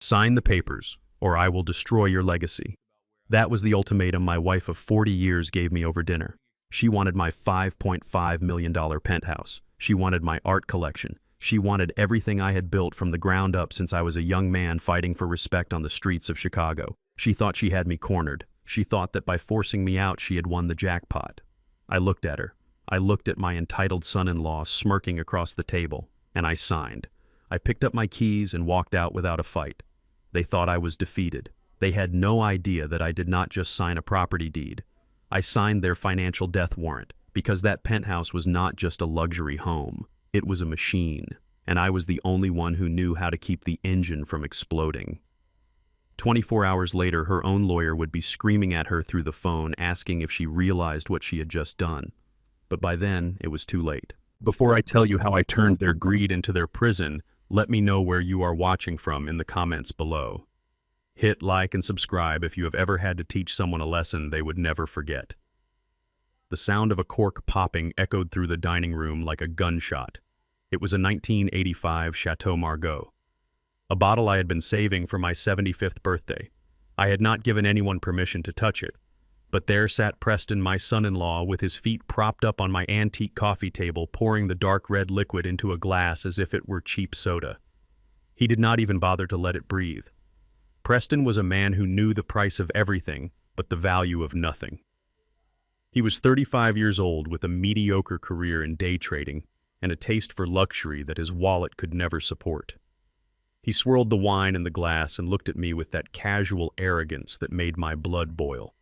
Sign the papers, or I will destroy your legacy. That was the ultimatum my wife of 40 years gave me over dinner. She wanted my $5.5 million penthouse. She wanted my art collection. She wanted everything I had built from the ground up since I was a young man fighting for respect on the streets of Chicago. She thought she had me cornered. She thought that by forcing me out, she had won the jackpot. I looked at her. I looked at my entitled son-in-law smirking across the table, and I signed. I picked up my keys and walked out without a fight. They thought I was defeated. They had no idea that I did not just sign a property deed. I signed their financial death warrant because that penthouse was not just a luxury home. It was a machine, and I was the only one who knew how to keep the engine from exploding. 24 hours later, her own lawyer would be screaming at her through the phone, asking if she realized what she had just done. But by then, it was too late. Before I tell you how I turned their greed into their prison, let me know where you are watching from in the comments below. Hit like and subscribe if you have ever had to teach someone a lesson they would never forget. The sound of a cork popping echoed through the dining room like a gunshot. It was a 1985 Chateau Margaux, a bottle I had been saving for my 75th birthday. I had not given anyone permission to touch it, but there sat Preston, my son-in-law, with his feet propped up on my antique coffee table, pouring the dark red liquid into a glass as if it were cheap soda. He did not even bother to let it breathe. Preston was a man who knew the price of everything, but the value of nothing. He was 35 years old with a mediocre career in day trading and a taste for luxury that his wallet could never support. He swirled the wine in the glass and looked at me with that casual arrogance that made my blood boil.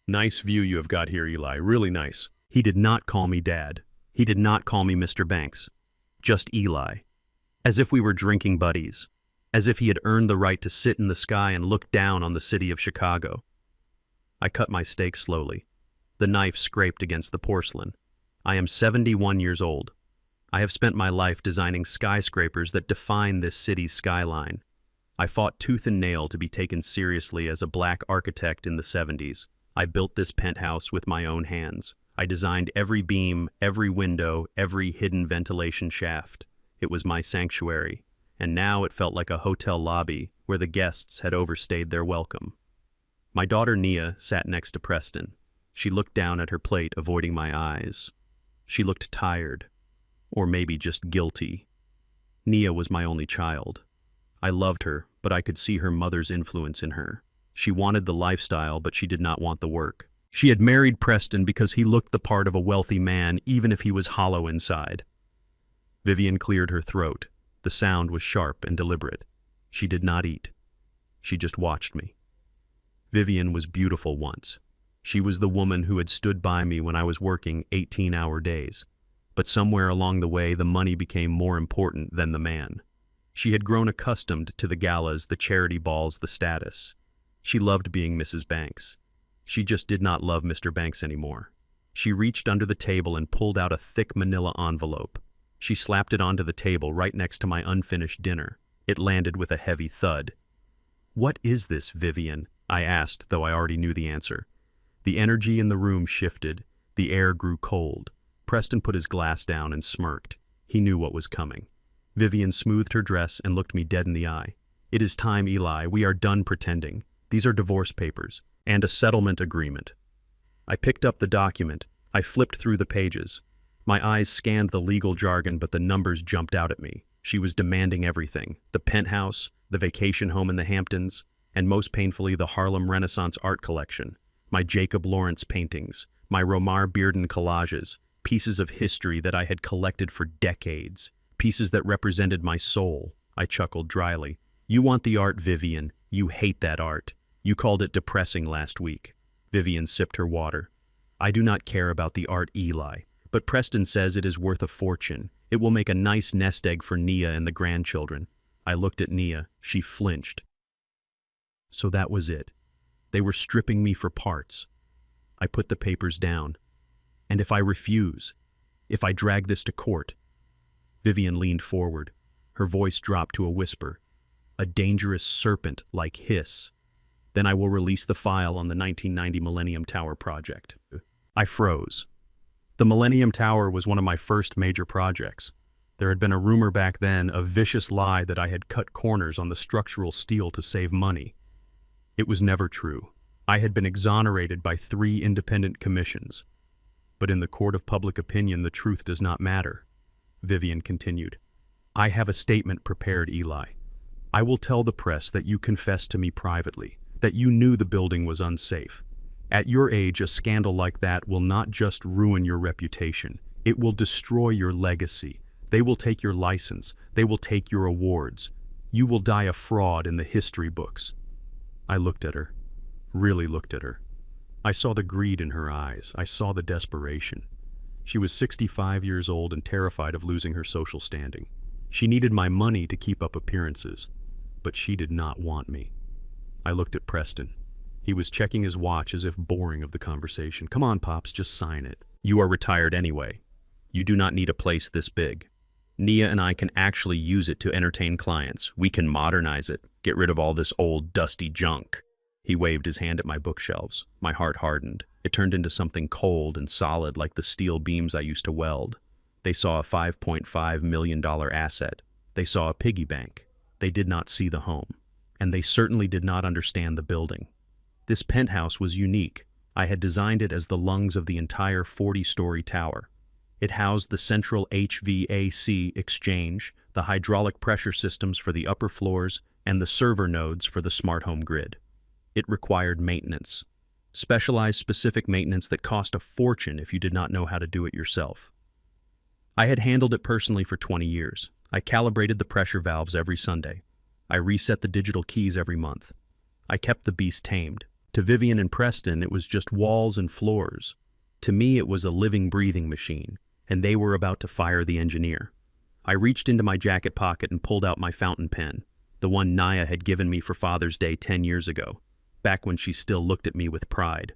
"Nice view you have got here, Eli, really nice." He did not call me Dad. He did not call me Mr. Banks. Just Eli. As if we were drinking buddies. As if he had earned the right to sit in the sky and look down on the city of Chicago. I cut my steak slowly. The knife scraped against the porcelain. I am 71 years old. I have spent my life designing skyscrapers that define this city's skyline. I fought tooth and nail to be taken seriously as a black architect in the 70s. I built this penthouse with my own hands. I designed every beam, every window, every hidden ventilation shaft. It was my sanctuary. And now it felt like a hotel lobby where the guests had overstayed their welcome. My daughter Nia sat next to Preston. She looked down at her plate, avoiding my eyes. She looked tired, or maybe just guilty. Nia was my only child. I loved her, but I could see her mother's influence in her. She wanted the lifestyle, but she did not want the work. She had married Preston because he looked the part of a wealthy man, even if he was hollow inside. Vivian cleared her throat. The sound was sharp and deliberate. She did not eat. She just watched me. Vivian was beautiful once. She was the woman who had stood by me when I was working 18-hour days. But somewhere along the way, the money became more important than the man. She had grown accustomed to the galas, the charity balls, the status. She loved being Mrs. Banks. She just did not love Mr. Banks anymore. She reached under the table and pulled out a thick manila envelope. She slapped it onto the table right next to my unfinished dinner. It landed with a heavy thud. "What is this, Vivian?" I asked, though I already knew the answer. The energy in the room shifted. The air grew cold. Preston put his glass down and smirked. He knew what was coming. Vivian smoothed her dress and looked me dead in the eye. "It is time, Eli. We are done pretending. These are divorce papers and a settlement agreement." I picked up the document. I flipped through the pages. My eyes scanned the legal jargon, but the numbers jumped out at me. She was demanding everything: the penthouse, the vacation home in the Hamptons, and most painfully, the Harlem Renaissance art collection, my Jacob Lawrence paintings, my Romar Bearden collages, pieces of history that I had collected for decades, pieces that represented my soul. I chuckled dryly. "You want the art, Vivian. You hate that art. You called it depressing last week." Vivian sipped her water. "I do not care about the art, Eli. But Preston says it is worth a fortune. It will make a nice nest egg for Nia and the grandchildren." I looked at Nia. She flinched. So that was it. They were stripping me for parts. I put the papers down. "And if I refuse? If I drag this to court?" Vivian leaned forward. Her voice dropped to a whisper. A dangerous serpent-like hiss. "Then I will release the file on the 1990 Millennium Tower project." I froze. The Millennium Tower was one of my first major projects. There had been a rumor back then, a vicious lie that I had cut corners on the structural steel to save money. It was never true. I had been exonerated by 3 independent commissions. But in the court of public opinion, the truth does not matter. Vivian continued. I have a statement prepared, Eli. I will tell the press that you confessed to me privately, that you knew the building was unsafe. At your age, a scandal like that will not just ruin your reputation, it will destroy your legacy. They will take your license, they will take your awards. You will die a fraud in the history books. I looked at her, really looked at her. I saw the greed in her eyes, I saw the desperation. She was 65 years old and terrified of losing her social standing. She needed my money to keep up appearances, but she did not want me. I looked at Preston. He was checking his watch as if boring of the conversation. Come on, Pops, just sign it. You are retired anyway. You do not need a place this big. Nia and I can actually use it to entertain clients. We can modernize it, get rid of all this old, dusty junk. He waved his hand at my bookshelves. My heart hardened. It turned into something cold and solid like the steel beams I used to weld. They saw a $5.5 million asset. They saw a piggy bank. They did not see the home. And they certainly did not understand the building. This penthouse was unique. I had designed it as the lungs of the entire 40-story tower. It housed the central HVAC exchange, the hydraulic pressure systems for the upper floors, and the server nodes for the smart home grid. It required maintenance. Specialized specific maintenance that cost a fortune if you did not know how to do it yourself. I had handled it personally for 20 years. I calibrated the pressure valves every Sunday. I reset the digital keys every month. I kept the beast tamed. To Vivian and Preston, it was just walls and floors. To me, it was a living, breathing machine, and they were about to fire the engineer. I reached into my jacket pocket and pulled out my fountain pen, the one Naya had given me for Father's Day 10 years ago, back when she still looked at me with pride.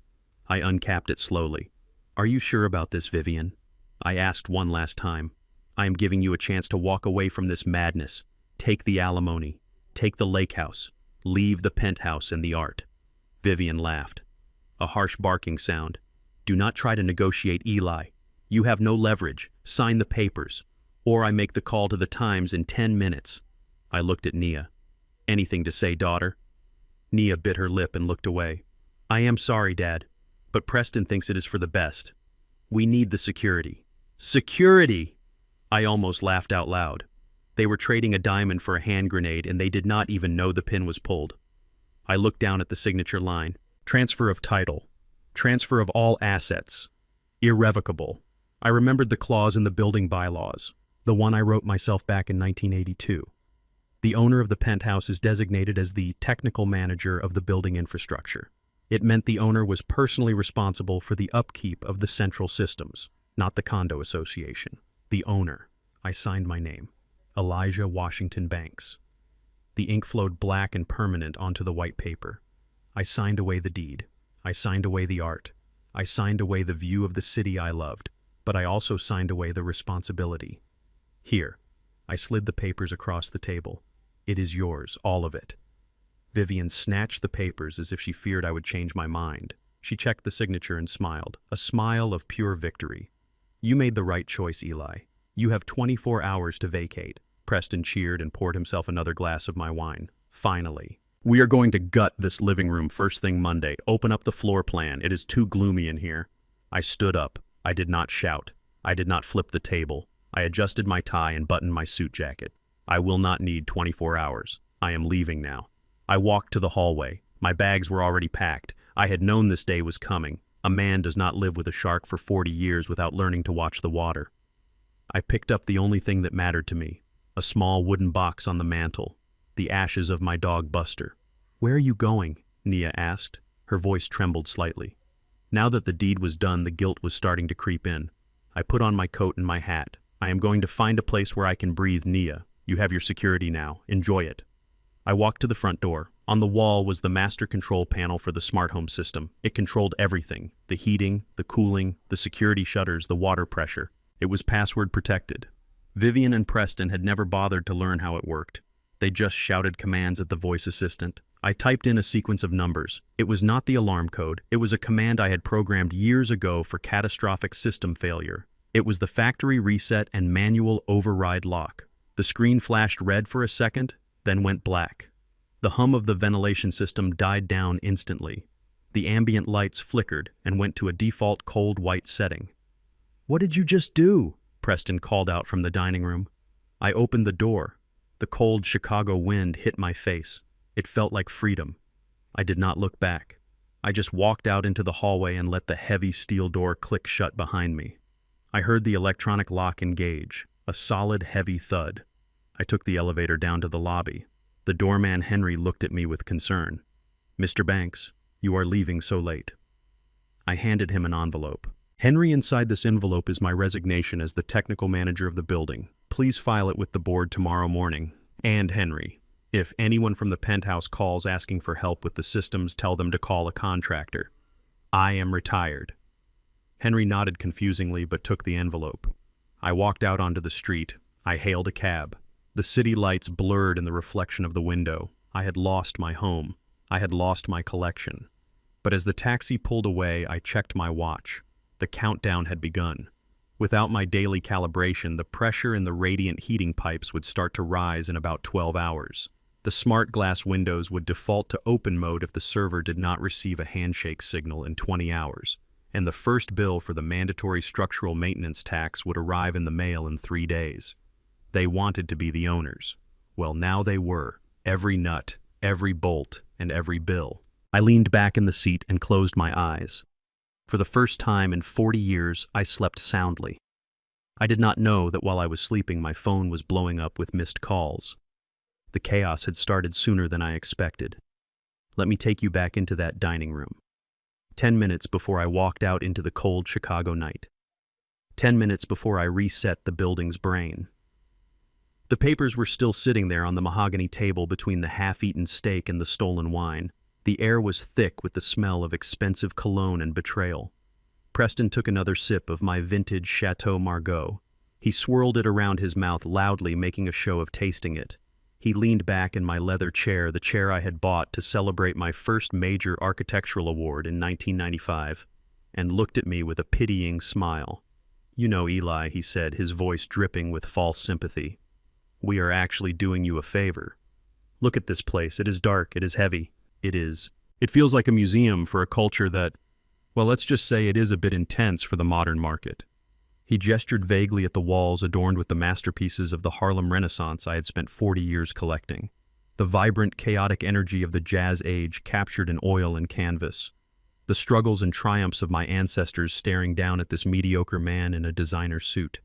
I uncapped it slowly. Are you sure about this, Vivian? I asked one last time. I am giving you a chance to walk away from this madness. Take the alimony. Take the lake house. Leave the penthouse and the art. Vivian laughed. A harsh barking sound. Do not try to negotiate, Eli. You have no leverage. Sign the papers. Or I make the call to the Times in 10 minutes. I looked at Nia. Anything to say, daughter? Nia bit her lip and looked away. I am sorry, Dad, but Preston thinks it is for the best. We need the security. Security! I almost laughed out loud. They were trading a diamond for a hand grenade and they did not even know the pin was pulled. I looked down at the signature line. Transfer of title. Transfer of all assets. Irrevocable. I remembered the clause in the building bylaws, the one I wrote myself back in 1982. The owner of the penthouse is designated as the technical manager of the building infrastructure. It meant the owner was personally responsible for the upkeep of the central systems, not the condo association. The owner. I signed my name. Elijah Washington Banks. The ink flowed black and permanent onto the white paper. I signed away the deed. I signed away the art. I signed away the view of the city I loved, but I also signed away the responsibility. Here. I slid the papers across the table. It is yours, all of it. Vivian snatched the papers as if she feared I would change my mind. She checked the signature and smiled, a smile of pure victory. You made the right choice, Eli. You have 24 hours to vacate. Preston cheered and poured himself another glass of my wine. Finally. We are going to gut this living room first thing Monday. Open up the floor plan. It is too gloomy in here. I stood up. I did not shout. I did not flip the table. I adjusted my tie and buttoned my suit jacket. I will not need 24 hours. I am leaving now. I walked to the hallway. My bags were already packed. I had known this day was coming. A man does not live with a shark for 40 years without learning to watch the water. I picked up the only thing that mattered to me, a small wooden box on the mantel, the ashes of my dog Buster. Where are you going? Nia asked. Her voice trembled slightly. Now that the deed was done, the guilt was starting to creep in. I put on my coat and my hat. I am going to find a place where I can breathe, Nia. You have your security now. Enjoy it. I walked to the front door. On the wall was the master control panel for the smart home system. It controlled everything: the heating, the cooling, the security shutters, the water pressure. It was password protected. Vivian and Preston had never bothered to learn how it worked. They just shouted commands at the voice assistant. I typed in a sequence of numbers. It was not the alarm code. It was a command I had programmed years ago for catastrophic system failure. It was the factory reset and manual override lock. The screen flashed red for a second, then went black. The hum of the ventilation system died down instantly. The ambient lights flickered and went to a default cold white setting. "What did you just do?" Preston called out from the dining room. I opened the door. The cold Chicago wind hit my face. It felt like freedom. I did not look back. I just walked out into the hallway and let the heavy steel door click shut behind me. I heard the electronic lock engage, a solid, heavy thud. I took the elevator down to the lobby. The doorman Henry looked at me with concern. "Mr. Banks, you are leaving so late." I handed him an envelope. "Henry, inside this envelope is my resignation as the technical manager of the building. Please file it with the board tomorrow morning. And Henry, if anyone from the Penthouse calls asking for help with the systems, tell them to call a contractor. I am retired." Henry nodded confusingly but took the envelope. I walked out onto the street. I hailed a cab. The city lights blurred in the reflection of the window. I had lost my home. I had lost my collection. But as the taxi pulled away, I checked my watch. The countdown had begun. Without my daily calibration, the pressure in the radiant heating pipes would start to rise in about 12 hours. The smart glass windows would default to open mode if the server did not receive a handshake signal in 20 hours. And the first bill for the mandatory structural maintenance tax would arrive in the mail in 3 days. They wanted to be the owners. Well, now they were. Every nut, every bolt, and every bill. I leaned back in the seat and closed my eyes. For the first time in 40 years, I slept soundly. I did not know that while I was sleeping, my phone was blowing up with missed calls. The chaos had started sooner than I expected. Let me take you back into that dining room. 10 minutes before I walked out into the cold Chicago night. 10 minutes before I reset the building's brain. The papers were still sitting there on the mahogany table between the half-eaten steak and the stolen wine. The air was thick with the smell of expensive cologne and betrayal. Preston took another sip of my vintage Chateau Margaux. He swirled it around his mouth loudly, making a show of tasting it. He leaned back in my leather chair, the chair I had bought to celebrate my first major architectural award in 1995, and looked at me with a pitying smile. "You know, Eli," he said, his voice dripping with false sympathy. "We are actually doing you a favor. Look at this place. It is dark. It is heavy. It feels like a museum for a culture that, well, let's just say it is a bit intense for the modern market." He gestured vaguely at the walls adorned with the masterpieces of the Harlem Renaissance I had spent 40 years collecting. The vibrant, chaotic energy of the Jazz Age captured in oil and canvas. The struggles and triumphs of my ancestors staring down at this mediocre man in a designer suit.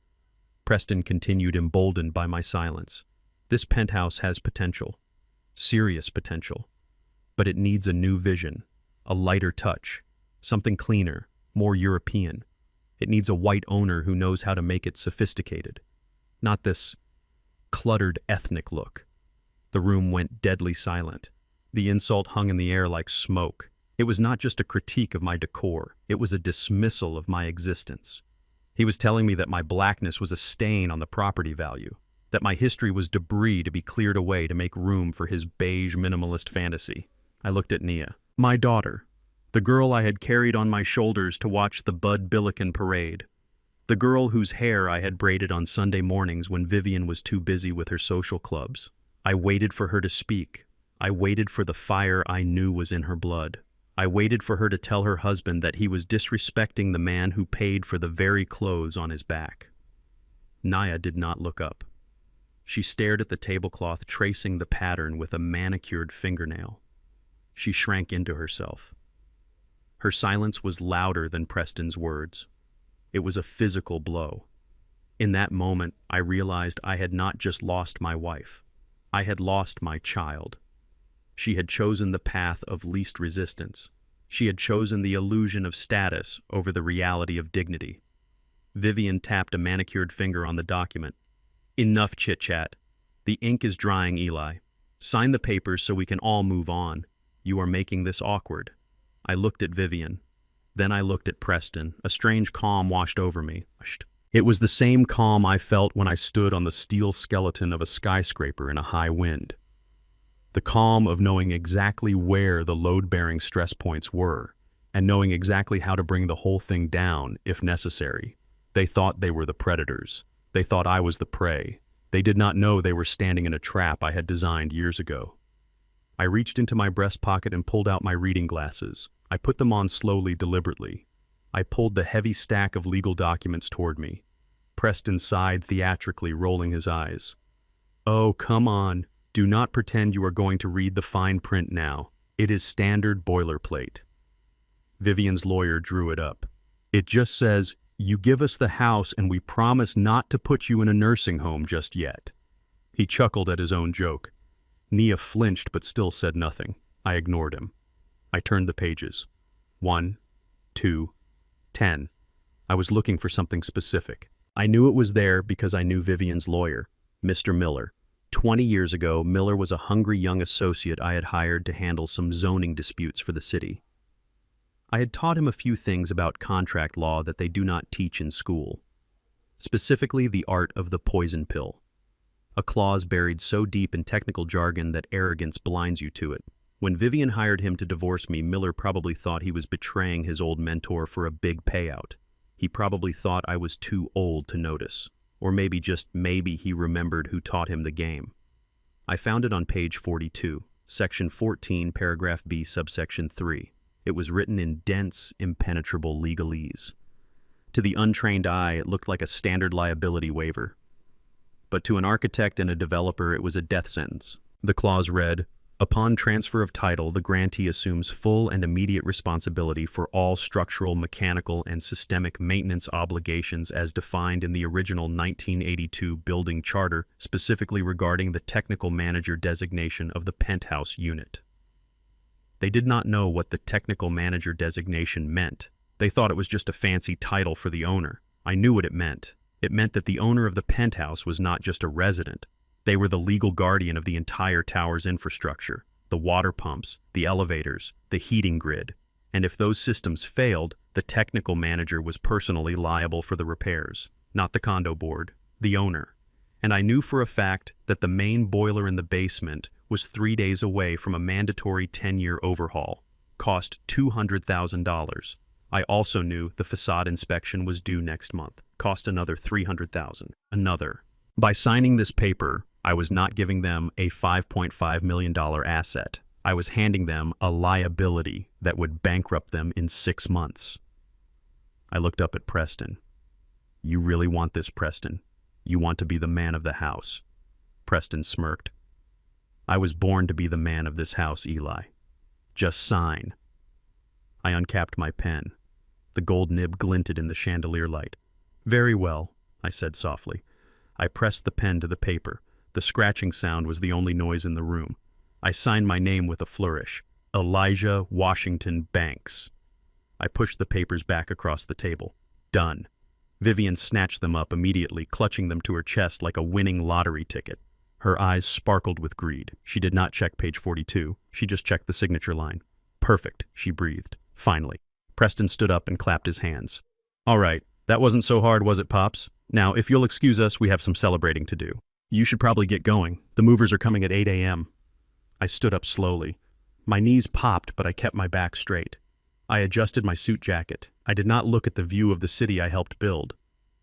Preston continued, emboldened by my silence. "This penthouse has potential. Serious potential. But it needs a new vision, a lighter touch, something cleaner, more European. It needs a white owner who knows how to make it sophisticated. Not this cluttered ethnic look." The room went deadly silent. The insult hung in the air like smoke. It was not just a critique of my decor. It was a dismissal of my existence. He was telling me that my blackness was a stain on the property value, that my history was debris to be cleared away to make room for his beige minimalist fantasy. I looked at Nia, my daughter. The girl I had carried on my shoulders to watch the Bud Billiken parade. The girl whose hair I had braided on Sunday mornings when Vivian was too busy with her social clubs. I waited for her to speak. I waited for the fire I knew was in her blood. I waited for her to tell her husband that he was disrespecting the man who paid for the very clothes on his back. Nia did not look up. She stared at the tablecloth, tracing the pattern with a manicured fingernail. She shrank into herself. Her silence was louder than Preston's words. It was a physical blow. In that moment, I realized I had not just lost my wife. I had lost my child. She had chosen the path of least resistance. She had chosen the illusion of status over the reality of dignity. Vivian tapped a manicured finger on the document. "Enough chit-chat. The ink is drying, Eli. Sign the papers so we can all move on. You are making this awkward." I looked at Vivian. Then I looked at Preston. A strange calm washed over me. It was the same calm I felt when I stood on the steel skeleton of a skyscraper in a high wind. The calm of knowing exactly where the load-bearing stress points were, and knowing exactly how to bring the whole thing down if necessary. They thought they were the predators. They thought I was the prey. They did not know they were standing in a trap I had designed years ago. I reached into my breast pocket and pulled out my reading glasses. I put them on slowly, deliberately. I pulled the heavy stack of legal documents toward me. Preston sighed theatrically, rolling his eyes. "Oh, come on. Do not pretend you are going to read the fine print now. It is standard boilerplate." Vivian's lawyer drew it up. "It just says, you give us the house and we promise not to put you in a nursing home just yet." He chuckled at his own joke. Nia flinched but still said nothing. I ignored him. I turned the pages. 1, 2, 10. I was looking for something specific. I knew it was there because I knew Vivian's lawyer, Mr. Miller. 20 years ago, Miller was a hungry young associate I had hired to handle some zoning disputes for the city. I had taught him a few things about contract law that they do not teach in school, specifically the art of the poison pill, a clause buried so deep in technical jargon that arrogance blinds you to it. When Vivian hired him to divorce me, Miller probably thought he was betraying his old mentor for a big payout. He probably thought I was too old to notice, or maybe just maybe he remembered who taught him the game. I found it on page 42, section 14, paragraph B, subsection 3. It was written in dense, impenetrable legalese. To the untrained eye, it looked like a standard liability waiver. But to an architect and a developer, it was a death sentence. The clause read, "Upon transfer of title, the grantee assumes full and immediate responsibility for all structural, mechanical, and systemic maintenance obligations as defined in the original 1982 building charter, specifically regarding the technical manager designation of the Penthouse unit." They did not know what the technical manager designation meant. They thought it was just a fancy title for the owner. I knew what it meant. It meant that the owner of the Penthouse was not just a resident. They were the legal guardian of the entire tower's infrastructure, the water pumps, the elevators, the heating grid. And if those systems failed, the technical manager was personally liable for the repairs, not the condo board, the owner. And I knew for a fact that the main boiler in the basement was 3 days away from a mandatory 10-year overhaul, cost $200,000. I also knew the facade inspection was due next month, cost another $300,000. By signing this paper, I was not giving them a $5.5 million asset. I was handing them a liability that would bankrupt them in 6 months. I looked up at Preston. "You really want this, Preston? You want to be the man of the house?" Preston smirked. "I was born to be the man of this house, Eli. Just sign." I uncapped my pen. The gold nib glinted in the chandelier light. "Very well," I said softly. I pressed the pen to the paper. The scratching sound was the only noise in the room. I signed my name with a flourish. Elijah Washington Banks. I pushed the papers back across the table. Done. Vivian snatched them up immediately, clutching them to her chest like a winning lottery ticket. Her eyes sparkled with greed. She did not check page 42. She just checked the signature line. "Perfect," she breathed. Finally. Preston stood up and clapped his hands. "All right, that wasn't so hard, was it, Pops? Now, if you'll excuse us, we have some celebrating to do. You should probably get going. The movers are coming at 8 a.m. I stood up slowly. My knees popped, but I kept my back straight. I adjusted my suit jacket. I did not look at the view of the city I helped build.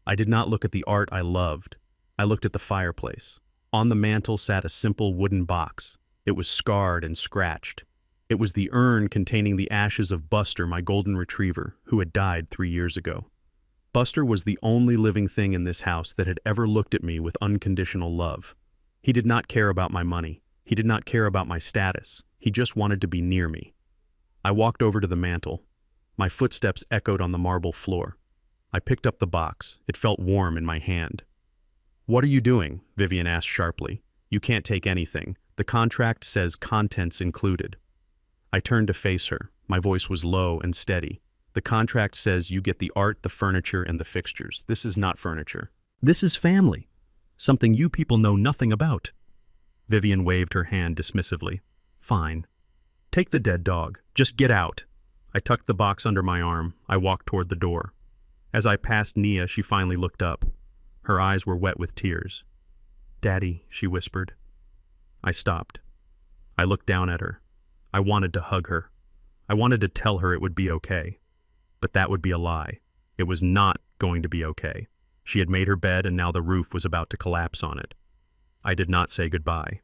I did not look at the art I loved. I looked at the fireplace. On the mantel sat a simple wooden box. It was scarred and scratched. It was the urn containing the ashes of Buster, my golden retriever, who had died 3 years ago. Buster was the only living thing in this house that had ever looked at me with unconditional love. He did not care about my money. He did not care about my status. He just wanted to be near me. I walked over to the mantel. My footsteps echoed on the marble floor. I picked up the box. It felt warm in my hand. "What are you doing?" Vivian asked sharply. "You can't take anything. The contract says contents included." I turned to face her. My voice was low and steady. "The contract says you get the art, the furniture, and the fixtures. This is not furniture. This is family. Something you people know nothing about." Vivian waved her hand dismissively. "Fine. Take the dead dog. Just get out." I tucked the box under my arm. I walked toward the door. As I passed Nia, she finally looked up. Her eyes were wet with tears. "Daddy," she whispered. I stopped. I looked down at her. I wanted to hug her. I wanted to tell her it would be okay. But that would be a lie. It was not going to be okay. She had made her bed and now the roof was about to collapse on it. I did not say goodbye.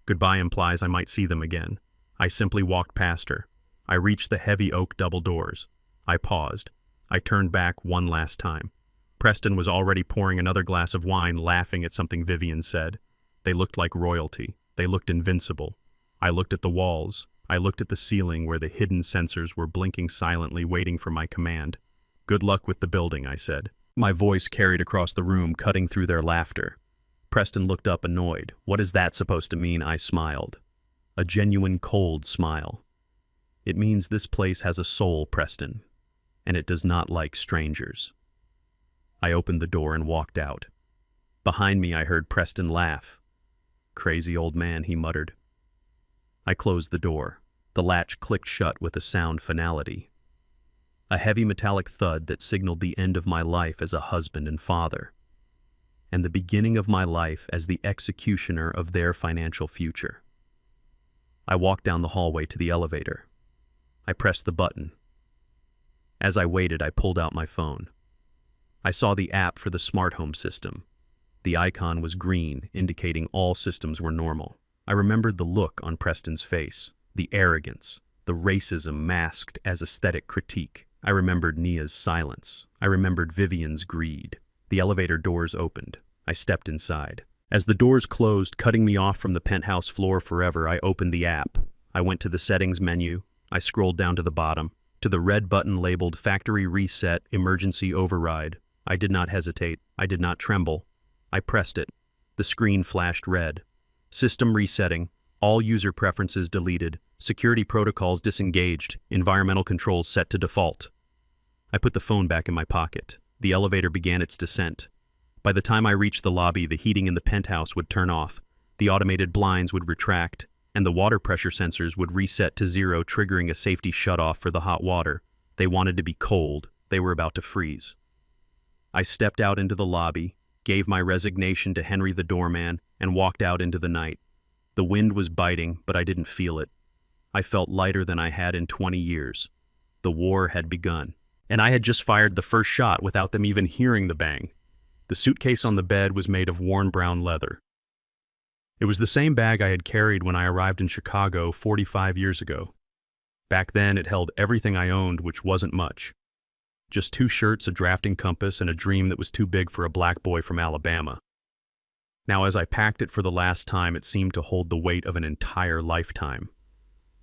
Goodbye implies I might see them again. I simply walked past her. I reached the heavy oak double doors. I paused. I turned back one last time. Preston was already pouring another glass of wine, laughing at something Vivian said. They looked like royalty. They looked invincible. I looked at the walls. I looked at the ceiling where the hidden sensors were blinking silently, waiting for my command. "Good luck with the building," I said. My voice carried across the room, cutting through their laughter. Preston looked up annoyed. "What is that supposed to mean?" I smiled. A genuine cold smile. "It means this place has a soul, Preston, and it does not like strangers." I opened the door and walked out. Behind me I heard Preston laugh. "Crazy old man," he muttered. I closed the door. The latch clicked shut with a sound finality. A heavy metallic thud that signaled the end of my life as a husband and father, and the beginning of my life as the executioner of their financial future. I walked down the hallway to the elevator. I pressed the button. As I waited, I pulled out my phone. I saw the app for the smart home system. The icon was green, indicating all systems were normal. I remembered the look on Preston's face, the arrogance, the racism masked as aesthetic critique. I remembered Nia's silence. I remembered Vivian's greed. The elevator doors opened. I stepped inside. As the doors closed, cutting me off from the penthouse floor forever, I opened the app. I went to the settings menu. I scrolled down to the bottom, to the red button labeled Factory Reset Emergency Override. I did not hesitate. I did not tremble. I pressed it. The screen flashed red. System resetting. All user preferences deleted. Security protocols disengaged. Environmental controls set to default. I put the phone back in my pocket. The elevator began its descent. By the time I reached the lobby, the heating in the penthouse would turn off, the automated blinds would retract, and the water pressure sensors would reset to 0, triggering a safety shutoff for the hot water. They wanted to be cold. They were about to freeze. I stepped out into the lobby, gave my resignation to Henry the doorman, and walked out into the night. The wind was biting, but I didn't feel it. I felt lighter than I had in 20 years. The war had begun, and I had just fired the first shot without them even hearing the bang. The suitcase on the bed was made of worn brown leather. It was the same bag I had carried when I arrived in Chicago 45 years ago. Back then, it held everything I owned, which wasn't much. Just 2 shirts, a drafting compass, and a dream that was too big for a black boy from Alabama. Now, as I packed it for the last time, it seemed to hold the weight of an entire lifetime.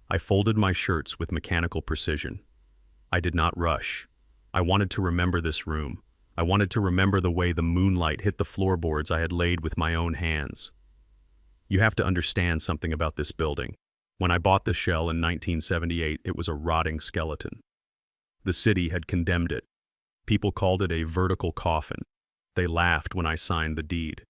I folded my shirts with mechanical precision. I did not rush. I wanted to remember this room. I wanted to remember the way the moonlight hit the floorboards I had laid with my own hands. You have to understand something about this building. When I bought the shell in 1978, it was a rotting skeleton. The city had condemned it. People called it a vertical coffin. They laughed when I signed the deed.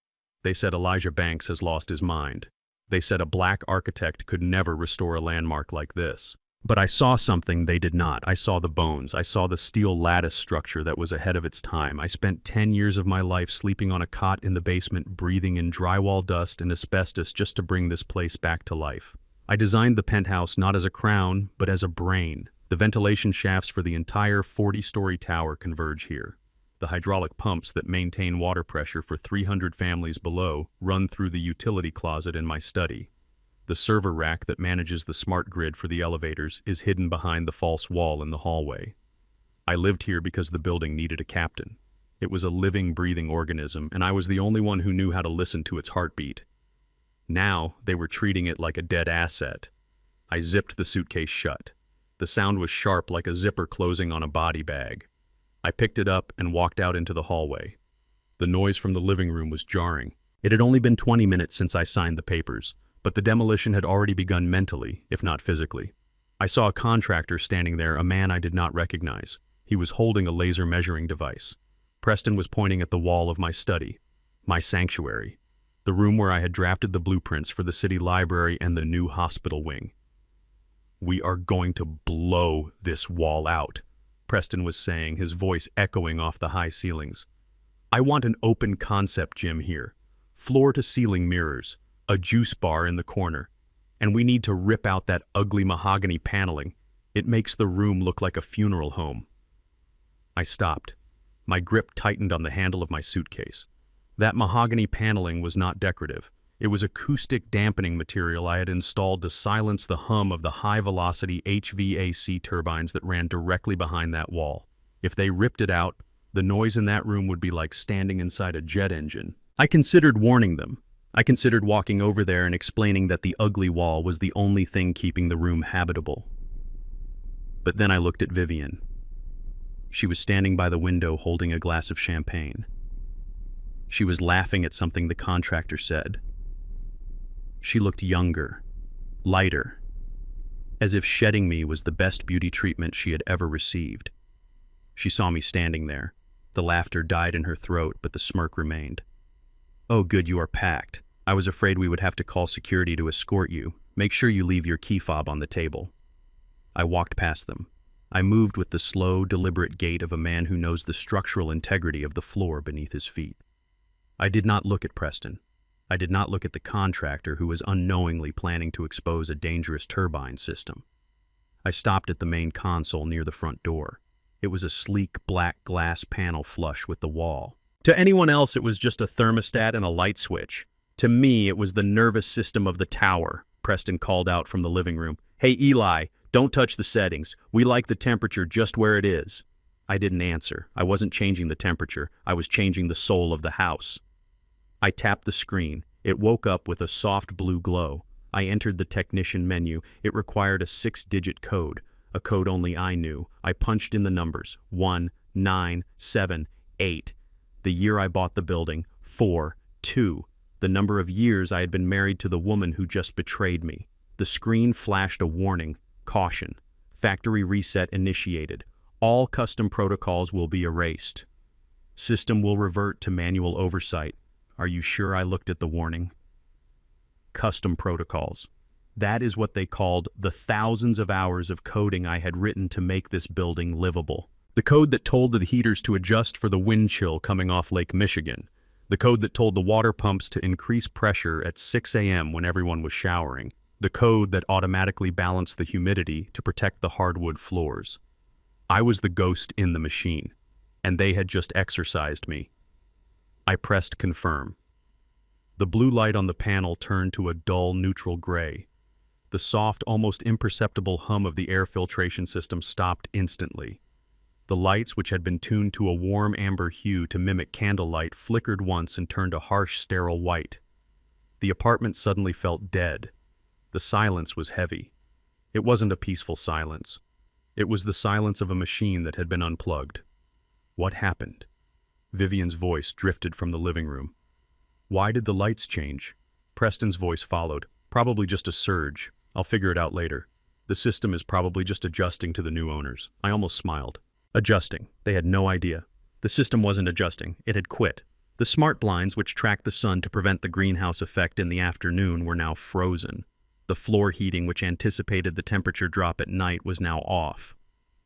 They said Elijah Banks has lost his mind. They said a black architect could never restore a landmark like this. But I saw something they did not. I saw the bones. I saw the steel lattice structure that was ahead of its time. I spent 10 years of my life sleeping on a cot in the basement, breathing in drywall dust and asbestos just to bring this place back to life. I designed the penthouse not as a crown, but as a brain. The ventilation shafts for the entire 40-story tower converge here. The hydraulic pumps that maintain water pressure for 300 families below run through the utility closet in my study. The server rack that manages the smart grid for the elevators is hidden behind the false wall in the hallway. I lived here because the building needed a captain. It was a living, breathing organism, and I was the only one who knew how to listen to its heartbeat. Now, they were treating it like a dead asset. I zipped the suitcase shut. The sound was sharp like a zipper closing on a body bag. I picked it up and walked out into the hallway. The noise from the living room was jarring. It had only been 20 minutes since I signed the papers, but the demolition had already begun mentally, if not physically. I saw a contractor standing there, a man I did not recognize. He was holding a laser measuring device. Preston was pointing at the wall of my study, my sanctuary, the room where I had drafted the blueprints for the city library and the new hospital wing. "We are going to blow this wall out," Preston was saying, his voice echoing off the high ceilings. "I want an open concept gym here, floor-to-ceiling mirrors, a juice bar in the corner, and we need to rip out that ugly mahogany paneling. It makes the room look like a funeral home." I stopped. My grip tightened on the handle of my suitcase. That mahogany paneling was not decorative. It was acoustic dampening material I had installed to silence the hum of the high-velocity HVAC turbines that ran directly behind that wall. If they ripped it out, the noise in that room would be like standing inside a jet engine. I considered warning them. I considered walking over there and explaining that the ugly wall was the only thing keeping the room habitable. But then I looked at Vivian. She was standing by the window holding a glass of champagne. She was laughing at something the contractor said. She looked younger, lighter, as if shedding me was the best beauty treatment she had ever received. She saw me standing there. The laughter died in her throat, but the smirk remained. "Oh, good, you are packed. I was afraid we would have to call security to escort you. Make sure you leave your key fob on the table." I walked past them. I moved with the slow, deliberate gait of a man who knows the structural integrity of the floor beneath his feet. I did not look at Preston. I did not look at the contractor who was unknowingly planning to expose a dangerous turbine system. I stopped at the main console near the front door. It was a sleek black glass panel flush with the wall. To anyone else, it was just a thermostat and a light switch. To me, it was the nervous system of the tower. Preston called out from the living room. "Hey, Eli, don't touch the settings. We like the temperature just where it is." I didn't answer. I wasn't changing the temperature. I was changing the soul of the house. I tapped the screen. It woke up with a soft blue glow. I entered the technician menu. It required a 6-digit code, a code only I knew. I punched in the numbers, 1978. The year I bought the building, 42. The number of years I had been married to the woman who just betrayed me. The screen flashed a warning, caution. Factory reset initiated. All custom protocols will be erased. System will revert to manual oversight. Are you sure I looked at the warning? Custom protocols. That is what they called the thousands of hours of coding I had written to make this building livable. The code that told the heaters to adjust for the wind chill coming off Lake Michigan. The code that told the water pumps to increase pressure at 6 a.m. when everyone was showering. The code that automatically balanced the humidity to protect the hardwood floors. I was the ghost in the machine, and they had just exorcised me. I pressed confirm. The blue light on the panel turned to a dull neutral gray. The soft, almost imperceptible hum of the air filtration system stopped instantly. The lights, which had been tuned to a warm amber hue to mimic candlelight, flickered once and turned a harsh, sterile white. The apartment suddenly felt dead. The silence was heavy. It wasn't a peaceful silence. It was the silence of a machine that had been unplugged. What happened? Vivian's voice drifted from the living room. Why did the lights change? Preston's voice followed. Probably just a surge. I'll figure it out later. The system is probably just adjusting to the new owners. I almost smiled. Adjusting. They had no idea. The system wasn't adjusting. It had quit. The smart blinds, which tracked the sun to prevent the greenhouse effect in the afternoon, were now frozen. The floor heating, which anticipated the temperature drop at night, was now off.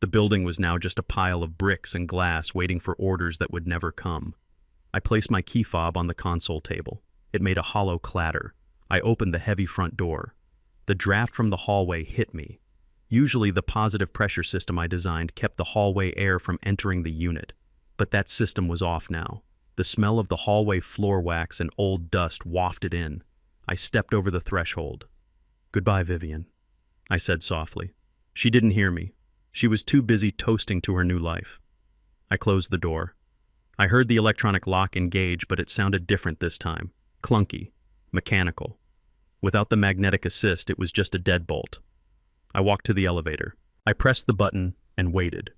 The building was now just a pile of bricks and glass waiting for orders that would never come. I placed my key fob on the console table. It made a hollow clatter. I opened the heavy front door. The draft from the hallway hit me. Usually the positive pressure system I designed kept the hallway air from entering the unit. But that system was off now. The smell of the hallway floor wax and old dust wafted in. I stepped over the threshold. "Goodbye, Vivian," I said softly. She didn't hear me. She was too busy toasting to her new life. I closed the door. I heard the electronic lock engage, but it sounded different this time. Clunky. Mechanical. Without the magnetic assist, it was just a deadbolt. I walked to the elevator. I pressed the button and waited.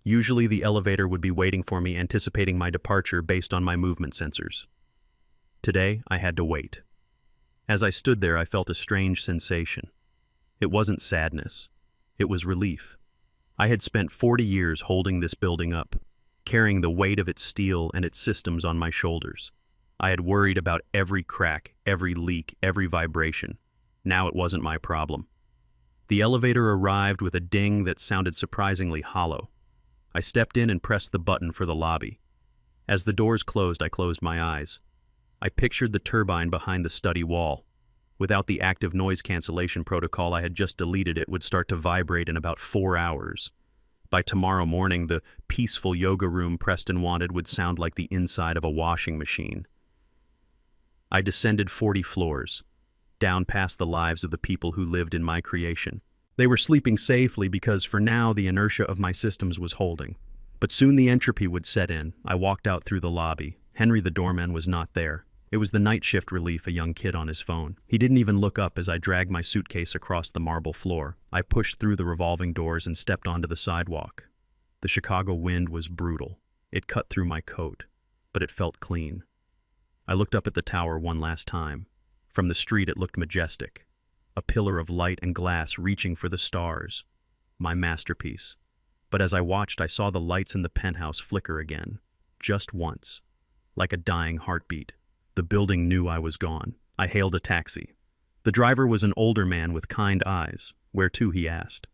Usually the elevator would be waiting for me, anticipating my departure based on my movement sensors. Today, I had to wait. As I stood there, I felt a strange sensation. It wasn't sadness. It was relief. I had spent 40 years holding this building up, carrying the weight of its steel and its systems on my shoulders. I had worried about every crack, every leak, every vibration. Now it wasn't my problem. The elevator arrived with a ding that sounded surprisingly hollow. I stepped in and pressed the button for the lobby. As the doors closed, I closed my eyes. I pictured the turbine behind the study wall. Without the active noise cancellation protocol I had just deleted, it would start to vibrate in about 4 hours. By tomorrow morning, the peaceful yoga room Preston wanted would sound like the inside of a washing machine. I descended 40 floors, down past the lives of the people who lived in my creation. They were sleeping safely because for now the inertia of my systems was holding. But soon the entropy would set in. I walked out through the lobby. Henry the doorman was not there. It was the night shift relief, a young kid on his phone. He didn't even look up as I dragged my suitcase across the marble floor. I pushed through the revolving doors and stepped onto the sidewalk. The Chicago wind was brutal. It cut through my coat, but it felt clean. I looked up at the tower one last time. From the street it looked majestic. A pillar of light and glass reaching for the stars. My masterpiece. But as I watched, I saw the lights in the penthouse flicker again. Just once. Like a dying heartbeat. The building knew I was gone. I hailed a taxi. The driver was an older man with kind eyes. Where to, he asked.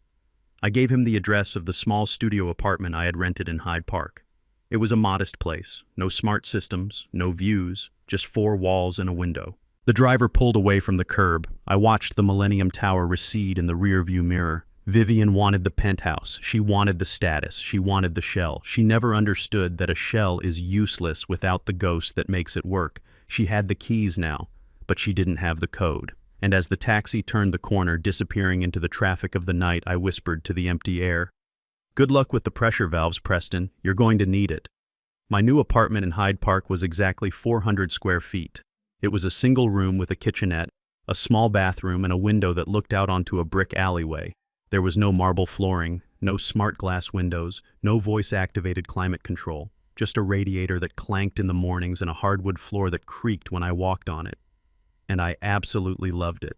I gave him the address of the small studio apartment I had rented in Hyde Park. It was a modest place. No smart systems, no views, just 4 walls and a window. The driver pulled away from the curb. I watched the Millennium Tower recede in the rearview mirror. Vivian wanted the penthouse. She wanted the status. She wanted the shell. She never understood that a shell is useless without the ghost that makes it work. She had the keys now, but she didn't have the code. And as the taxi turned the corner, disappearing into the traffic of the night, I whispered to the empty air, "Good luck with the pressure valves, Preston. You're going to need it." My new apartment in Hyde Park was exactly 400 square feet. It was a single room with a kitchenette, a small bathroom, and a window that looked out onto a brick alleyway. There was no marble flooring, no smart glass windows, no voice-activated climate control, just a radiator that clanked in the mornings and a hardwood floor that creaked when I walked on it. And I absolutely loved it.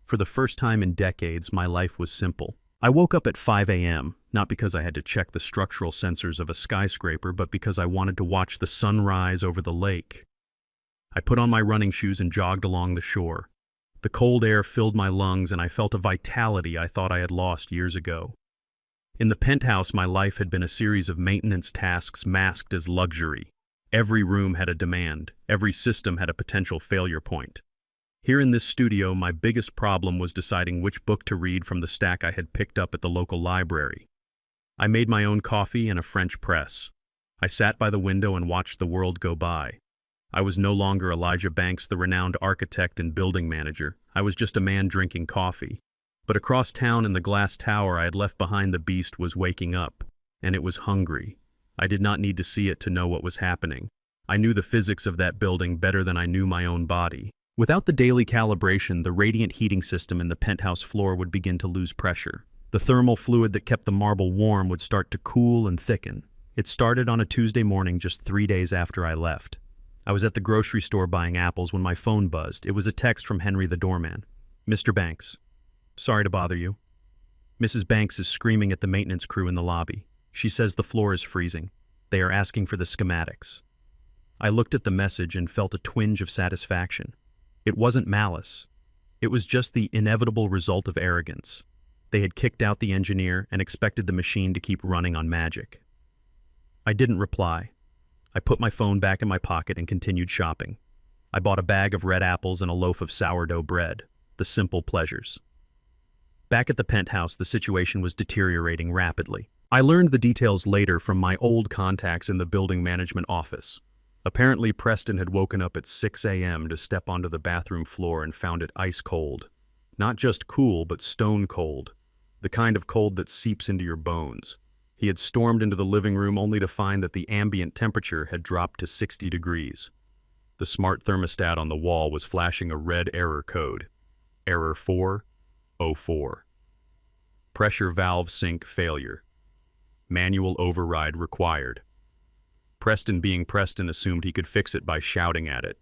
For the first time in decades, my life was simple. I woke up at 5 a.m., not because I had to check the structural sensors of a skyscraper, but because I wanted to watch the sun rise over the lake. I put on my running shoes and jogged along the shore. The cold air filled my lungs and I felt a vitality I thought I had lost years ago. In the penthouse, my life had been a series of maintenance tasks masked as luxury. Every room had a demand. Every system had a potential failure point. Here in this studio, my biggest problem was deciding which book to read from the stack I had picked up at the local library. I made my own coffee and a French press. I sat by the window and watched the world go by. I was no longer Elijah Banks, the renowned architect and building manager. I was just a man drinking coffee. But across town in the glass tower I had left behind, the beast was waking up, and it was hungry. I did not need to see it to know what was happening. I knew the physics of that building better than I knew my own body. Without the daily calibration, the radiant heating system in the penthouse floor would begin to lose pressure. The thermal fluid that kept the marble warm would start to cool and thicken. It started on a Tuesday morning just 3 days after I left. I was at the grocery store buying apples when my phone buzzed. It was a text from Henry the doorman. "Mr. Banks, sorry to bother you. Mrs. Banks is screaming at the maintenance crew in the lobby. She says the floor is freezing. They are asking for the schematics." I looked at the message and felt a twinge of satisfaction. It wasn't malice. It was just the inevitable result of arrogance. They had kicked out the engineer and expected the machine to keep running on magic. I didn't reply. I put my phone back in my pocket and continued shopping. I bought a bag of red apples and a loaf of sourdough bread, the simple pleasures. Back at the penthouse, the situation was deteriorating rapidly. I learned the details later from my old contacts in the building management office. Apparently, Preston had woken up at 6 a.m. to step onto the bathroom floor and found it ice cold. Not just cool, but stone cold. The kind of cold that seeps into your bones. He had stormed into the living room only to find that the ambient temperature had dropped to 60 degrees. The smart thermostat on the wall was flashing a red error code. Error 404. Pressure valve sink failure. Manual override required. Preston, being Preston, assumed he could fix it by shouting at it.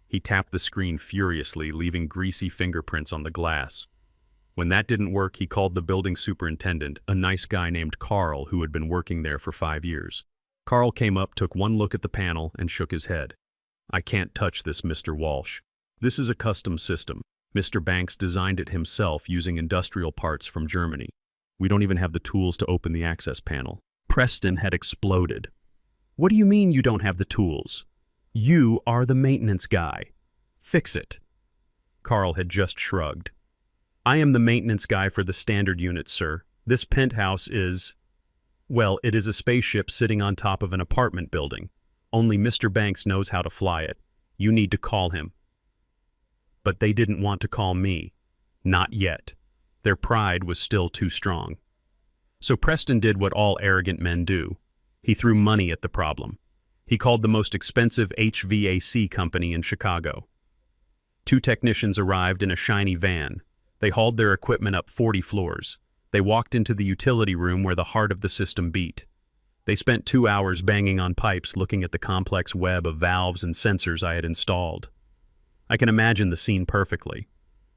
He tapped the screen furiously, leaving greasy fingerprints on the glass. When that didn't work, he called the building superintendent, a nice guy named Carl who had been working there for 5 years. Carl came up, took one look at the panel, and shook his head. "I can't touch this, Mr. Walsh. This is a custom system. Mr. Banks designed it himself using industrial parts from Germany. We don't even have the tools to open the access panel." Preston had exploded. "What do you mean you don't have the tools? You are the maintenance guy. Fix it." Carl had just shrugged. "I am the maintenance guy for the standard unit, sir. This penthouse is..." Well, it is a spaceship sitting on top of an apartment building. Only Mr. Banks knows how to fly it. You need to call him. But they didn't want to call me. Not yet. Their pride was still too strong. So Preston did what all arrogant men do. He threw money at the problem. He called the most expensive HVAC company in Chicago. 2 technicians arrived in a shiny van. They hauled their equipment up 40 floors. They walked into the utility room where the heart of the system beat. They spent 2 hours banging on pipes looking at the complex web of valves and sensors I had installed. I can imagine the scene perfectly.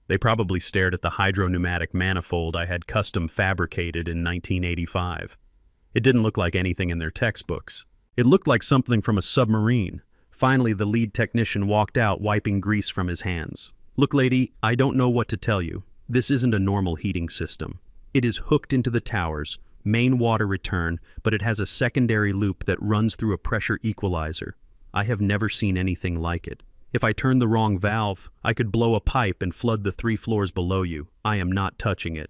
They probably stared at the hydro-pneumatic manifold I had custom fabricated in 1985. It didn't look like anything in their textbooks. It looked like something from a submarine. Finally, the lead technician walked out, wiping grease from his hands. "Look, lady, I don't know what to tell you. This isn't a normal heating system. It is hooked into the towers, main water return, but it has a secondary loop that runs through a pressure equalizer. I have never seen anything like it. If I turn the wrong valve, I could blow a pipe and flood the 3 floors below you. I am not touching it."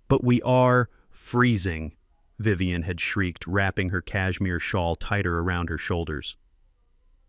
"But we are freezing," Vivian had shrieked, wrapping her cashmere shawl tighter around her shoulders.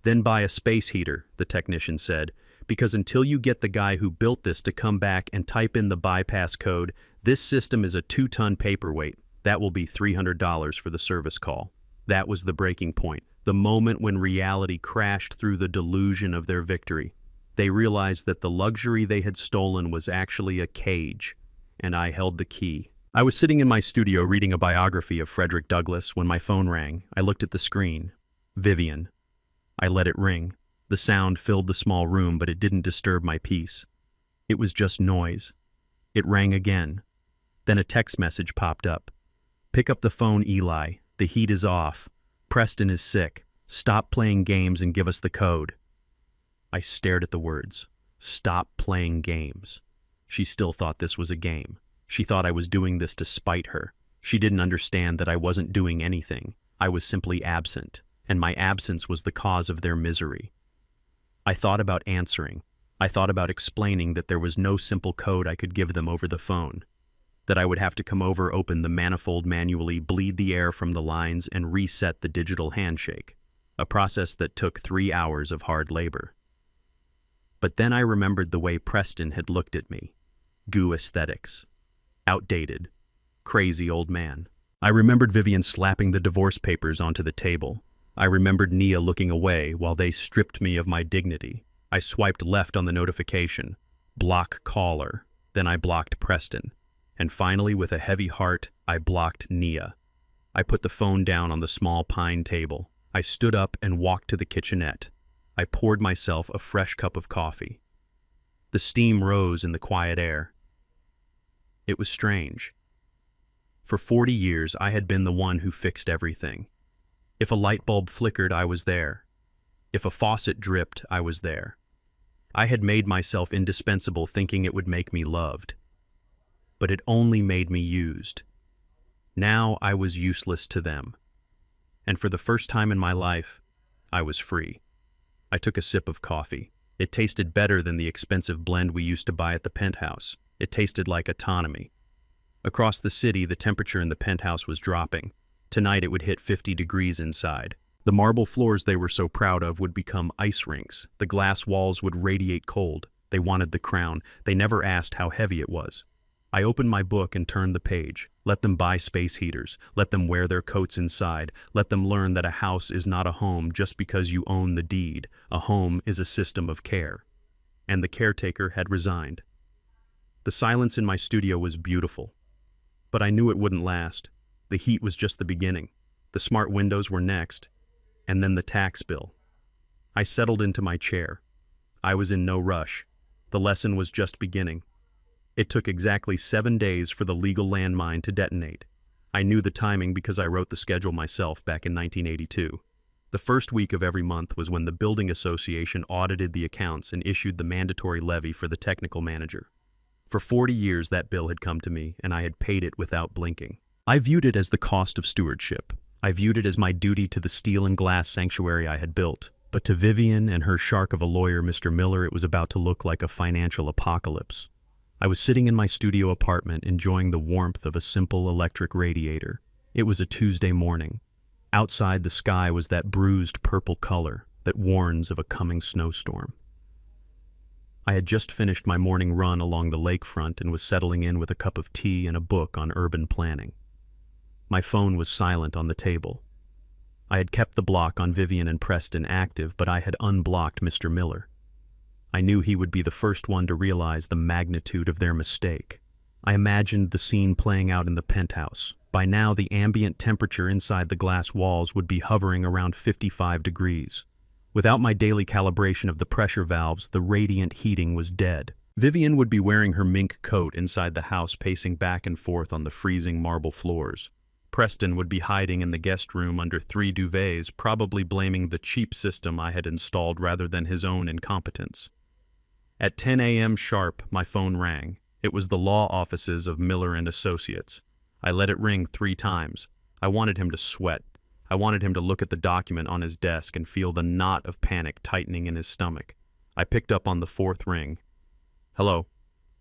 "Then buy a space heater," the technician said, "because until you get the guy who built this to come back and type in the bypass code, this system is a 2-ton paperweight. That will be $300 for the service call." That was the breaking point, the moment when reality crashed through the delusion of their victory. They realized that the luxury they had stolen was actually a cage, and I held the key. I was sitting in my studio reading a biography of Frederick Douglass when my phone rang. I looked at the screen. Vivian. I let it ring. The sound filled the small room, but it didn't disturb my peace. It was just noise. It rang again. Then a text message popped up. "Pick up the phone, Eli. The heat is off. Preston is sick. Stop playing games and give us the code." I stared at the words. Stop playing games. She still thought this was a game. She thought I was doing this to spite her. She didn't understand that I wasn't doing anything. I was simply absent, and my absence was the cause of their misery. I thought about answering. I thought about explaining that there was no simple code I could give them over the phone, that I would have to come over, open the manifold manually, bleed the air from the lines, and reset the digital handshake, a process that took 3 hours of hard labor. But then I remembered the way Preston had looked at me. Goo aesthetics. Outdated. Crazy old man. I remembered Vivian slapping the divorce papers onto the table. I remembered Nia looking away while they stripped me of my dignity. I swiped left on the notification. Block caller. Then I blocked Preston. And finally, with a heavy heart, I blocked Nia. I put the phone down on the small pine table. I stood up and walked to the kitchenette. I poured myself a fresh cup of coffee. The steam rose in the quiet air. It was strange. For 40 years, I had been the one who fixed everything. If a light bulb flickered, I was there. If a faucet dripped, I was there. I had made myself indispensable, thinking it would make me loved. But it only made me used. Now I was useless to them. And for the first time in my life, I was free. I took a sip of coffee. It tasted better than the expensive blend we used to buy at the Penthouse. It tasted like autonomy. Across the city, the temperature in the Penthouse was dropping. Tonight it would hit 50 degrees inside. The marble floors they were so proud of would become ice rinks. The glass walls would radiate cold. They wanted the crown. They never asked how heavy it was. I opened my book and turned the page. Let them buy space heaters. Let them wear their coats inside. Let them learn that a house is not a home just because you own the deed. A home is a system of care. And the caretaker had resigned. The silence in my studio was beautiful. But I knew it wouldn't last. The heat was just the beginning. The smart windows were next. And then the tax bill. I settled into my chair. I was in no rush. The lesson was just beginning. It took exactly 7 days for the legal landmine to detonate. I knew the timing because I wrote the schedule myself back in 1982. The first week of every month was when the building association audited the accounts and issued the mandatory levy for the technical manager. For 40 years that bill had come to me, and I had paid it without blinking. I viewed it as the cost of stewardship. I viewed it as my duty to the steel and glass sanctuary I had built. But to Vivian and her shark of a lawyer, Mr. Miller, it was about to look like a financial apocalypse. I was sitting in my studio apartment enjoying the warmth of a simple electric radiator. It was a Tuesday morning. Outside, the sky was that bruised purple color that warns of a coming snowstorm. I had just finished my morning run along the lakefront and was settling in with a cup of tea and a book on urban planning. My phone was silent on the table. I had kept the block on Vivian and Preston active, but I had unblocked Mr. Miller. I knew he would be the first one to realize the magnitude of their mistake. I imagined the scene playing out in the penthouse. By now, the ambient temperature inside the glass walls would be hovering around 55 degrees. Without my daily calibration of the pressure valves, the radiant heating was dead. Vivian would be wearing her mink coat inside the house, pacing back and forth on the freezing marble floors. Preston would be hiding in the guest room under 3 duvets, probably blaming the cheap system I had installed rather than his own incompetence. At 10 a.m. sharp, my phone rang. It was the law offices of Miller and Associates. I let it ring 3 times. I wanted him to sweat. I wanted him to look at the document on his desk and feel the knot of panic tightening in his stomach. I picked up on the 4th ring. "Hello,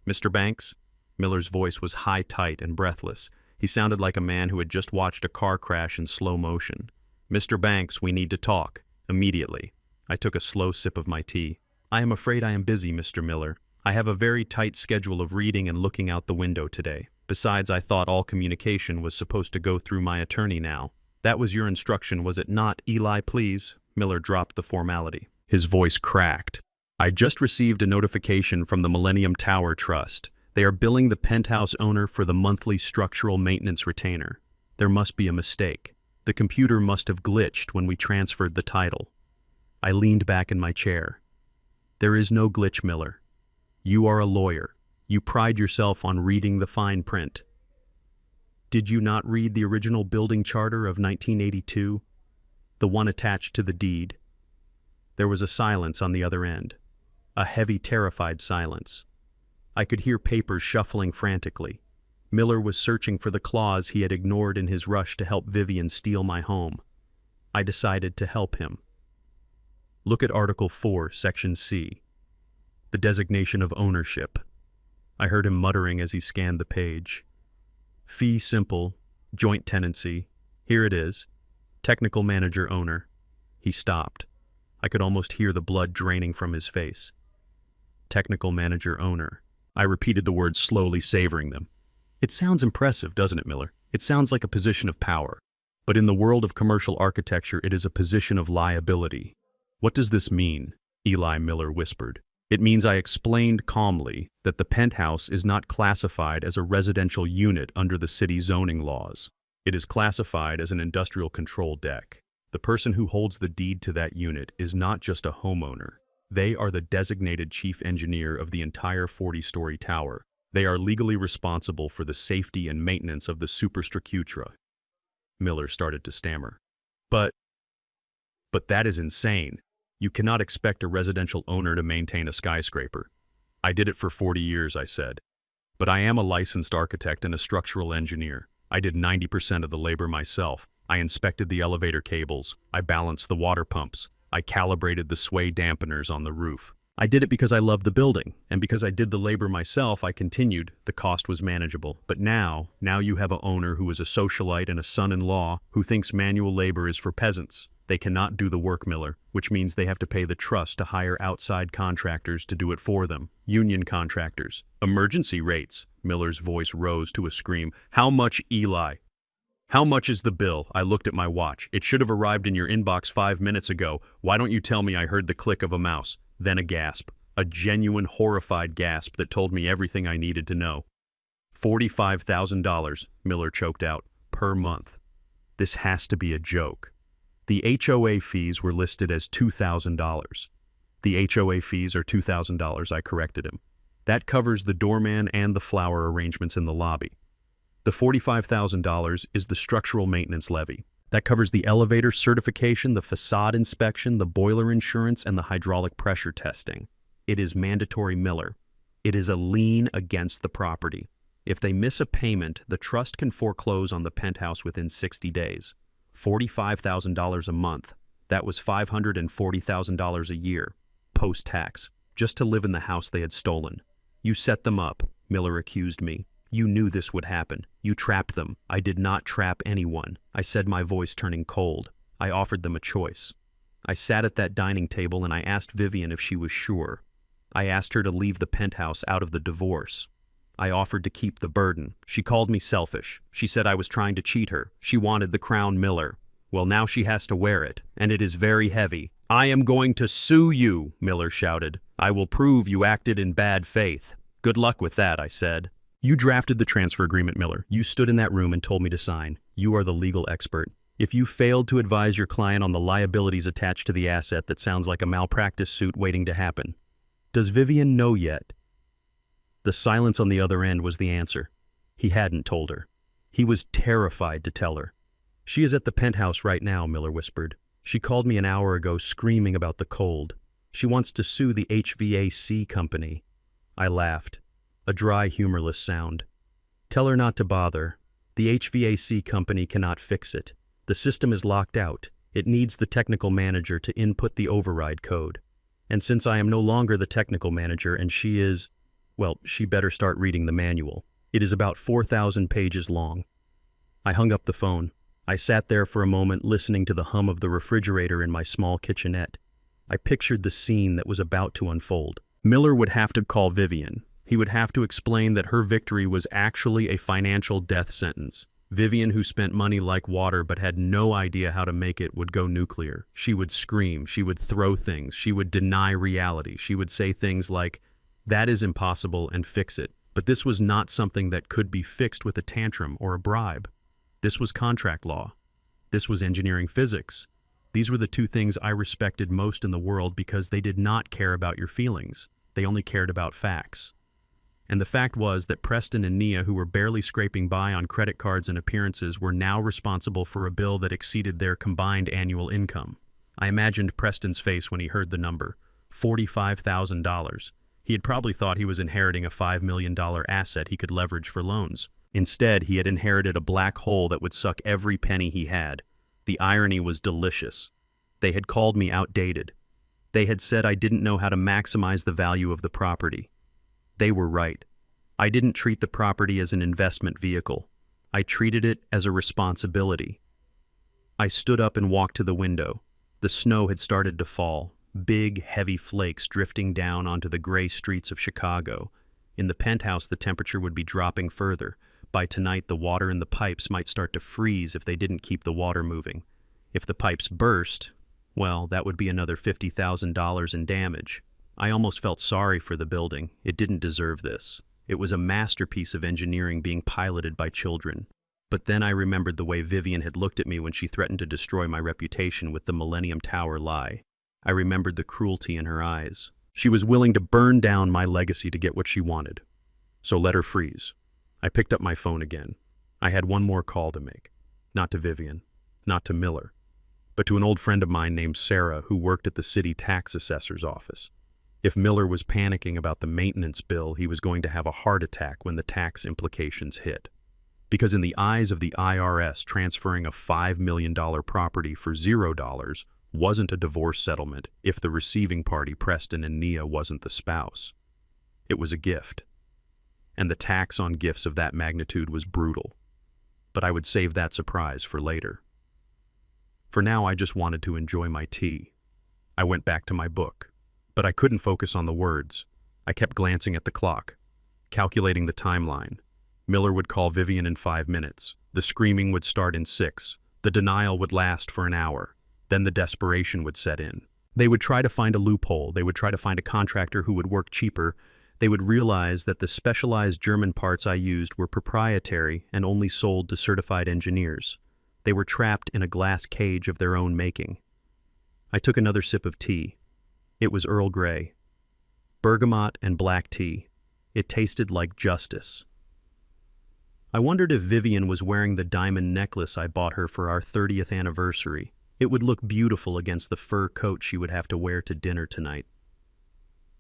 Mr. Banks?" Miller's voice was high, tight, and breathless. He sounded like a man who had just watched a car crash in slow motion. "Mr. Banks, we need to talk. Immediately." I took a slow sip of my tea. "I am afraid I am busy, Mr. Miller. I have a very tight schedule of reading and looking out the window today. Besides, I thought all communication was supposed to go through my attorney now." "That was your instruction, was it not, Eli, please?" Miller dropped the formality. His voice cracked. "I just received a notification from the Millennium Tower Trust. They are billing the penthouse owner for the monthly structural maintenance retainer. There must be a mistake. The computer must have glitched when we transferred the title." I leaned back in my chair. "There is no glitch, Miller. You are a lawyer. You pride yourself on reading the fine print. Did you not read the original building charter of 1982? The one attached to the deed?" There was a silence on the other end. A heavy, terrified silence. I could hear papers shuffling frantically. Miller was searching for the clause he had ignored in his rush to help Vivian steal my home. I decided to help him. "Look at Article 4, Section C. The designation of ownership." I heard him muttering as he scanned the page. "Fee simple, joint tenancy. Here it is. Technical manager owner." He stopped. I could almost hear the blood draining from his face. "Technical manager owner." I repeated the words slowly, savoring them. It sounds impressive, doesn't it, Miller? It sounds like a position of power. But in the world of commercial architecture, it is a position of liability. "What does this mean?" Eli Miller whispered. "It means," I explained calmly, "that the penthouse is not classified as a residential unit under the city zoning laws. It is classified as an industrial control deck. The person who holds the deed to that unit is not just a homeowner. They are the designated chief engineer of the entire 40-story tower. They are legally responsible for the safety and maintenance of the superstructure." Miller started to stammer. But that is insane. You cannot expect a residential owner to maintain a skyscraper." "I did it for 40 years, I said. "But I am a licensed architect and a structural engineer. I did 90% of the labor myself. I inspected the elevator cables. I balanced the water pumps. I calibrated the sway dampeners on the roof. I did it because I loved the building, and because I did the labor myself, I continued. The cost was manageable. But now you have an owner who is a socialite and a son-in-law who thinks manual labor is for peasants. They cannot do the work, Miller, which means they have to pay the trust to hire outside contractors to do it for them. Union contractors. Emergency rates." Miller's voice rose to a scream. "How much, Eli? How much is the bill?" I looked at my watch. "It should have arrived in your inbox 5 minutes ago. Why don't you tell me?" I heard the click of a mouse. Then a gasp. A genuine, horrified gasp that told me everything I needed to know. $45,000, Miller choked out, per month. This has to be a joke. The HOA fees were listed as $2,000. "The HOA fees are $2,000, I corrected him. "That covers the doorman and the flower arrangements in the lobby. The $45,000 is the structural maintenance levy. That covers the elevator certification, the facade inspection, the boiler insurance, and the hydraulic pressure testing. It is mandatory, Miller. It is a lien against the property. If they miss a payment, the trust can foreclose on the penthouse within 60 days. $45,000 a month. That was $540,000 a year, post-tax, just to live in the house they had stolen. You set them up," Miller accused me. You knew this would happen. You trapped them. I did not trap anyone, I said, my voice turning cold. I offered them a choice. I sat at that dining table and I asked Vivian if she was sure. I asked her to leave the penthouse out of the divorce. I offered to keep the burden. She called me selfish. She said I was trying to cheat her. She wanted the crown Miller. Well, now she has to wear it, and it is very heavy. I am going to sue you, Miller shouted. I will prove you acted in bad faith. Good luck with that, I said. You drafted the transfer agreement, Miller. You stood in that room and told me to sign. You are the legal expert. If you failed to advise your client on the liabilities attached to the asset, that sounds like a malpractice suit waiting to happen. Does Vivian know yet? The silence on the other end was the answer. He hadn't told her. He was terrified to tell her. She is at the penthouse right now, Miller whispered. She called me an hour ago screaming about the cold. She wants to sue the HVAC company. I laughed. A dry, humorless sound. Tell her not to bother. The HVAC company cannot fix it. The system is locked out. It needs the technical manager to input the override code. And since I am no longer the technical manager and she is, well, she better start reading the manual. It is about 4,000 pages long. I hung up the phone. I sat there for a moment listening to the hum of the refrigerator in my small kitchenette. I pictured the scene that was about to unfold. Miller would have to call Vivian. He would have to explain that her victory was actually a financial death sentence. Vivian, who spent money like water but had no idea how to make it, would go nuclear. She would scream. She would throw things. She would deny reality. She would say things like, "That is impossible," and fix it. But this was not something that could be fixed with a tantrum or a bribe. This was contract law. This was engineering physics. These were the two things I respected most in the world because they did not care about your feelings. They only cared about facts. And the fact was that Preston and Nia, who were barely scraping by on credit cards and appearances, were now responsible for a bill that exceeded their combined annual income. I imagined Preston's face when he heard the number, $45,000. He had probably thought he was inheriting a $5 million asset he could leverage for loans. Instead, he had inherited a black hole that would suck every penny he had. The irony was delicious. They had called me outdated. They had said I didn't know how to maximize the value of the property. They were right. I didn't treat the property as an investment vehicle. I treated it as a responsibility. I stood up and walked to the window. The snow had started to fall, big, heavy flakes drifting down onto the gray streets of Chicago. In the penthouse, the temperature would be dropping further. By tonight, the water in the pipes might start to freeze if they didn't keep the water moving. If the pipes burst, well, that would be another $50,000 in damage. I almost felt sorry for the building. It didn't deserve this. It was a masterpiece of engineering being piloted by children. But then I remembered the way Vivian had looked at me when she threatened to destroy my reputation with the Millennium Tower lie. I remembered the cruelty in her eyes. She was willing to burn down my legacy to get what she wanted. So let her freeze. I picked up my phone again. I had one more call to make. Not to Vivian, not to Miller, but to an old friend of mine named Sarah who worked at the city tax assessor's office. If Miller was panicking about the maintenance bill, he was going to have a heart attack when the tax implications hit. Because in the eyes of the IRS, transferring a $5 million property for $0 wasn't a divorce settlement if the receiving party, Preston and Nia, wasn't the spouse. It was a gift. And the tax on gifts of that magnitude was brutal. But I would save that surprise for later. For now, I just wanted to enjoy my tea. I went back to my book. But I couldn't focus on the words. I kept glancing at the clock, calculating the timeline. Miller would call Vivian in 5 minutes. The screaming would start in 6. The denial would last for an hour. Then the desperation would set in. They would try to find a loophole. They would try to find a contractor who would work cheaper. They would realize that the specialized German parts I used were proprietary and only sold to certified engineers. They were trapped in a glass cage of their own making. I took another sip of tea. It was Earl Grey. Bergamot and black tea. It tasted like justice. I wondered if Vivian was wearing the diamond necklace I bought her for our 30th anniversary. It would look beautiful against the fur coat she would have to wear to dinner tonight.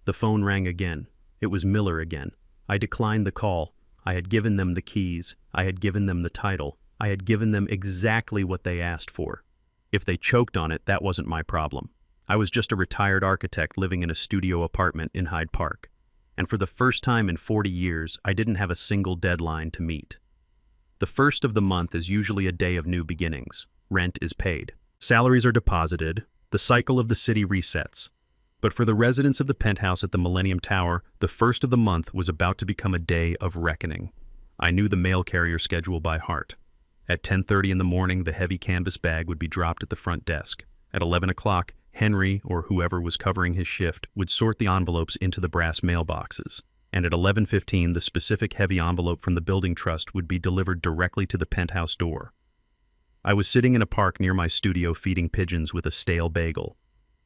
The phone rang again. It was Miller again. I declined the call. I had given them the keys. I had given them the title. I had given them exactly what they asked for. If they choked on it, that wasn't my problem. I was just a retired architect living in a studio apartment in Hyde Park. And for the first time in 40 years, I didn't have a single deadline to meet. The first of the month is usually a day of new beginnings. Rent is paid. Salaries are deposited. The cycle of the city resets. But for the residents of the penthouse at the Millennium Tower, the first of the month was about to become a day of reckoning. I knew the mail carrier schedule by heart. At 10:30 in the morning, the heavy canvas bag would be dropped at the front desk. At 11 o'clock, Henry, or whoever was covering his shift, would sort the envelopes into the brass mailboxes. And at 11:15, the specific heavy envelope from the building trust would be delivered directly to the penthouse door. I was sitting in a park near my studio feeding pigeons with a stale bagel.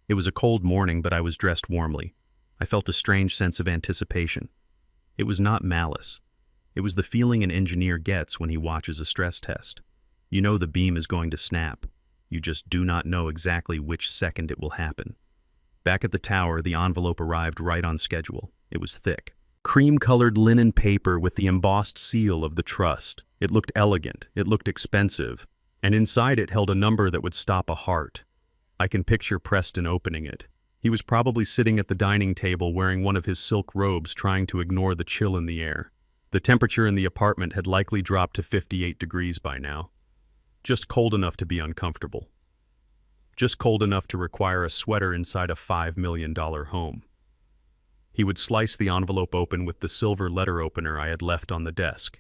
It was a cold morning, but I was dressed warmly. I felt a strange sense of anticipation. It was not malice. It was the feeling an engineer gets when he watches a stress test. You know the beam is going to snap. You just do not know exactly which second it will happen. Back at the tower, the envelope arrived right on schedule. It was thick. Cream-colored linen paper with the embossed seal of the trust. It looked elegant. It looked expensive. And inside it held a number that would stop a heart. I can picture Preston opening it. He was probably sitting at the dining table wearing one of his silk robes, trying to ignore the chill in the air. The temperature in the apartment had likely dropped to 58 degrees by now. Just cold enough to be uncomfortable. Just cold enough to require a sweater inside a $5 million home. He would slice the envelope open with the silver letter opener I had left on the desk.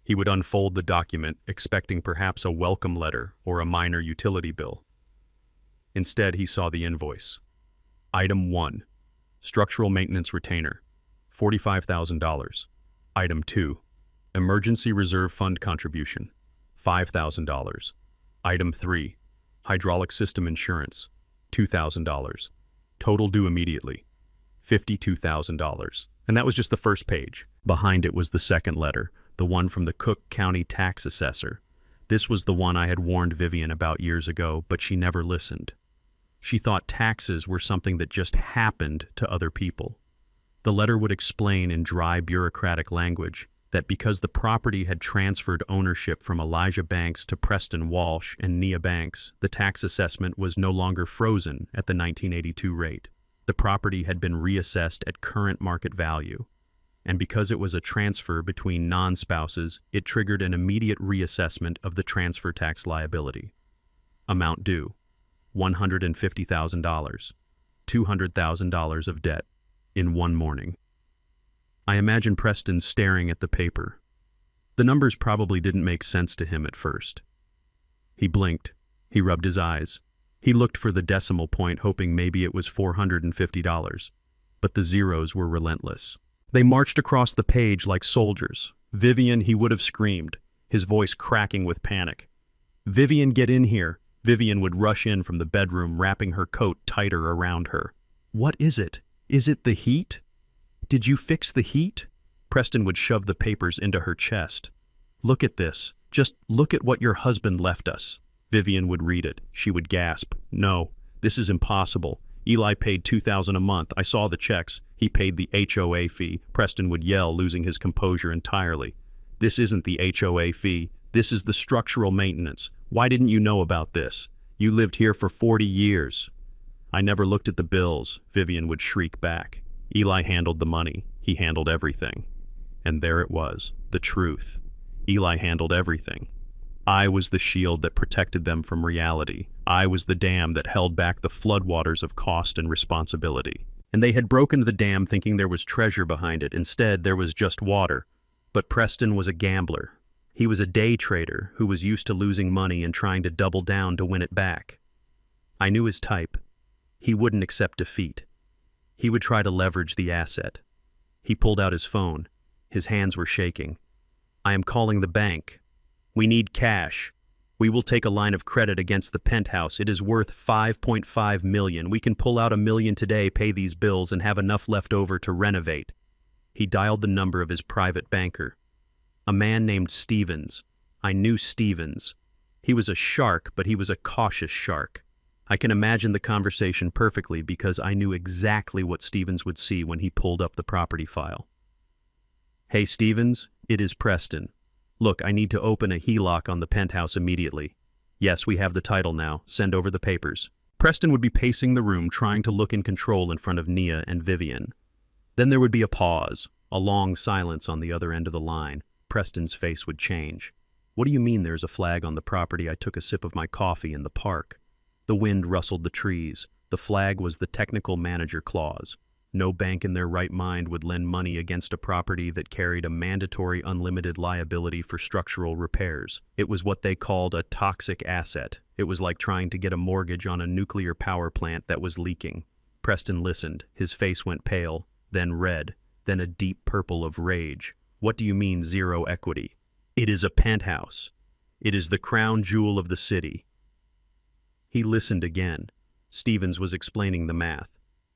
He would unfold the document, expecting perhaps a welcome letter or a minor utility bill. Instead, he saw the invoice. Item 1. Structural maintenance retainer. $45,000. Item 2. Emergency reserve fund contribution. $5,000. Item 3. Hydraulic system insurance. $2,000. Total due immediately. $52,000. And that was just the first page. Behind it was the second letter, the one from the Cook County tax assessor. This was the one I had warned Vivian about years ago, but she never listened. She thought taxes were something that just happened to other people. The letter would explain in dry bureaucratic language that because the property had transferred ownership from Elijah Banks to Preston Walsh and Nia Banks, the tax assessment was no longer frozen at the 1982 rate. The property had been reassessed at current market value. And because it was a transfer between non-spouses, it triggered an immediate reassessment of the transfer tax liability. Amount due: $150,000. $200,000 of debt in one morning. I imagine Preston staring at the paper. The numbers probably didn't make sense to him at first. He blinked. He rubbed his eyes. He looked for the decimal point, hoping maybe it was $450. But the zeros were relentless. They marched across the page like soldiers. Vivian, he would have screamed, his voice cracking with panic. Vivian, get in here. Vivian would rush in from the bedroom, wrapping her coat tighter around her. What is it? Is it the heat? Did you fix the heat? Preston would shove the papers into her chest. Look at this. Just look at what your husband left us. Vivian would read it. She would gasp. No, this is impossible. Eli paid $2,000 a month. I saw the checks. He paid the HOA fee. Preston would yell, losing his composure entirely. This isn't the HOA fee. This is the structural maintenance. Why didn't you know about this? You lived here for 40 years. I never looked at the bills, Vivian would shriek back. Eli handled the money. He handled everything. And there it was, the truth. Eli handled everything. I was the shield that protected them from reality. I was the dam that held back the floodwaters of cost and responsibility. And they had broken the dam thinking there was treasure behind it. Instead, there was just water. But Preston was a gambler. He was a day trader who was used to losing money and trying to double down to win it back. I knew his type. He wouldn't accept defeat. He would try to leverage the asset. He pulled out his phone. His hands were shaking. I am calling the bank. We need cash. We will take a line of credit against the penthouse. It is worth $5.5 million. We can pull out $1 million today, pay these bills, and have enough left over to renovate. He dialed the number of his private banker. A man named Stevens. I knew Stevens. He was a shark, but he was a cautious shark. I can imagine the conversation perfectly because I knew exactly what Stevens would see when he pulled up the property file. Hey, Stevens, it is Preston. Look, I need to open a HELOC on the penthouse immediately. Yes, we have the title now. Send over the papers. Preston would be pacing the room, trying to look in control in front of Nia and Vivian. Then there would be a pause, a long silence on the other end of the line. Preston's face would change. What do you mean there's a flag on the property? I took a sip of my coffee in the park. The wind rustled the trees. The flag was the technical manager clause. No bank in their right mind would lend money against a property that carried a mandatory unlimited liability for structural repairs. It was what they called a toxic asset. It was like trying to get a mortgage on a nuclear power plant that was leaking. Preston listened. His face went pale, then red, then a deep purple of rage. What do you mean zero equity? It is a penthouse. It is the crown jewel of the city. He listened again. Stevens was explaining the math.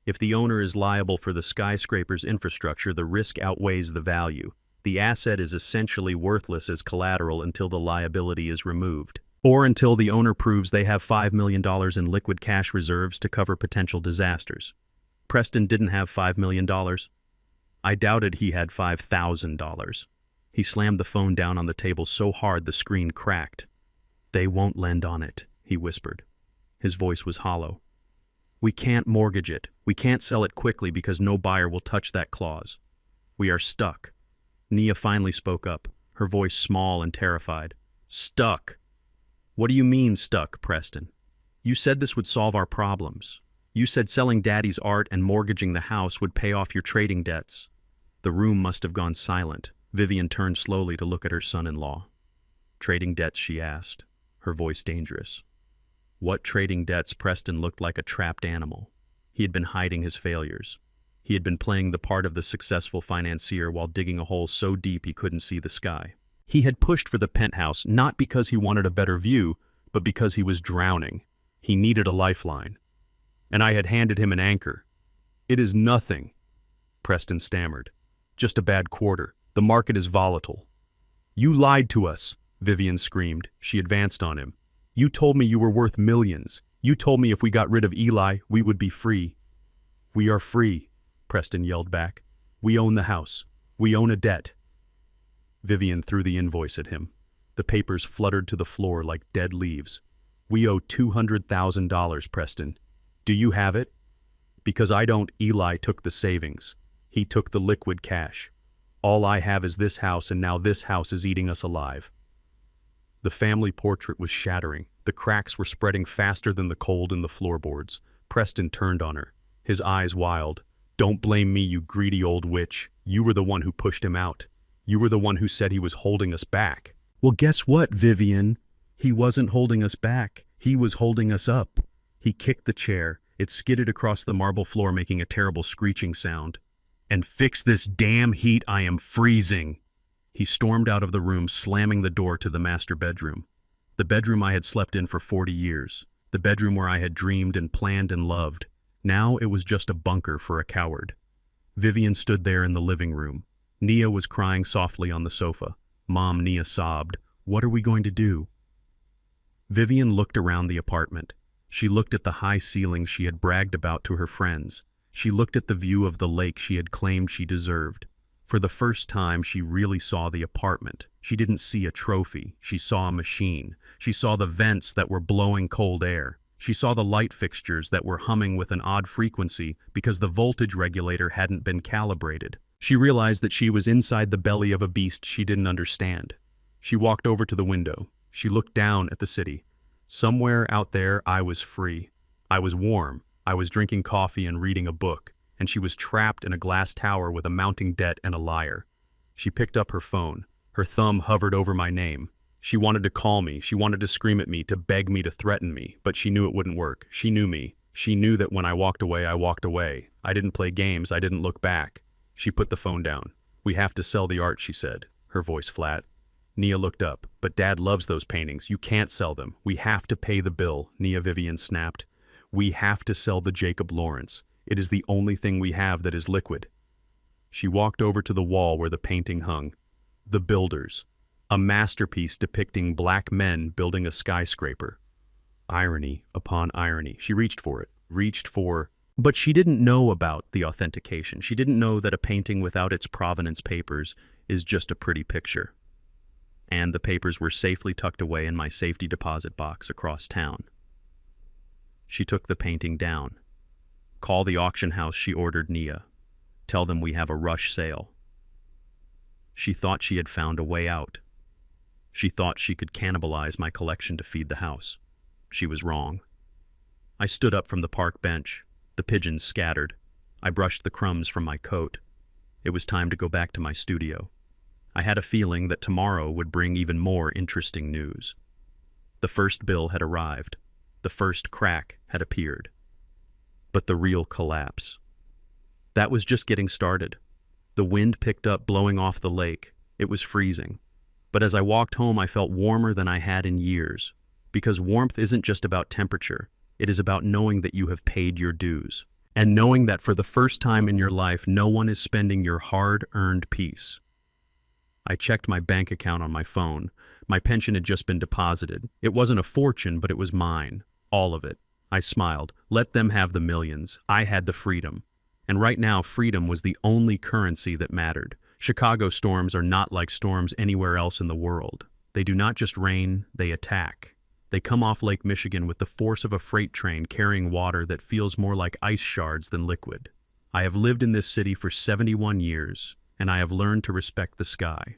If the owner is liable for the skyscraper's infrastructure, the risk outweighs the value. The asset is essentially worthless as collateral until the liability is removed, or until the owner proves they have $5 million in liquid cash reserves to cover potential disasters. Preston didn't have $5 million. I doubted he had $5,000. He slammed the phone down on the table so hard the screen cracked. "They won't lend on it," he whispered. His voice was hollow. "We can't mortgage it. We can't sell it quickly because no buyer will touch that clause. We are stuck." Nia finally spoke up, her voice small and terrified. "Stuck? What do you mean stuck, Preston? You said this would solve our problems. You said selling Daddy's art and mortgaging the house would pay off your trading debts." The room must have gone silent. Vivian turned slowly to look at her son-in-law. "Trading debts?" she asked, her voice dangerous. What trading debts? Preston looked like a trapped animal. He had been hiding his failures. He had been playing the part of the successful financier while digging a hole so deep he couldn't see the sky. He had pushed for the penthouse not because he wanted a better view, but because he was drowning. He needed a lifeline. And I had handed him an anchor. "It is nothing," Preston stammered. "Just a bad quarter. The market is volatile." "You lied to us," Vivian screamed. She advanced on him. "You told me you were worth millions. You told me if we got rid of Eli, we would be free." "We are free," Preston yelled back. "We own the house. We own a debt." Vivian threw the invoice at him. The papers fluttered to the floor like dead leaves. "We owe $200,000, Preston. Do you have it?" "Because I don't." "Eli took the savings. He took the liquid cash. All I have is this house, and now this house is eating us alive." The family portrait was shattering. The cracks were spreading faster than the cold in the floorboards. Preston turned on her, his eyes wild. "Don't blame me, you greedy old witch. You were the one who pushed him out. You were the one who said he was holding us back." "Well, guess what, Vivian? He wasn't holding us back. He was holding us up." He kicked the chair. It skidded across the marble floor, making a terrible screeching sound. "And fix this damn heat. I am freezing." He stormed out of the room, slamming the door to the master bedroom. The bedroom I had slept in for 40 years. The bedroom where I had dreamed and planned and loved. Now it was just a bunker for a coward. Vivian stood there in the living room. Nia was crying softly on the sofa. "Mom," Nia sobbed. "What are we going to do?" Vivian looked around the apartment. She looked at the high ceilings she had bragged about to her friends. She looked at the view of the lake she had claimed she deserved. For the first time, she really saw the apartment. She didn't see a trophy. She saw a machine. She saw the vents that were blowing cold air. She saw the light fixtures that were humming with an odd frequency because the voltage regulator hadn't been calibrated. She realized that she was inside the belly of a beast she didn't understand. She walked over to the window. She looked down at the city. Somewhere out there, I was free. I was warm. I was drinking coffee and reading a book. And she was trapped in a glass tower with a mounting debt and a liar. She picked up her phone. Her thumb hovered over my name. She wanted to call me. She wanted to scream at me, to beg me, to threaten me. But she knew it wouldn't work. She knew me. She knew that when I walked away, I walked away. I didn't play games. I didn't look back. She put the phone down. "We have to sell the art," she said, her voice flat. Nia looked up. "But Dad loves those paintings. You can't sell them. We have to pay the bill," Nia Vivian snapped. "We have to sell the Jacob Lawrence. It is the only thing we have that is liquid." She walked over to the wall where the painting hung. The Builders. A masterpiece depicting black men building a skyscraper. Irony upon irony. She reached for it. But she didn't know about the authentication. She didn't know that a painting without its provenance papers is just a pretty picture. And the papers were safely tucked away in my safety deposit box across town. She took the painting down. "Call the auction house," she ordered Nia. Tell them we have a rush sale. She thought she had found a way out. She thought she could cannibalize my collection to feed the house. She was wrong. I stood up from the park bench. The pigeons scattered. I brushed the crumbs from my coat. It was time to go back to my studio. I had a feeling that tomorrow would bring even more interesting news. The first bill had arrived. The first crack had appeared. But the real collapse. That was just getting started. The wind picked up, blowing off the lake. It was freezing. But as I walked home, I felt warmer than I had in years. Because warmth isn't just about temperature. It is about knowing that you have paid your dues. And knowing that for the first time in your life, no one is spending your hard-earned peace. I checked my bank account on my phone. My pension had just been deposited. It wasn't a fortune, but it was mine. All of it. I smiled. Let them have the millions. I had the freedom. And right now, freedom was the only currency that mattered. Chicago storms are not like storms anywhere else in the world. They do not just rain, they attack. They come off Lake Michigan with the force of a freight train carrying water that feels more like ice shards than liquid. I have lived in this city for 71 years, and I have learned to respect the sky.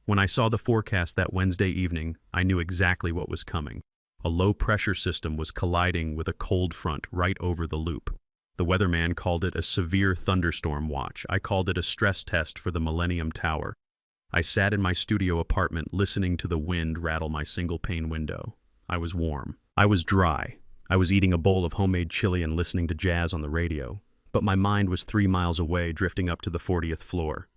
When I saw the forecast that Wednesday evening, I knew exactly what was coming. A low-pressure system was colliding with a cold front right over the loop. The weatherman called it a severe thunderstorm watch. I called it a stress test for the Millennium Tower. I sat in my studio apartment listening to the wind rattle my single-pane window. I was warm. I was dry. I was eating a bowl of homemade chili and listening to jazz on the radio. But my mind was 3 miles away, drifting up to the 40th floor.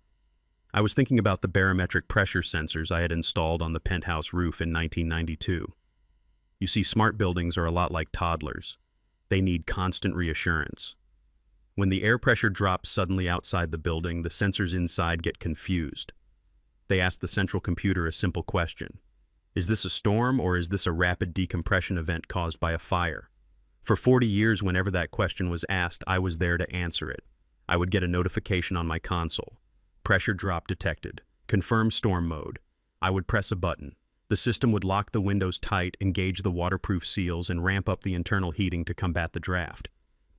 I was thinking about the barometric pressure sensors I had installed on the penthouse roof in 1992. You see, smart buildings are a lot like toddlers. They need constant reassurance. When the air pressure drops suddenly outside the building, the sensors inside get confused. They ask the central computer a simple question. Is this a storm, or is this a rapid decompression event caused by a fire? For 40 years, whenever that question was asked, I was there to answer it. I would get a notification on my console. Pressure drop detected. Confirm storm mode. I would press a button. The system would lock the windows tight, engage the waterproof seals, and ramp up the internal heating to combat the draft.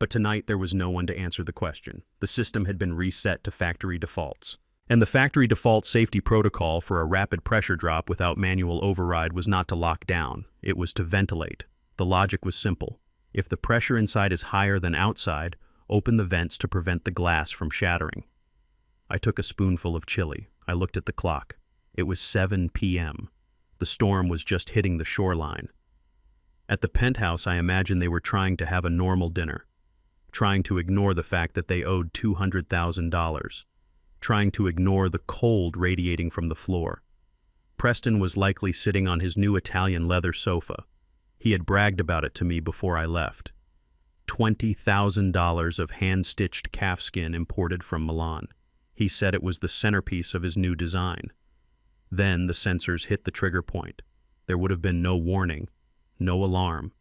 But tonight, there was no one to answer the question. The system had been reset to factory defaults. And the factory default safety protocol for a rapid pressure drop without manual override was not to lock down. It was to ventilate. The logic was simple. If the pressure inside is higher than outside, open the vents to prevent the glass from shattering. I took a spoonful of chili. I looked at the clock. It was 7 p.m. The storm was just hitting the shoreline. At the penthouse, I imagined they were trying to have a normal dinner, trying to ignore the fact that they owed $200,000, trying to ignore the cold radiating from the floor. Preston was likely sitting on his new Italian leather sofa. He had bragged about it to me before I left. $20,000 of hand-stitched calfskin imported from Milan. He said it was the centerpiece of his new design. Then the sensors hit the trigger point. There would have been no warning, no alarm,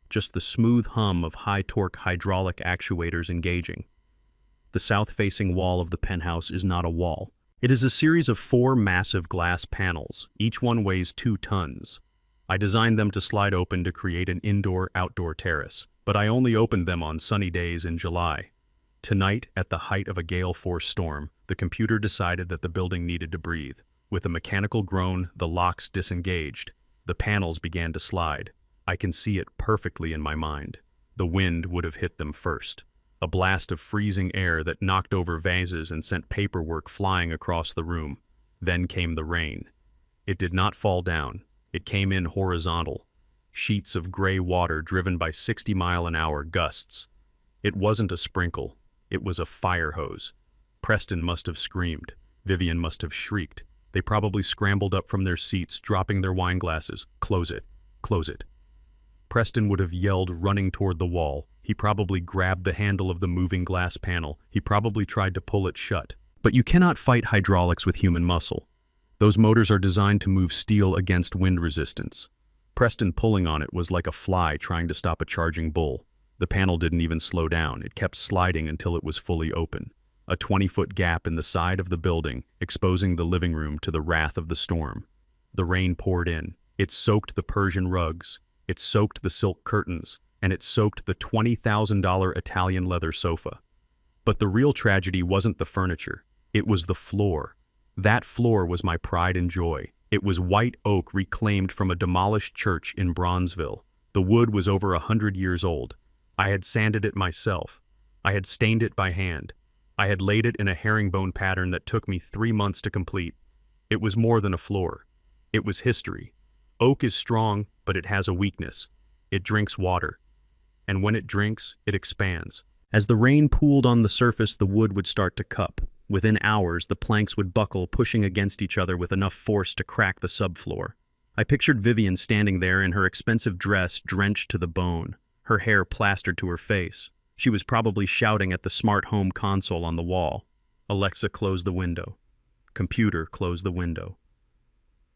just the smooth hum of high-torque hydraulic actuators engaging. The south-facing wall of the penthouse is not a wall. It is a series of 4 massive glass panels. Each one weighs 2 tons. I designed them to slide open to create an indoor-outdoor terrace, but I only opened them on sunny days in July. Tonight, at the height of a gale-force storm, the computer decided that the building needed to breathe. With a mechanical groan, the locks disengaged. The panels began to slide. I can see it perfectly in my mind. The wind would have hit them first. A blast of freezing air that knocked over vases and sent paperwork flying across the room. Then came the rain. It did not fall down. It came in horizontal. Sheets of gray water driven by 60-mile-an-hour gusts. It wasn't a sprinkle. It was a fire hose. Preston must have screamed. Vivian must have shrieked. They probably scrambled up from their seats, dropping their wine glasses. Close it. Close it. Preston would have yelled, running toward the wall. He probably grabbed the handle of the moving glass panel. He probably tried to pull it shut. But you cannot fight hydraulics with human muscle. Those motors are designed to move steel against wind resistance. Preston pulling on it was like a fly trying to stop a charging bull. The panel didn't even slow down. It kept sliding until it was fully open. A 20-foot gap in the side of the building, exposing the living room to the wrath of the storm. The rain poured in. It soaked the Persian rugs. It soaked the silk curtains. And it soaked the $20,000 Italian leather sofa. But the real tragedy wasn't the furniture. It was the floor. That floor was my pride and joy. It was white oak reclaimed from a demolished church in Bronzeville. The wood was over 100 years old. I had sanded it myself. I had stained it by hand. I had laid it in a herringbone pattern that took me 3 months to complete. It was more than a floor. It was history. Oak is strong, but it has a weakness. It drinks water. And when it drinks, it expands. As the rain pooled on the surface, the wood would start to cup. Within hours, the planks would buckle, pushing against each other with enough force to crack the subfloor. I pictured Vivian standing there in her expensive dress drenched to the bone, her hair plastered to her face. She was probably shouting at the smart home console on the wall. Alexa, close the window. Computer, close the window.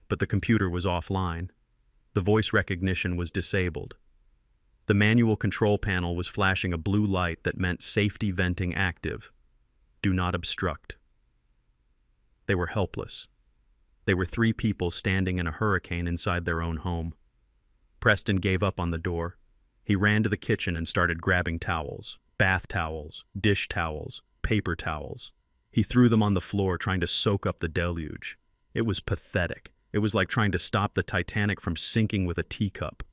But the computer was offline. The voice recognition was disabled. The manual control panel was flashing a blue light that meant safety venting active. Do not obstruct. They were helpless. They were 3 people standing in a hurricane inside their own home. Preston gave up on the door. He ran to the kitchen and started grabbing towels, bath towels, dish towels, paper towels. He threw them on the floor, trying to soak up the deluge. It was pathetic. It was like trying to stop the Titanic from sinking with a teacup.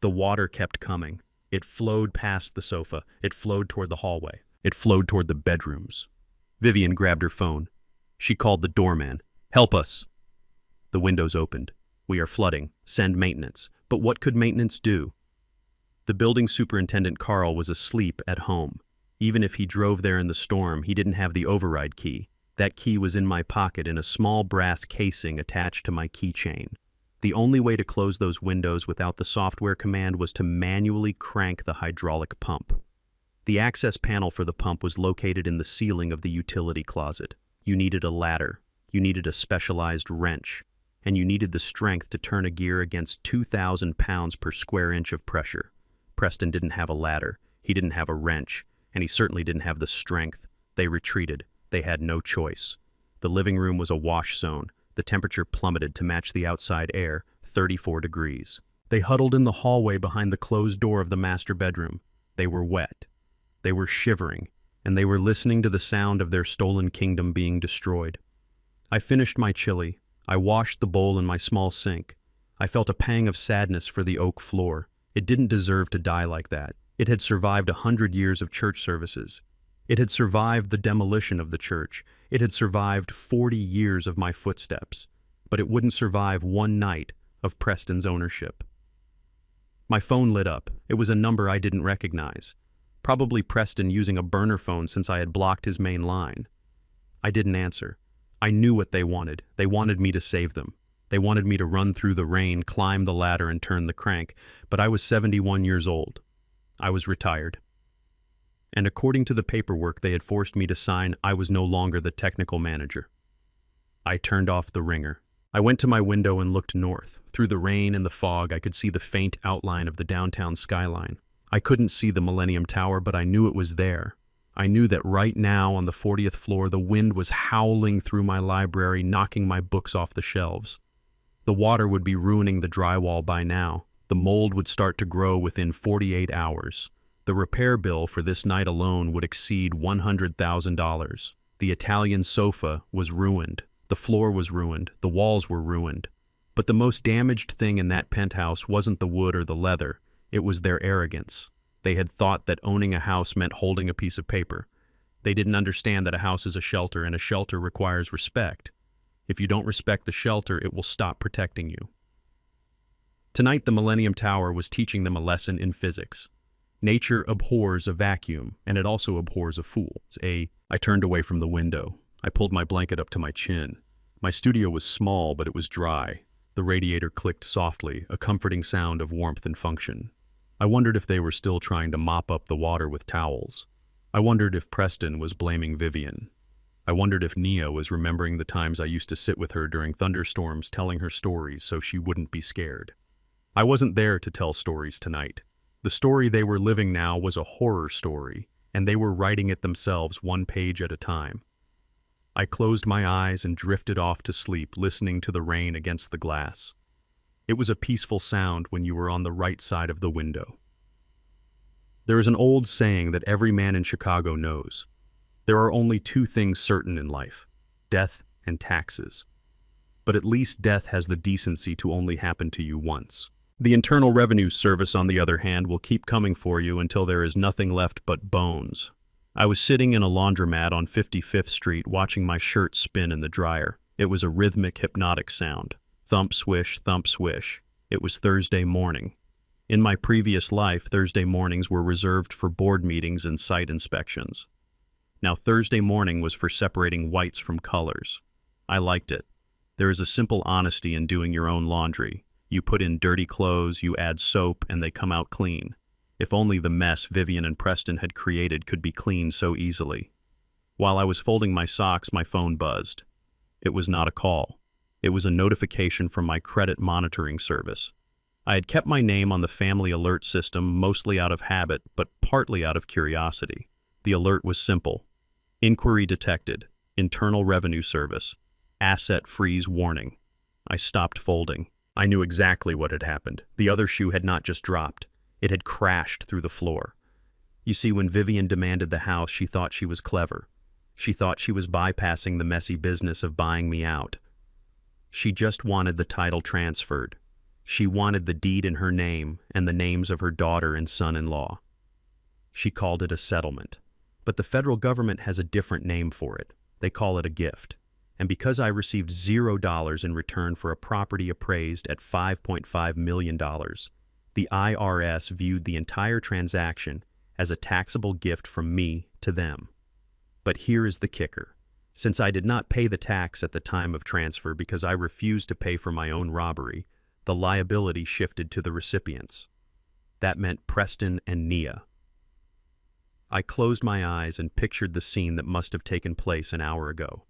The water kept coming. It flowed past the sofa. It flowed toward the hallway. It flowed toward the bedrooms. Vivian grabbed her phone. She called the doorman. Help us. The windows opened. We are flooding. Send maintenance. But what could maintenance do? The building superintendent, Carl, was asleep at home. Even if he drove there in the storm, he didn't have the override key. That key was in my pocket in a small brass casing attached to my keychain. The only way to close those windows without the software command was to manually crank the hydraulic pump. The access panel for the pump was located in the ceiling of the utility closet. You needed a ladder, you needed a specialized wrench, and you needed the strength to turn a gear against 2,000 pounds per square inch of pressure. Preston didn't have a ladder, he didn't have a wrench, and he certainly didn't have the strength. They retreated. They had no choice. The living room was a wash zone. The temperature plummeted to match the outside air, 34 degrees. They huddled in the hallway behind the closed door of the master bedroom. They were wet. They were shivering, and they were listening to the sound of their stolen kingdom being destroyed. I finished my chili. I washed the bowl in my small sink. I felt a pang of sadness for the oak floor. It didn't deserve to die like that. It had survived 100 years of church services. It had survived the demolition of the church. It had survived 40 years of my footsteps. But it wouldn't survive one night of Preston's ownership. My phone lit up. It was a number I didn't recognize. Probably Preston using a burner phone since I had blocked his main line. I didn't answer. I knew what they wanted. They wanted me to save them. They wanted me to run through the rain, climb the ladder, and turn the crank. But I was 71 years old. I was retired. And according to the paperwork they had forced me to sign, I was no longer the technical manager. I turned off the ringer. I went to my window and looked north. Through the rain and the fog, I could see the faint outline of the downtown skyline. I couldn't see the Millennium Tower, but I knew it was there. I knew that right now on the 40th floor, the wind was howling through my library, knocking my books off the shelves. The water would be ruining the drywall by now. The mold would start to grow within 48 hours. The repair bill for this night alone would exceed $100,000. The Italian sofa was ruined. The floor was ruined. The walls were ruined. But the most damaged thing in that penthouse wasn't the wood or the leather. It was their arrogance. They had thought that owning a house meant holding a piece of paper. They didn't understand that a house is a shelter, and a shelter requires respect. If you don't respect the shelter, it will stop protecting you. Tonight, the Millennium Tower was teaching them a lesson in physics. Nature abhors a vacuum, and it also abhors a fool. I turned away from the window. I pulled my blanket up to my chin. My studio was small, but it was dry. The radiator clicked softly, a comforting sound of warmth and function. I wondered if they were still trying to mop up the water with towels. I wondered if Preston was blaming Vivian. I wondered if Nia was remembering the times I used to sit with her during thunderstorms telling her stories so she wouldn't be scared. I wasn't there to tell stories tonight. The story they were living now was a horror story, and they were writing it themselves one page at a time. I closed my eyes and drifted off to sleep, listening to the rain against the glass. It was a peaceful sound when you were on the right side of the window. There is an old saying that every man in Chicago knows. There are only two things certain in life: death and taxes. But at least death has the decency to only happen to you once. The Internal Revenue Service, on the other hand, will keep coming for you until there is nothing left but bones. I was sitting in a laundromat on 55th Street watching my shirt spin in the dryer. It was a rhythmic, hypnotic sound. Thump, swish, thump, swish. It was Thursday morning. In my previous life, Thursday mornings were reserved for board meetings and site inspections. Now Thursday morning was for separating whites from colors. I liked it. There is a simple honesty in doing your own laundry. You put in dirty clothes, you add soap, and they come out clean. If only the mess Vivian and Preston had created could be cleaned so easily. While I was folding my socks, my phone buzzed. It was not a call. It was a notification from my credit monitoring service. I had kept my name on the family alert system mostly out of habit, but partly out of curiosity. The alert was simple. Inquiry detected. Internal Revenue Service. Asset freeze warning. I stopped folding. I knew exactly what had happened. The other shoe had not just dropped. It had crashed through the floor. You see, when Vivian demanded the house, she thought she was clever. She thought she was bypassing the messy business of buying me out. She just wanted the title transferred. She wanted the deed in her name and the names of her daughter and son-in-law. She called it a settlement. But the federal government has a different name for it. They call it a gift. And because I received $0 in return for a property appraised at $5.5 million, the IRS viewed the entire transaction as a taxable gift from me to them. But here is the kicker. Since I did not pay the tax at the time of transfer because I refused to pay for my own robbery, the liability shifted to the recipients. That meant Preston and Nia. I closed my eyes and pictured the scene that must have taken place an hour ago.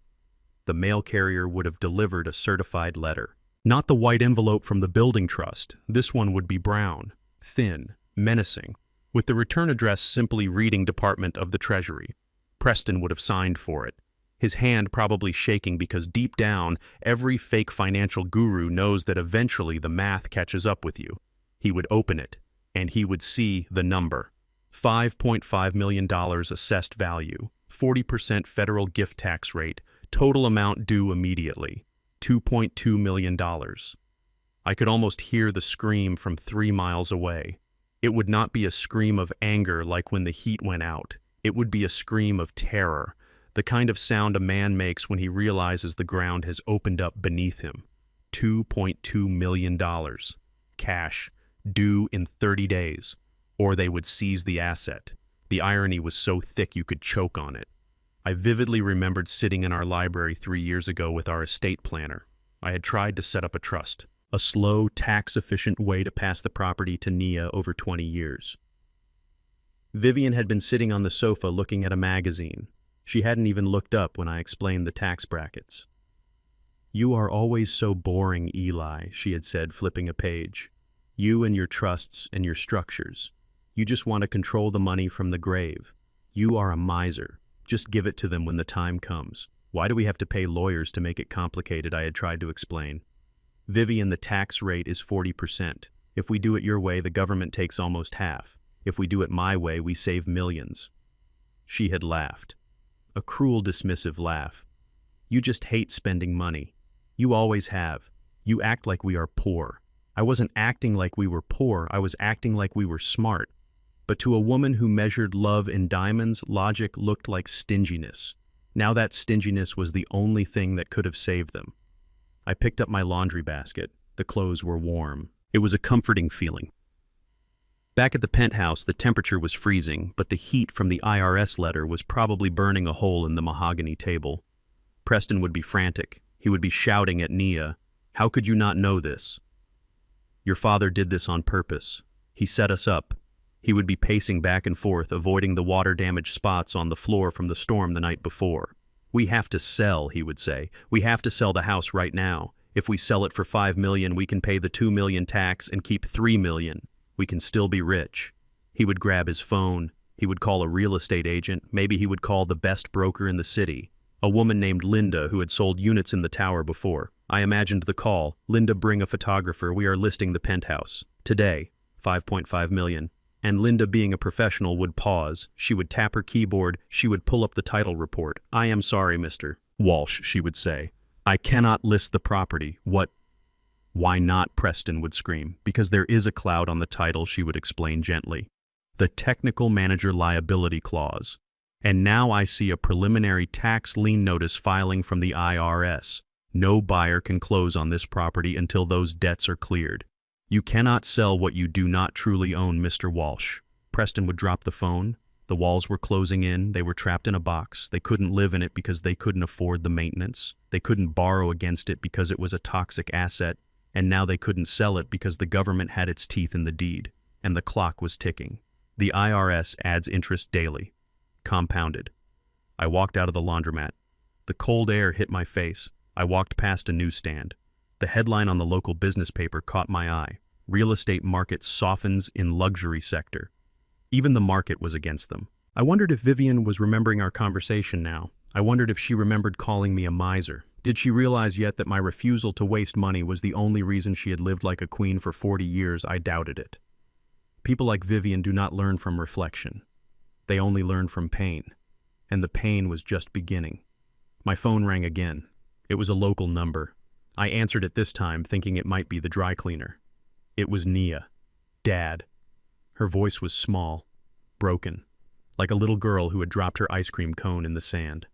The mail carrier would have delivered a certified letter. Not the white envelope from the building trust. This one would be brown, thin, menacing, with the return address simply reading Department of the Treasury. Preston would have signed for it, his hand probably shaking because deep down, every fake financial guru knows that eventually the math catches up with you. He would open it, and he would see the number. $5.5 million assessed value, 40% federal gift tax rate, total amount due immediately, $2.2 million. I could almost hear the scream from 3 miles away. It would not be a scream of anger like when the heat went out. It would be a scream of terror, the kind of sound a man makes when he realizes the ground has opened up beneath him. $2.2 million. Cash, due in 30 days, or they would seize the asset. The irony was so thick you could choke on it. I vividly remembered sitting in our library 3 years ago with our estate planner. I had tried to set up a trust, a slow, tax-efficient way to pass the property to Nia over 20 years. Vivian had been sitting on the sofa looking at a magazine. She hadn't even looked up when I explained the tax brackets. "You are always so boring, Eli," she had said, flipping a page. "You and your trusts and your structures. You just want to control the money from the grave. You are a miser. Just give it to them when the time comes. Why do we have to pay lawyers to make it complicated?" I had tried to explain. "Vivian, the tax rate is 40%. If we do it your way, the government takes almost half. If we do it my way, we save millions." She had laughed. A cruel, dismissive laugh. "You just hate spending money. You always have. You act like we are poor." I wasn't acting like we were poor, I was acting like we were smart. But to a woman who measured love in diamonds, logic looked like stinginess. Now that stinginess was the only thing that could have saved them. I picked up my laundry basket. The clothes were warm. It was a comforting feeling. Back at the penthouse, the temperature was freezing, but the heat from the IRS letter was probably burning a hole in the mahogany table. Preston would be frantic. He would be shouting at Nia, "How could you not know this? Your father did this on purpose. He set us up." He would be pacing back and forth, avoiding the water-damaged spots on the floor from the storm the night before. "We have to sell," he would say. "We have to sell the house right now. If we sell it for $5 million, we can pay the $2 million tax and keep $3 million. We can still be rich." He would grab his phone. He would call a real estate agent. Maybe he would call the best broker in the city, a woman named Linda who had sold units in the tower before. I imagined the call. "Linda, bring a photographer. We are listing the penthouse. Today, $5.5 million. And Linda, being a professional, would pause. She would tap her keyboard. She would pull up the title report. "I am sorry, Mr. Walsh," she would say. "I cannot list the property." "What? Why not?" Preston would scream. "Because there is a cloud on the title," she would explain gently. "The technical manager liability clause. And now I see a preliminary tax lien notice filing from the IRS. No buyer can close on this property until those debts are cleared. You cannot sell what you do not truly own, Mr. Walsh." Preston would drop the phone. The walls were closing in. They were trapped in a box. They couldn't live in it because they couldn't afford the maintenance. They couldn't borrow against it because it was a toxic asset. And now they couldn't sell it because the government had its teeth in the deed. And the clock was ticking. The IRS adds interest daily. Compounded. I walked out of the laundromat. The cold air hit my face. I walked past a newsstand. The headline on the local business paper caught my eye. "Real estate market softens in luxury sector." Even the market was against them. I wondered if Vivian was remembering our conversation now. I wondered if she remembered calling me a miser. Did she realize yet that my refusal to waste money was the only reason she had lived like a queen for 40 years? I doubted it. People like Vivian do not learn from reflection. They only learn from pain. And the pain was just beginning. My phone rang again. It was a local number. I answered it this time, thinking it might be the dry cleaner. It was Nia. Dad. Her voice was small, broken, like a little girl who had dropped her ice cream cone in the sand.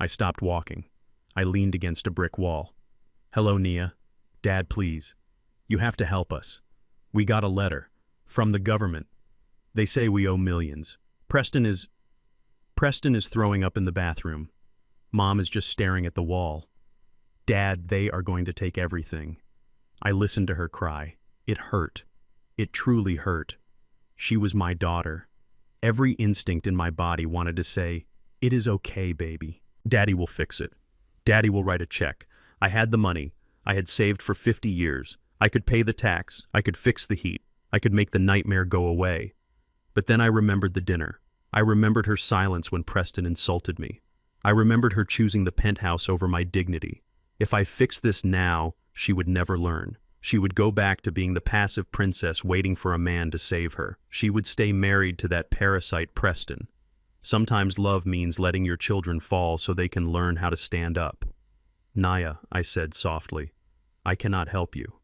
I stopped walking. I leaned against a brick wall. "Hello, Nia. Dad, please. You have to help us. We got a letter. From the government. They say we owe millions. Preston is throwing up in the bathroom. Mom is just staring at the wall. Dad, they are going to take everything." I listened to her cry. It hurt. It truly hurt. She was my daughter. Every instinct in my body wanted to say, "It is okay, baby. Daddy will fix it. Daddy will write a check." I had the money. I had saved for 50 years. I could pay the tax. I could fix the heat. I could make the nightmare go away. But then I remembered the dinner. I remembered her silence when Preston insulted me. I remembered her choosing the penthouse over my dignity. If I fixed this now, she would never learn. She would go back to being the passive princess waiting for a man to save her. She would stay married to that parasite Preston. Sometimes love means letting your children fall so they can learn how to stand up. "Naya," I said softly, "I cannot help you."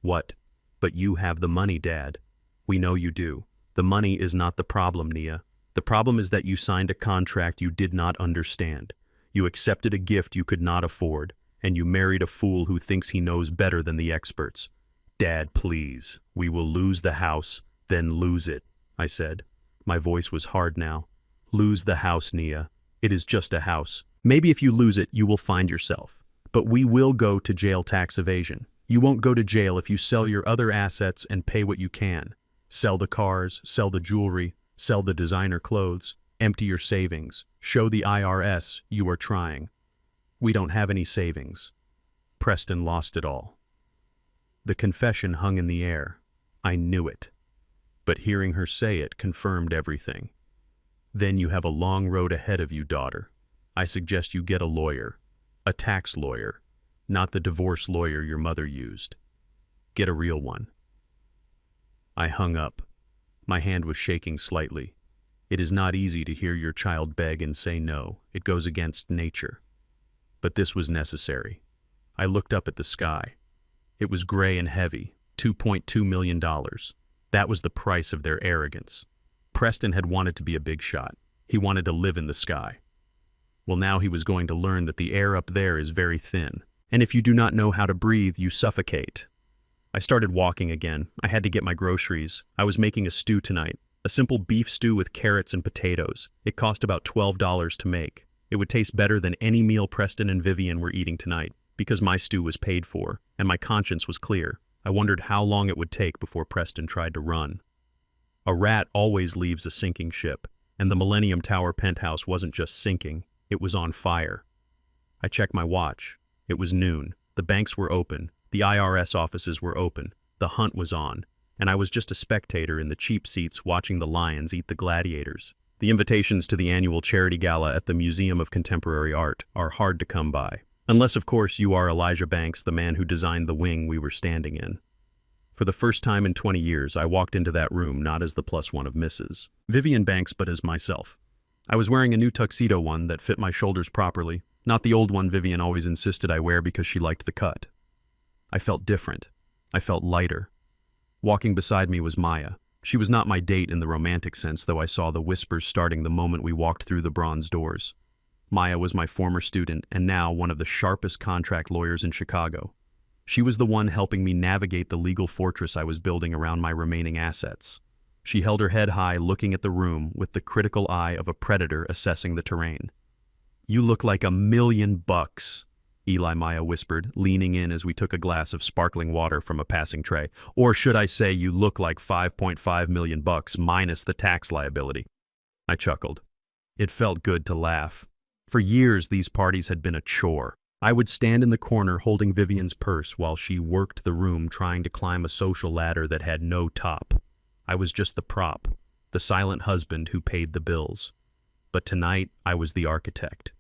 "What? But you have the money, Dad." "We know you do. The money is not the problem, Nia. The problem is that you signed a contract you did not understand. You accepted a gift you could not afford. And you married a fool who thinks he knows better than the experts. Dad, please. We will lose the house, then lose it," I said. My voice was hard now. "Lose the house, Nia. It is just a house. Maybe if you lose it, you will find yourself. But we will go to jail tax evasion. You won't go to jail if you sell your other assets and pay what you can. Sell the cars, sell the jewelry, sell the designer clothes, empty your savings. Show the IRS you are trying. We don't have any savings." Preston lost it all. The confession hung in the air. I knew it. But hearing her say it confirmed everything. "Then you have a long road ahead of you, daughter. I suggest you get a lawyer. A tax lawyer. Not the divorce lawyer your mother used. Get a real one." I hung up. My hand was shaking slightly. It is not easy to hear your child beg and say no. It goes against nature. But this was necessary. I looked up at the sky. It was gray and heavy, $2.2 million. That was the price of their arrogance. Preston had wanted to be a big shot. He wanted to live in the sky. Well, now he was going to learn that the air up there is very thin. And if you do not know how to breathe, you suffocate. I started walking again. I had to get my groceries. I was making a stew tonight. A simple beef stew with carrots and potatoes. It cost about $12 to make. It would taste better than any meal Preston and Vivian were eating tonight, because my stew was paid for, and my conscience was clear. I wondered how long it would take before Preston tried to run. A rat always leaves a sinking ship, and the Millennium Tower penthouse wasn't just sinking, it was on fire. I checked my watch. It was noon. The banks were open. The IRS offices were open. The hunt was on, and I was just a spectator in the cheap seats watching the lions eat the gladiators. The invitations to the annual charity gala at the Museum of Contemporary Art are hard to come by. Unless, of course, you are Elijah Banks, the man who designed the wing we were standing in. For the first time in 20 years, I walked into that room not as the plus one of Mrs. Vivian Banks, but as myself. I was wearing a new tuxedo, one that fit my shoulders properly, not the old one Vivian always insisted I wear because she liked the cut. I felt different. I felt lighter. Walking beside me was Maya. She was not my date in the romantic sense, though I saw the whispers starting the moment we walked through the bronze doors. Maya was my former student and now one of the sharpest contract lawyers in Chicago. She was the one helping me navigate the legal fortress I was building around my remaining assets. She held her head high, looking at the room with the critical eye of a predator assessing the terrain. "You look like $1 million, Eli," Maya whispered, leaning in as we took a glass of sparkling water from a passing tray. "Or should I say you look like $5.5 million minus the tax liability." I chuckled. It felt good to laugh. For years, these parties had been a chore. I would stand in the corner holding Vivian's purse while she worked the room trying to climb a social ladder that had no top. I was just the prop, the silent husband who paid the bills. But tonight, I was the architect.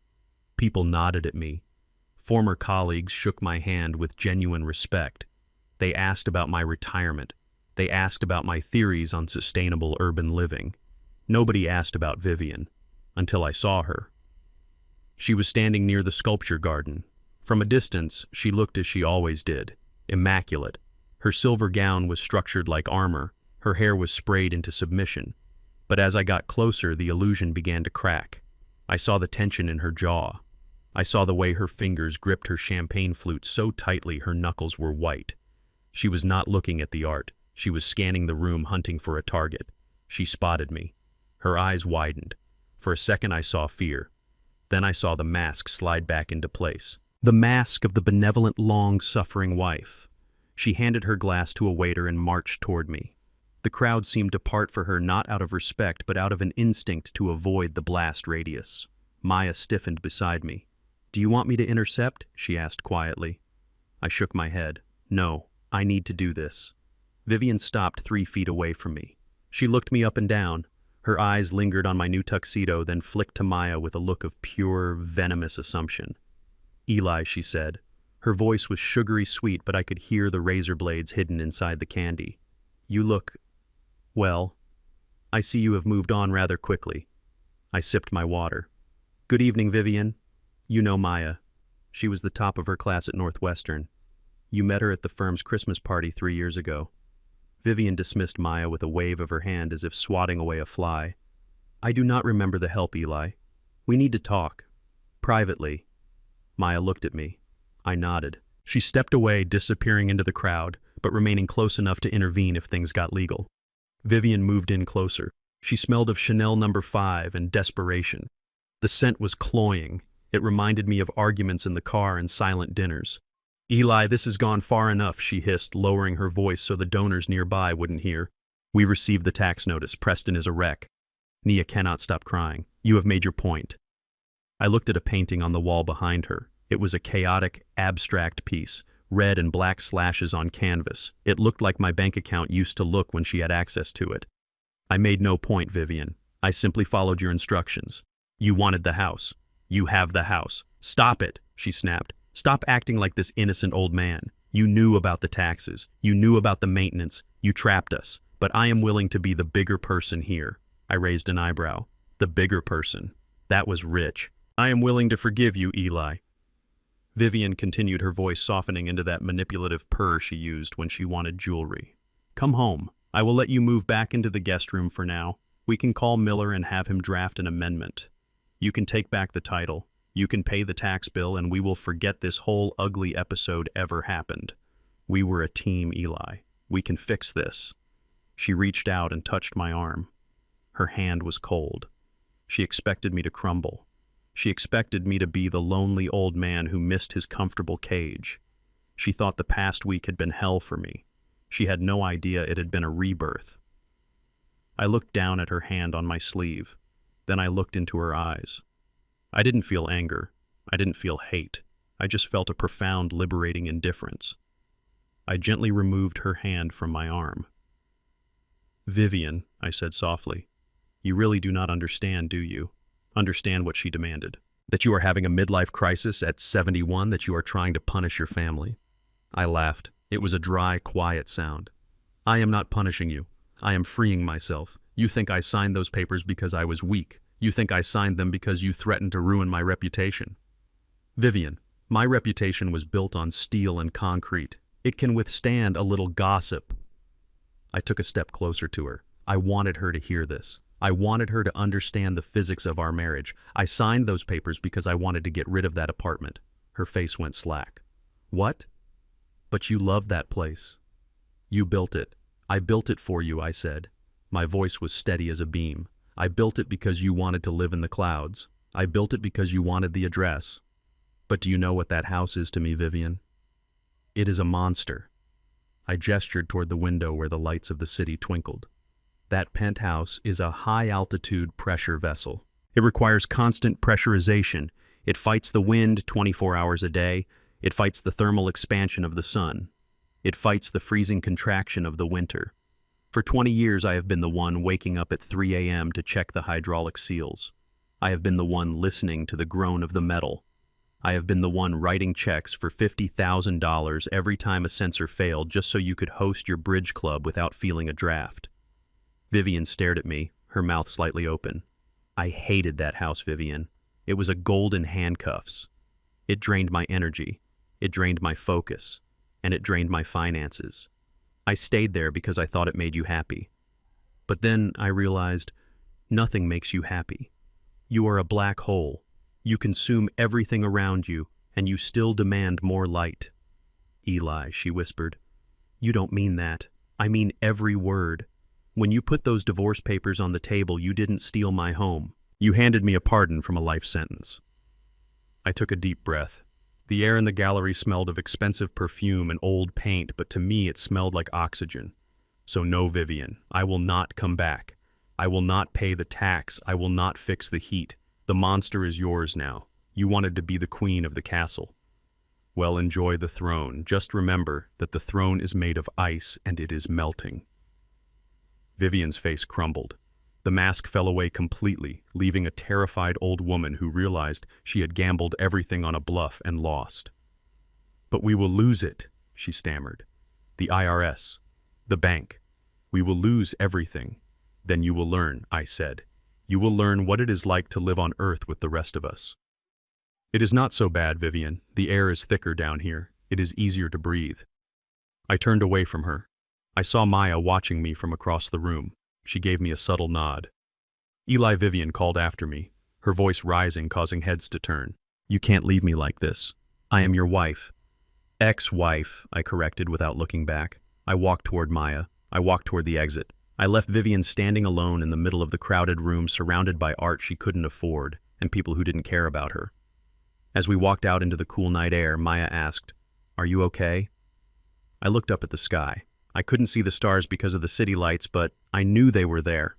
People nodded at me. Former colleagues shook my hand with genuine respect. They asked about my retirement. They asked about my theories on sustainable urban living. Nobody asked about Vivian, until I saw her. She was standing near the sculpture garden. From a distance, she looked as she always did, immaculate. Her silver gown was structured like armor. Her hair was sprayed into submission. But as I got closer, the illusion began to crack. I saw the tension in her jaw. I saw the way her fingers gripped her champagne flute so tightly her knuckles were white. She was not looking at the art. She was scanning the room, hunting for a target. She spotted me. Her eyes widened. For a second I saw fear. Then I saw the mask slide back into place. The mask of the benevolent, long-suffering wife. She handed her glass to a waiter and marched toward me. The crowd seemed to part for her not out of respect but out of an instinct to avoid the blast radius. Maya stiffened beside me. "Do you want me to intercept?" she asked quietly. I shook my head. "No, I need to do this." Vivian stopped 3 feet away from me. She looked me up and down. Her eyes lingered on my new tuxedo, then flicked to Maya with a look of pure, venomous assumption. "Eli," she said. Her voice was sugary sweet, but I could hear the razor blades hidden inside the candy. "You look... well, I see you have moved on rather quickly." I sipped my water. "Good evening, Vivian. You know Maya. She was the top of her class at Northwestern. You met her at the firm's Christmas party 3 years ago." Vivian dismissed Maya with a wave of her hand as if swatting away a fly. "I do not remember the help, Eli. We need to talk. Privately." Maya looked at me. I nodded. She stepped away, disappearing into the crowd, but remaining close enough to intervene if things got legal. Vivian moved in closer. She smelled of Chanel No. 5 and desperation. The scent was cloying. It reminded me of arguments in the car and silent dinners. "Eli, this has gone far enough," she hissed, lowering her voice so the donors nearby wouldn't hear. "We received the tax notice. Preston is a wreck. Nia cannot stop crying. You have made your point." I looked at a painting on the wall behind her. It was a chaotic, abstract piece, red and black slashes on canvas. It looked like my bank account used to look when she had access to it. "I made no point, Vivian. I simply followed your instructions. You wanted the house. You have the house. Stop it," she snapped. "Stop acting like this innocent old man. You knew about the taxes. You knew about the maintenance. You trapped us. But I am willing to be the bigger person here." I raised an eyebrow. "The bigger person. That was rich. I am willing to forgive you, Eli." Vivian continued, her voice softening into that manipulative purr she used when she wanted jewelry. "Come home. I will let you move back into the guest room for now. We can call Miller and have him draft an amendment. You can take back the title. You can pay the tax bill, and we will forget this whole ugly episode ever happened. We were a team, Eli. We can fix this." She reached out and touched my arm. Her hand was cold. She expected me to crumble. She expected me to be the lonely old man who missed his comfortable cage. She thought the past week had been hell for me. She had no idea it had been a rebirth. I looked down at her hand on my sleeve. Then I looked into her eyes. I didn't feel anger. I didn't feel hate. I just felt a profound, liberating indifference. I gently removed her hand from my arm. "Vivian," I said softly, "you really do not understand, do you? Understand what she demanded? That you are having a midlife crisis at 71, that you are trying to punish your family?" I laughed. It was a dry, quiet sound. I am not punishing you. I am freeing myself. You think I signed those papers because I was weak. You think I signed them because you threatened to ruin my reputation. Vivian, my reputation was built on steel and concrete. It can withstand a little gossip. I took a step closer to her. I wanted her to hear this. I wanted her to understand the physics of our marriage. I signed those papers because I wanted to get rid of that apartment. Her face went slack. What? But you love that place. You built it. I built it for you, I said. My voice was steady as a beam. I built it because you wanted to live in the clouds. I built it because you wanted the address. But do you know what that house is to me, Vivian? It is a monster. I gestured toward the window where the lights of the city twinkled. That penthouse is a high-altitude pressure vessel. It requires constant pressurization. It fights the wind 24 hours a day. It fights the thermal expansion of the sun. It fights the freezing contraction of the winter. For 20 years, I have been the one waking up at 3 a.m. to check the hydraulic seals. I have been the one listening to the groan of the metal. I have been the one writing checks for $50,000 every time a sensor failed just so you could host your bridge club without feeling a draft. Vivian stared at me, her mouth slightly open. I hated that house, Vivian. It was a golden handcuffs. It drained my energy. It drained my focus. And it drained my finances. I stayed there because I thought it made you happy. But then I realized nothing makes you happy. You are a black hole. You consume everything around you, and you still demand more light. Eli, she whispered. You don't mean that. I mean every word. When you put those divorce papers on the table, you didn't steal my home. You handed me a pardon from a life sentence. I took a deep breath. The air in the gallery smelled of expensive perfume and old paint, but to me it smelled like oxygen. So no, Vivian, I will not come back. I will not pay the tax. I will not fix the heat. The monster is yours now. You wanted to be the queen of the castle. Well, enjoy the throne. Just remember that the throne is made of ice and it is melting. Vivian's face crumbled. The mask fell away completely, leaving a terrified old woman who realized she had gambled everything on a bluff and lost. But we will lose it, she stammered. The IRS, the bank. We will lose everything. Then you will learn, I said. You will learn what it is like to live on Earth with the rest of us. It is not so bad, Vivian. The air is thicker down here. It is easier to breathe. I turned away from her. I saw Maya watching me from across the room. She gave me a subtle nod. Eli Vivian called after me, her voice rising, causing heads to turn. You can't leave me like this. I am your wife. Ex-wife, I corrected without looking back. I walked toward Maya. I walked toward the exit. I left Vivian standing alone in the middle of the crowded room, surrounded by art she couldn't afford and people who didn't care about her. As we walked out into the cool night air, Maya asked, "Are you okay?" I looked up at the sky. I couldn't see the stars because of the city lights, but I knew they were there.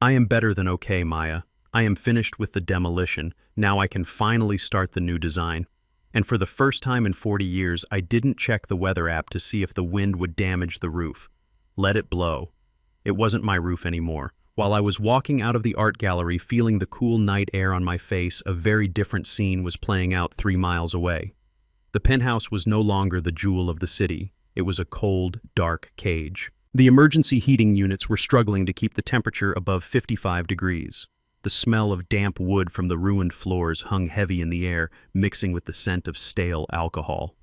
I am better than okay, Maya. I am finished with the demolition. Now I can finally start the new design. And for the first time in 40 years, I didn't check the weather app to see if the wind would damage the roof. Let it blow. It wasn't my roof anymore. While I was walking out of the art gallery feeling the cool night air on my face, a very different scene was playing out 3 miles away. The penthouse was no longer the jewel of the city. It was a cold, dark cage. The emergency heating units were struggling to keep the temperature above 55 degrees. The smell of damp wood from the ruined floors hung heavy in the air, mixing with the scent of stale alcohol.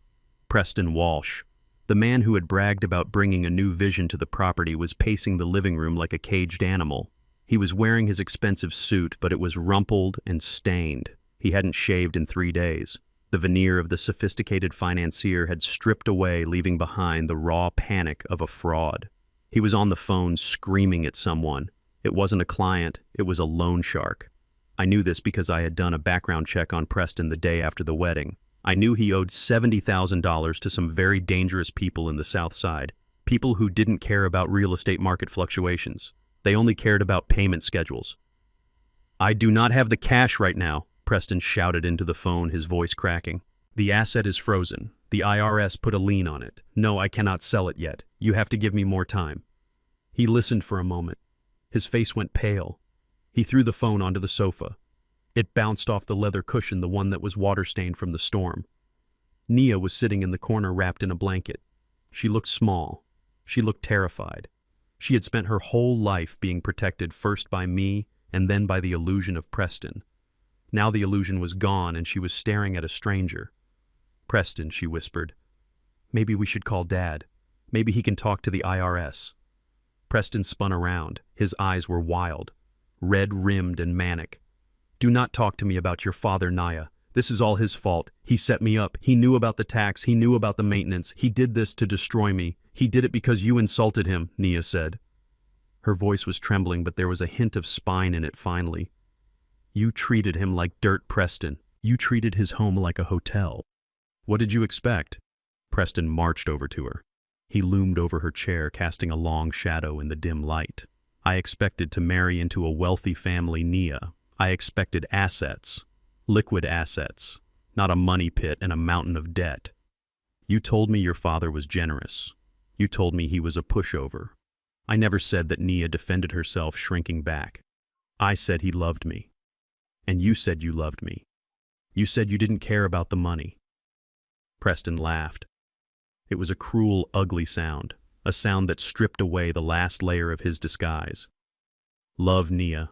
Preston Walsh, the man who had bragged about bringing a new vision to the property, was pacing the living room like a caged animal. He was wearing his expensive suit, but it was rumpled and stained. He hadn't shaved in 3 days. The veneer of the sophisticated financier had stripped away, leaving behind the raw panic of a fraud. He was on the phone screaming at someone. It wasn't a client, it was a loan shark. I knew this because I had done a background check on Preston the day after the wedding. I knew he owed $70,000 to some very dangerous people in the South Side, people who didn't care about real estate market fluctuations. They only cared about payment schedules. "I do not have the cash right now," Preston shouted into the phone, his voice cracking. "The asset is frozen. The IRS put a lien on it. No, I cannot sell it yet. You have to give me more time." He listened for a moment. His face went pale. He threw the phone onto the sofa. It bounced off the leather cushion, the one that was water-stained from the storm. Nia was sitting in the corner wrapped in a blanket. She looked small. She looked terrified. She had spent her whole life being protected first by me and then by the illusion of Preston. Now the illusion was gone and she was staring at a stranger. "Preston," she whispered. "Maybe we should call Dad. Maybe he can talk to the IRS." Preston spun around. His eyes were wild, red-rimmed and manic. "Do not talk to me about your father, Naya. This is all his fault. He set me up. He knew about the tax. He knew about the maintenance. He did this to destroy me. He did it because you insulted him," Nia said. Her voice was trembling, but there was a hint of spine in it finally. "You treated him like dirt, Preston. You treated his home like a hotel." "What did you expect?" Preston marched over to her. He loomed over her chair, casting a long shadow in the dim light. "I expected to marry into a wealthy family, Nia. I expected assets. Liquid assets, not a money pit and a mountain of debt. You told me your father was generous. You told me he was a pushover. I never said that." Nia defended herself, shrinking back. "I said he loved me. And you said you loved me. You said you didn't care about the money." Preston laughed. It was a cruel, ugly sound, a sound that stripped away the last layer of his disguise. "Love, Nia.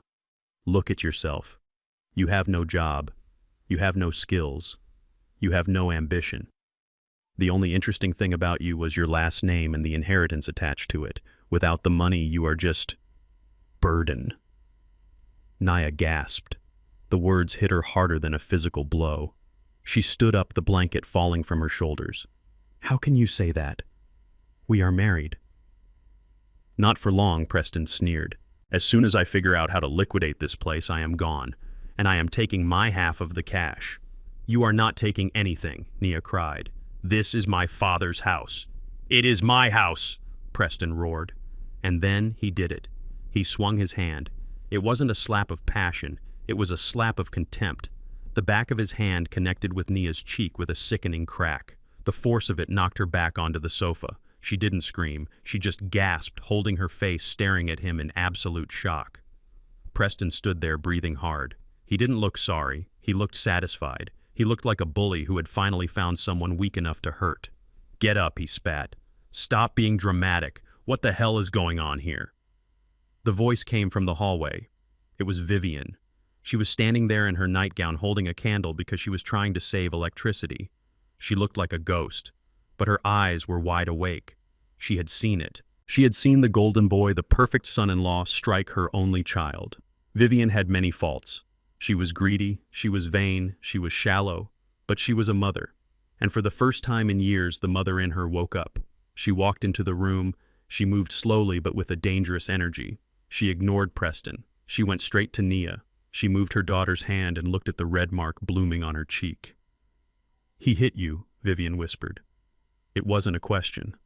Look at yourself. You have no job. You have no skills. You have no ambition. The only interesting thing about you was your last name and the inheritance attached to it. Without the money, you are just burden." Naya gasped. The words hit her harder than a physical blow. She stood up, the blanket falling from her shoulders. "How can you say that? We are married." "Not for long," Preston sneered. "As soon as I figure out how to liquidate this place, I am gone. And I am taking my half of the cash." "You are not taking anything," Nia cried. "This is my father's house." "It is my house," Preston roared. And then he did it. He swung his hand. It wasn't a slap of passion. It was a slap of contempt. The back of his hand connected with Nia's cheek with a sickening crack. The force of it knocked her back onto the sofa. She didn't scream. She just gasped, holding her face, staring at him in absolute shock. Preston stood there, breathing hard. He didn't look sorry. He looked satisfied. He looked like a bully who had finally found someone weak enough to hurt. "Get up," he spat. "Stop being dramatic. What the hell is going on here?" The voice came from the hallway. It was Vivian. She was standing there in her nightgown holding a candle because she was trying to save electricity. She looked like a ghost, but her eyes were wide awake. She had seen it. She had seen the golden boy, the perfect son-in-law, strike her only child. Vivian had many faults. She was greedy, she was vain, she was shallow, but she was a mother. And for the first time in years, the mother in her woke up. She walked into the room. She moved slowly but with a dangerous energy. She ignored Preston. She went straight to Nia. She moved her daughter's hand and looked at the red mark blooming on her cheek. "He hit you," Vivian whispered. It wasn't a question.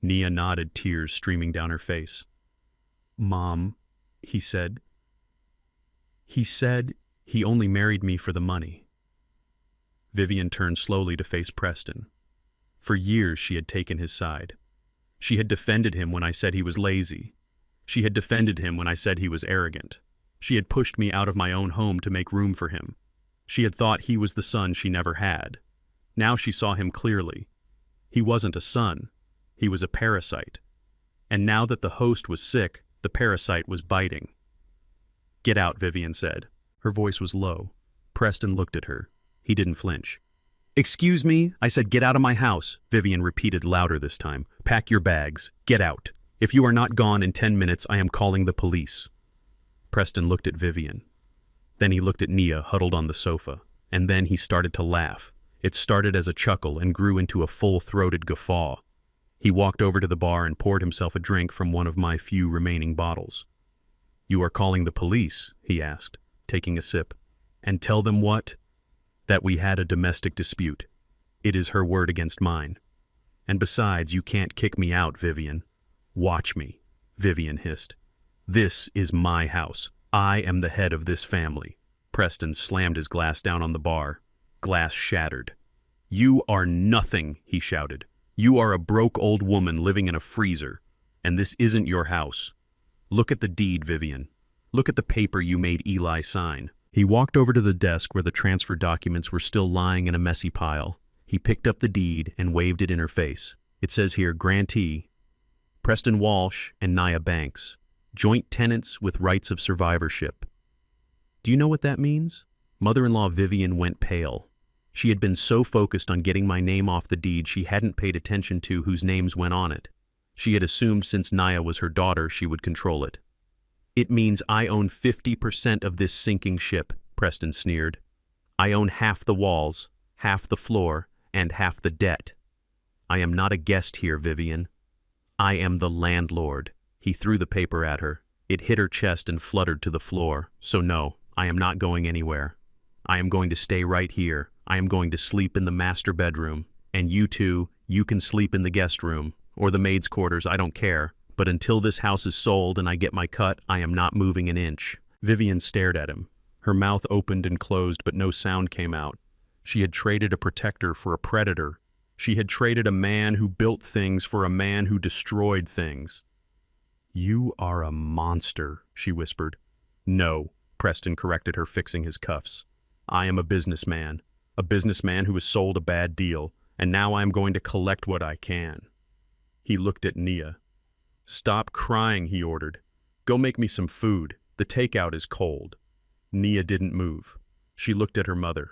Nia nodded, tears streaming down her face. "Mom," he said. "He said he only married me for the money." Vivian turned slowly to face Preston. For years she had taken his side. She had defended him when I said he was lazy. She had defended him when I said he was arrogant. She had pushed me out of my own home to make room for him. She had thought he was the son she never had. Now she saw him clearly. He wasn't a son. He was a parasite. And now that the host was sick, the parasite was biting. "Get out," Vivian said. Her voice was low. Preston looked at her. He didn't flinch. "Excuse me? I said get out of my house," Vivian repeated louder this time. "Pack your bags. Get out. If you are not gone in 10 minutes, I am calling the police." Preston looked at Vivian. Then he looked at Nia, huddled on the sofa. And then he started to laugh. It started as a chuckle and grew into a full-throated guffaw. He walked over to the bar and poured himself a drink from one of my few remaining bottles. "You are calling the police?" he asked, taking a sip. "And tell them what?" "That we had a domestic dispute. It is her word against mine. And besides, you can't kick me out, Vivian." "Watch me," Vivian hissed. "This is my house. I am the head of this family." Preston slammed his glass down on the bar. Glass shattered. "You are nothing," he shouted. "You are a broke old woman living in a freezer. And this isn't your house. Look at the deed, Vivian. Look at the paper you made Eli sign." He walked over to the desk where the transfer documents were still lying in a messy pile. He picked up the deed and waved it in her face. "It says here, grantee, Preston Walsh and Nia Banks, joint tenants with rights of survivorship. Do you know what that means? Mother-in-law Vivian went pale. She had been so focused on getting my name off the deed she hadn't paid attention to whose names went on it. She had assumed since Nia was her daughter she would control it. It means I own 50% of this sinking ship, Preston sneered. I own half the walls, half the floor, and half the debt. I am not a guest here, Vivian. I am the landlord. He threw the paper at her. It hit her chest and fluttered to the floor. So no, I am not going anywhere. I am going to stay right here. I am going to sleep in the master bedroom. And you two, you can sleep in the guest room, or the maid's quarters, I don't care. But until this house is sold and I get my cut, I am not moving an inch. Vivian stared at him. Her mouth opened and closed, but no sound came out. She had traded a protector for a predator. She had traded a man who built things for a man who destroyed things. You are a monster, she whispered. No, Preston corrected her, fixing his cuffs. I am a businessman who has sold a bad deal, and now I am going to collect what I can. He looked at Nia. Stop crying, he ordered. Go make me some food. The takeout is cold. Nia didn't move. She looked at her mother.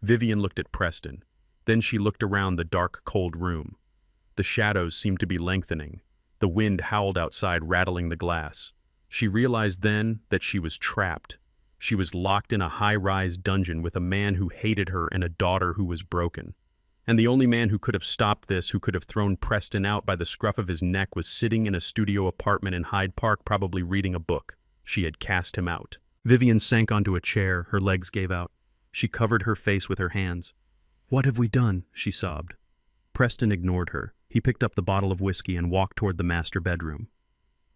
Vivian looked at Preston. Then she looked around the dark, cold room. The shadows seemed to be lengthening. The wind howled outside, rattling the glass. She realized then that she was trapped. She was locked in a high-rise dungeon with a man who hated her and a daughter who was broken. And the only man who could have stopped this, who could have thrown Preston out by the scruff of his neck, was sitting in a studio apartment in Hyde Park, probably reading a book. She had cast him out. Vivian sank onto a chair. Her legs gave out. She covered her face with her hands. What have we done? She sobbed. Preston ignored her. He picked up the bottle of whiskey and walked toward the master bedroom.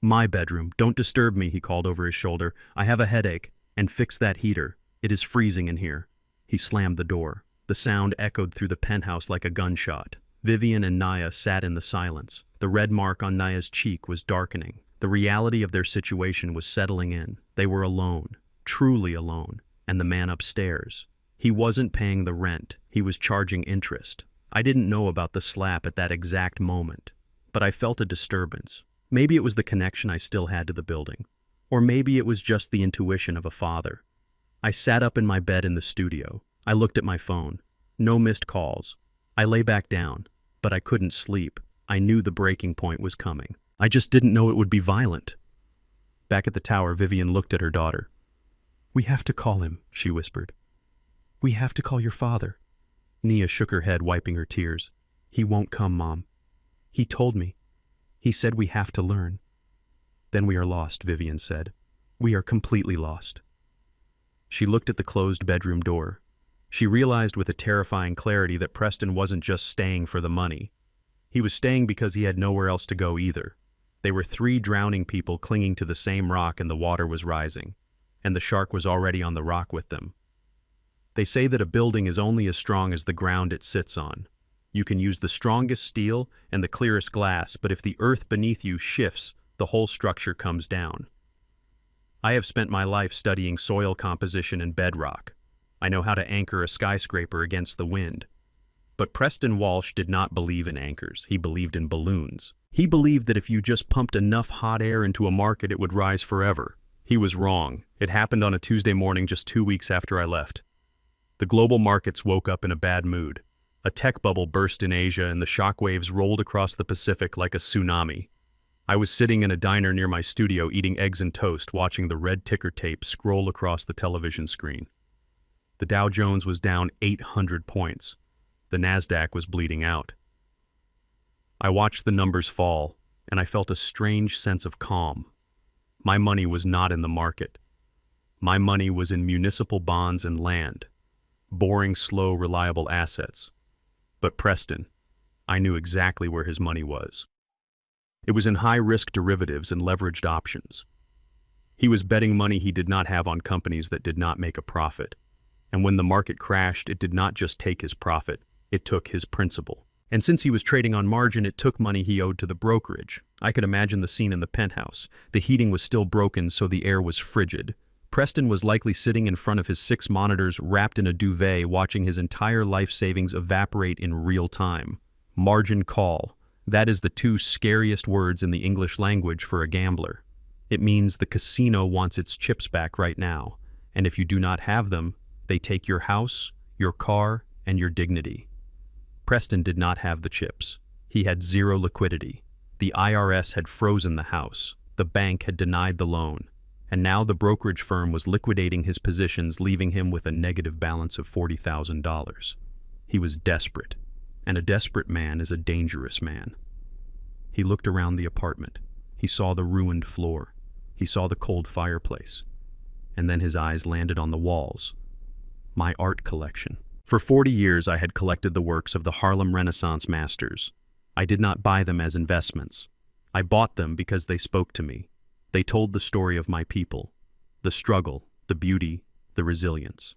My bedroom. Don't disturb me, he called over his shoulder. I have a headache. And fix that heater. It is freezing in here. He slammed the door. The sound echoed through the penthouse like a gunshot. Vivian and Nia sat in the silence. The red mark on Nia's cheek was darkening. The reality of their situation was settling in. They were alone, truly alone, and the man upstairs. He wasn't paying the rent. He was charging interest. I didn't know about the slap at that exact moment, but I felt a disturbance. Maybe it was the connection I still had to the building, or maybe it was just the intuition of a father. I sat up in my bed in the studio. I looked at my phone. No missed calls. I lay back down, but I couldn't sleep. I knew the breaking point was coming. I just didn't know it would be violent. Back at the tower, Vivian looked at her daughter. We have to call him, she whispered. We have to call your father. Nia shook her head, wiping her tears. He won't come, Mom. He told me. He said we have to learn. Then we are lost, Vivian said. We are completely lost. She looked at the closed bedroom door. She realized with a terrifying clarity that Preston wasn't just staying for the money. He was staying because he had nowhere else to go either. They were 3 drowning people clinging to the same rock, and the water was rising, and the shark was already on the rock with them. They say that a building is only as strong as the ground it sits on. You can use the strongest steel and the clearest glass, but if the earth beneath you shifts, the whole structure comes down. I have spent my life studying soil composition and bedrock. I know how to anchor a skyscraper against the wind. But Preston Walsh did not believe in anchors. He believed in balloons. He believed that if you just pumped enough hot air into a market, it would rise forever. He was wrong. It happened on a Tuesday morning just 2 weeks after I left. The global markets woke up in a bad mood. A tech bubble burst in Asia, and the shockwaves rolled across the Pacific like a tsunami. I was sitting in a diner near my studio eating eggs and toast, watching the red ticker tape scroll across the television screen. The Dow Jones was down 800 points. The Nasdaq was bleeding out. I watched the numbers fall, and I felt a strange sense of calm. My money was not in the market. My money was in municipal bonds and land. Boring, slow, reliable assets. But Preston, I knew exactly where his money was. It was in high-risk derivatives and leveraged options. He was betting money he did not have on companies that did not make a profit. And when the market crashed, it did not just take his profit, it took his principal. And since he was trading on margin, it took money he owed to the brokerage. I could imagine the scene in the penthouse. The heating was still broken, so the air was frigid. Preston was likely sitting in front of his 6 monitors, wrapped in a duvet, watching his entire life savings evaporate in real time. Margin call. That is the two scariest words in the English language for a gambler. It means the casino wants its chips back right now, and if you do not have them, they take your house, your car, and your dignity. Preston did not have the chips. He had zero liquidity. The IRS had frozen the house. The bank had denied the loan. And now the brokerage firm was liquidating his positions, leaving him with a negative balance of $40,000. He was desperate, and a desperate man is a dangerous man. He looked around the apartment. He saw the ruined floor. He saw the cold fireplace. And then his eyes landed on the walls. My art collection. For 40 years I had collected the works of the Harlem Renaissance masters. I did not buy them as investments. I bought them because they spoke to me. They told the story of my people, the struggle, the beauty, the resilience.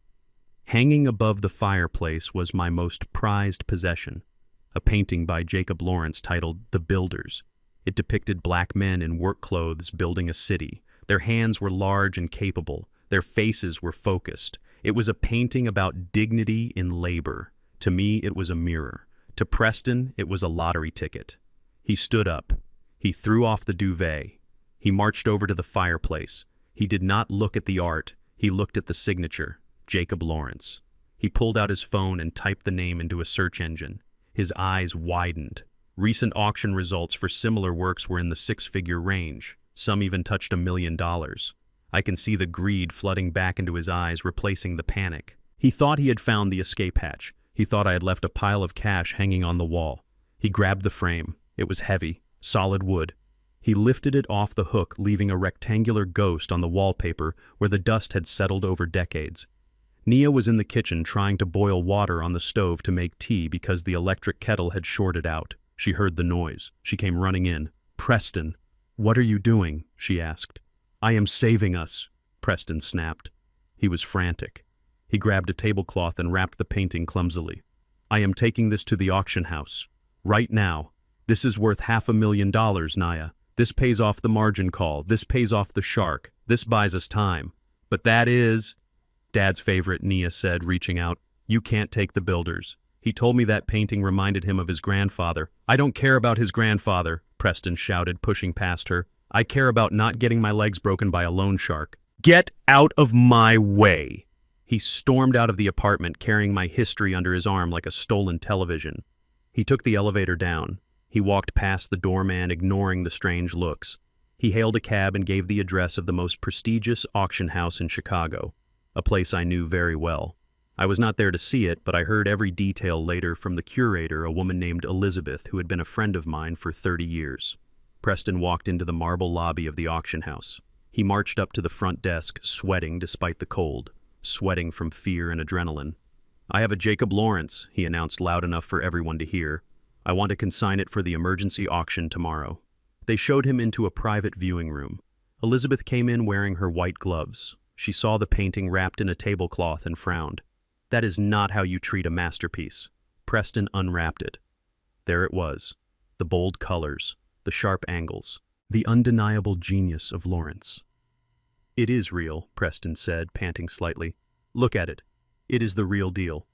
Hanging above the fireplace was my most prized possession, a painting by Jacob Lawrence titled The Builders. It depicted black men in work clothes building a city. Their hands were large and capable. Their faces were focused. It was a painting about dignity in labor. To me, it was a mirror. To Preston, it was a lottery ticket. He stood up. He threw off the duvet. He marched over to the fireplace. He did not look at the art. He looked at the signature, Jacob Lawrence. He pulled out his phone and typed the name into a search engine. His eyes widened. Recent auction results for similar works were in the six-figure range. Some even touched $1 million. I can see the greed flooding back into his eyes, replacing the panic. He thought he had found the escape hatch. He thought I had left a pile of cash hanging on the wall. He grabbed the frame. It was heavy, solid wood. He lifted it off the hook, leaving a rectangular ghost on the wallpaper where the dust had settled over decades. Nia was in the kitchen trying to boil water on the stove to make tea because the electric kettle had shorted out. She heard the noise. She came running in. "Preston, what are you doing?" she asked. "I am saving us," Preston snapped. He was frantic. He grabbed a tablecloth and wrapped the painting clumsily. "I am taking this to the auction house. Right now. This is worth $500,000, Nia. This pays off the margin call. This pays off the shark. This buys us time. But that is—" "Dad's favorite," Nia said, reaching out. "You can't take the builders. He told me that painting reminded him of his grandfather." "I don't care about his grandfather," Preston shouted, pushing past her. "I care about not getting my legs broken by a loan shark. Get out of my way!" He stormed out of the apartment, carrying my history under his arm like a stolen television. He took the elevator down. He walked past the doorman, ignoring the strange looks. He hailed a cab and gave the address of the most prestigious auction house in Chicago, a place I knew very well. I was not there to see it, but I heard every detail later from the curator, a woman named Elizabeth, who had been a friend of mine for 30 years. Preston walked into the marble lobby of the auction house. He marched up to the front desk, sweating despite the cold, sweating from fear and adrenaline. "I have a Jacob Lawrence," he announced loud enough for everyone to hear. "I want to consign it for the emergency auction tomorrow." They showed him into a private viewing room. Elizabeth came in wearing her white gloves. She saw the painting wrapped in a tablecloth and frowned. "That is not how you treat a masterpiece." Preston unwrapped it. There it was, the bold colors, the sharp angles, the undeniable genius of Lawrence. "It is real," Preston said, panting slightly. "Look at it. It is the real deal.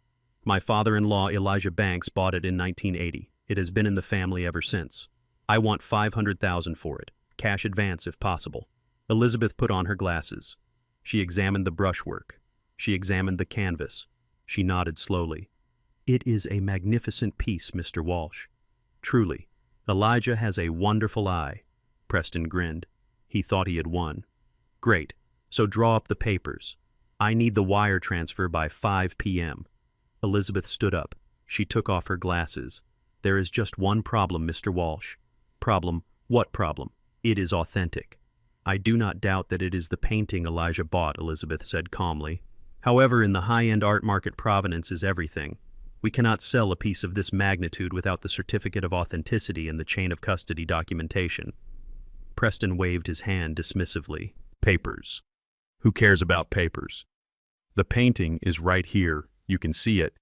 My father-in-law, Elijah Banks, bought it in 1980. It has been in the family ever since. I want $500,000 for it, cash advance if possible." Elizabeth put on her glasses. She examined the brushwork. She examined the canvas. She nodded slowly. "It is a magnificent piece, Mr. Walsh. Truly. Elijah has a wonderful eye." Preston grinned. He thought he had won. "Great. So draw up the papers. I need the wire transfer by 5 p.m. Elizabeth stood up. She took off her glasses. "There is just one problem, Mr. Walsh." "Problem? What problem?" "It is authentic." "I do not doubt that it is the painting Elijah bought," Elizabeth said calmly. "However, in the high-end art market, provenance is everything. We cannot sell a piece of this magnitude without the certificate of authenticity and the chain of custody documentation." Preston waved his hand dismissively. "Papers. Who cares about papers? The painting is right here. You can see it."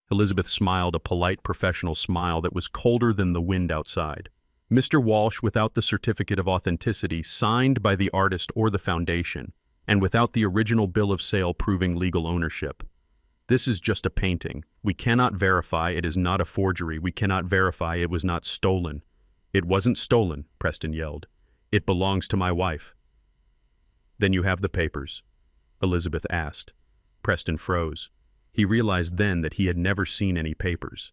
Elizabeth smiled a polite professional smile that was colder than the wind outside. "Mr. Walsh, without the certificate of authenticity signed by the artist or the foundation, and without the original bill of sale proving legal ownership, This is just a painting. We cannot verify it is not a forgery. We cannot verify it was not stolen. It wasn't stolen, Preston yelled. It belongs to my wife. Then you have the papers? Elizabeth asked. Preston froze. He realized then that he had never seen any papers.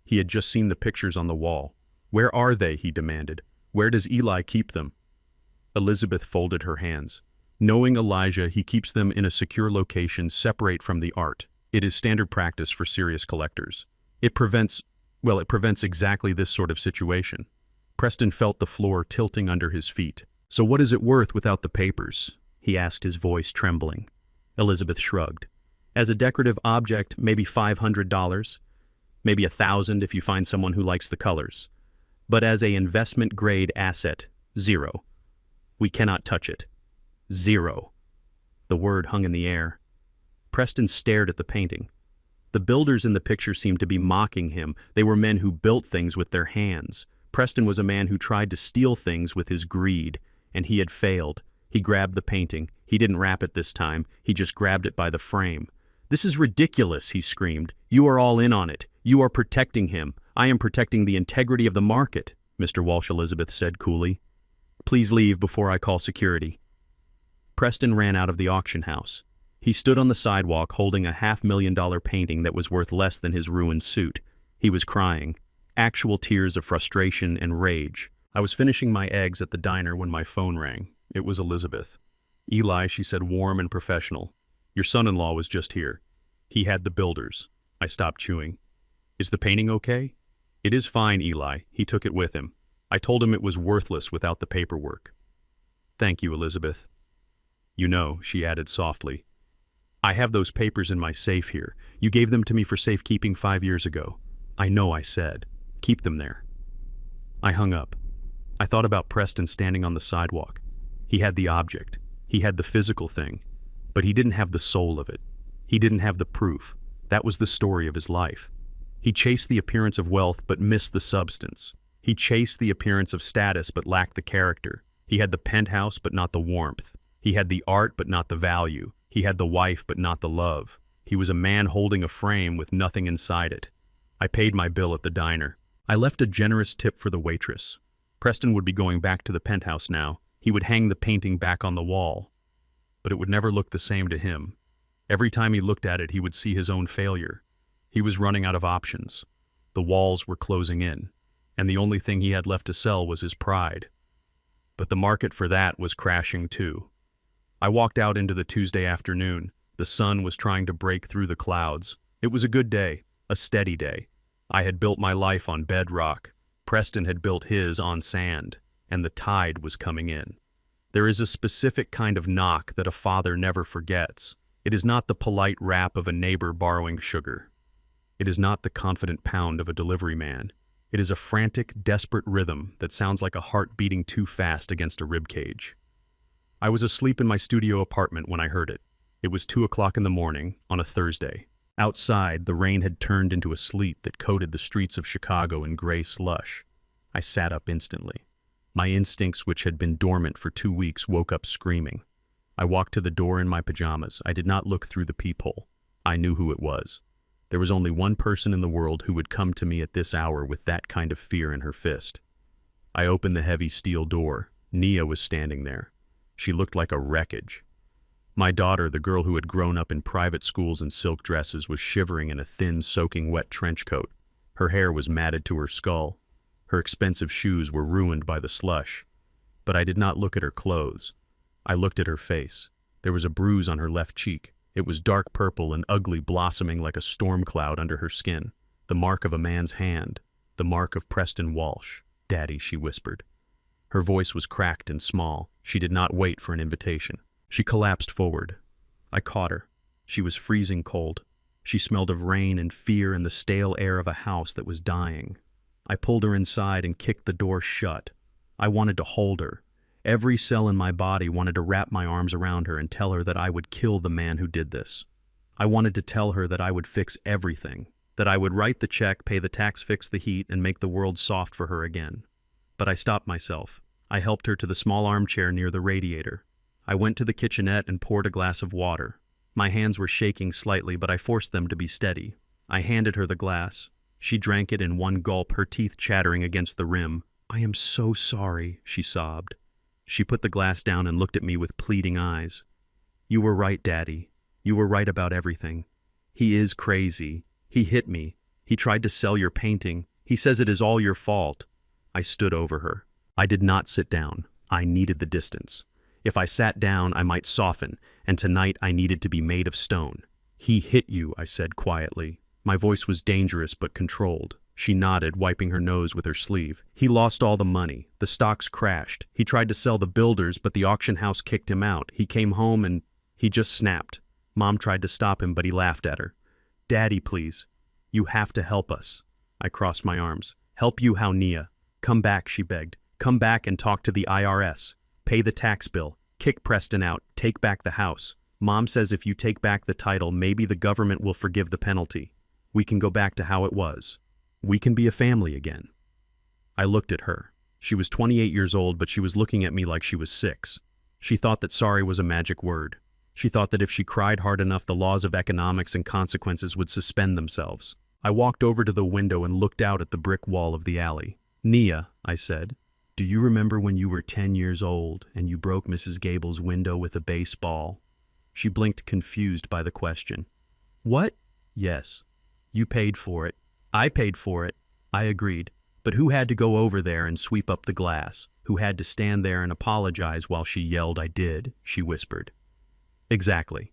He had just seen the pictures on the wall. Where are they? He demanded. Where does Eli keep them? Elizabeth folded her hands. Knowing Elijah, he keeps them in a secure location separate from the art. It is standard practice for serious collectors. It prevents exactly this sort of situation. Preston felt the floor tilting under his feet. So what is it worth without the papers? He asked, his voice trembling. Elizabeth shrugged. As a decorative object, maybe $500, maybe $1,000 if you find someone who likes the colors. But as an investment-grade asset, zero. We cannot touch it. Zero. The word hung in the air. Preston stared at the painting. The builders in the picture seemed to be mocking him. They were men who built things with their hands. Preston was a man who tried to steal things with his greed, and he had failed. He grabbed the painting. He didn't wrap it this time. He just grabbed it by the frame. This is ridiculous, he screamed. You are all in on it. You are protecting him. I am protecting the integrity of the market, Mr. Walsh, Elizabeth said coolly. Please leave before I call security. Preston ran out of the auction house. He stood on the sidewalk holding a $500,000 painting that was worth less than his ruined suit. He was crying. Actual tears of frustration and rage. I was finishing my eggs at the diner when my phone rang. It was Elizabeth. Eli, she said, warm and professional. Your son-in-law was just here. He had the builders. I stopped chewing. Is the painting okay? It is fine, Eli. He took it with him. I told him it was worthless without the paperwork. Thank you, Elizabeth. You know, she added softly, I have those papers in my safe here. You gave them to me for safekeeping 5 years ago. I know I said. Keep them there. I hung up. I thought about Preston standing on the sidewalk. He had the object. He had the physical thing. But he didn't have the soul of it. He didn't have the proof. That was the story of his life. He chased the appearance of wealth but missed the substance. He chased the appearance of status but lacked the character. He had the penthouse but not the warmth. He had the art but not the value. He had the wife but not the love. He was a man holding a frame with nothing inside it. I paid my bill at the diner. I left a generous tip for the waitress. Preston would be going back to the penthouse now. He would hang the painting back on the wall. But it would never look the same to him. Every time he looked at it, he would see his own failure. He was running out of options. The walls were closing in, and the only thing he had left to sell was his pride. But the market for that was crashing too. I walked out into the Tuesday afternoon. The sun was trying to break through the clouds. It was a good day, a steady day. I had built my life on bedrock. Preston had built his on sand, and the tide was coming in. There is a specific kind of knock that a father never forgets. It is not the polite rap of a neighbor borrowing sugar. It is not the confident pound of a delivery man. It is a frantic, desperate rhythm that sounds like a heart beating too fast against a ribcage. I was asleep in my studio apartment when I heard it. It was 2 o'clock in the morning on a Thursday. Outside, the rain had turned into a sleet that coated the streets of Chicago in gray slush. I sat up instantly. My instincts, which had been dormant for 2 weeks, woke up screaming. I walked to the door in my pajamas. I did not look through the peephole. I knew who it was. There was only one person in the world who would come to me at this hour with that kind of fear in her fist. I opened the heavy steel door. Nia was standing there. She looked like a wreckage. My daughter, the girl who had grown up in private schools in silk dresses, was shivering in a thin, soaking wet trench coat. Her hair was matted to her skull. Her expensive shoes were ruined by the slush. But I did not look at her clothes. I looked at her face. There was a bruise on her left cheek. It was dark purple and ugly, blossoming like a storm cloud under her skin. The mark of a man's hand. The mark of Preston Walsh. "Daddy," she whispered. Her voice was cracked and small. She did not wait for an invitation. She collapsed forward. I caught her. She was freezing cold. She smelled of rain and fear and the stale air of a house that was dying. I pulled her inside and kicked the door shut. I wanted to hold her. Every cell in my body wanted to wrap my arms around her and tell her that I would kill the man who did this. I wanted to tell her that I would fix everything, that I would write the check, pay the tax, fix the heat, and make the world soft for her again. But I stopped myself. I helped her to the small armchair near the radiator. I went to the kitchenette and poured a glass of water. My hands were shaking slightly, but I forced them to be steady. I handed her the glass. She drank it in one gulp, her teeth chattering against the rim. "I am so sorry," she sobbed. She put the glass down and looked at me with pleading eyes. "You were right, Daddy. You were right about everything. He is crazy. He hit me. He tried to sell your painting. He says it is all your fault." I stood over her. I did not sit down. I needed the distance. If I sat down, I might soften, and tonight I needed to be made of stone. "He hit you," I said quietly. My voice was dangerous but controlled. She nodded, wiping her nose with her sleeve. "He lost all the money. The stocks crashed. He tried to sell the builders, but the auction house kicked him out. He came home and he just snapped. Mom tried to stop him, but he laughed at her. Daddy, please. You have to help us." I crossed my arms. "Help you how, Nia? Come back," she begged. "Come back and talk to the IRS. Pay the tax bill. Kick Preston out. Take back the house. Mom says if you take back the title, maybe the government will forgive the penalty. We can go back to how it was. We can be a family again." I looked at her. She was 28 years old, but she was looking at me like she was 6. She thought that sorry was a magic word. She thought that if she cried hard enough, the laws of economics and consequences would suspend themselves. I walked over to the window and looked out at the brick wall of the alley. "Nia," I said, "do you remember when you were 10 years old and you broke Mrs. Gable's window with a baseball?" She blinked, confused by the question. "What?" "Yes. You paid for it. I paid for it." I agreed. "But who had to go over there and sweep up the glass? Who had to stand there and apologize while she yelled, 'I did,'" she whispered. "Exactly.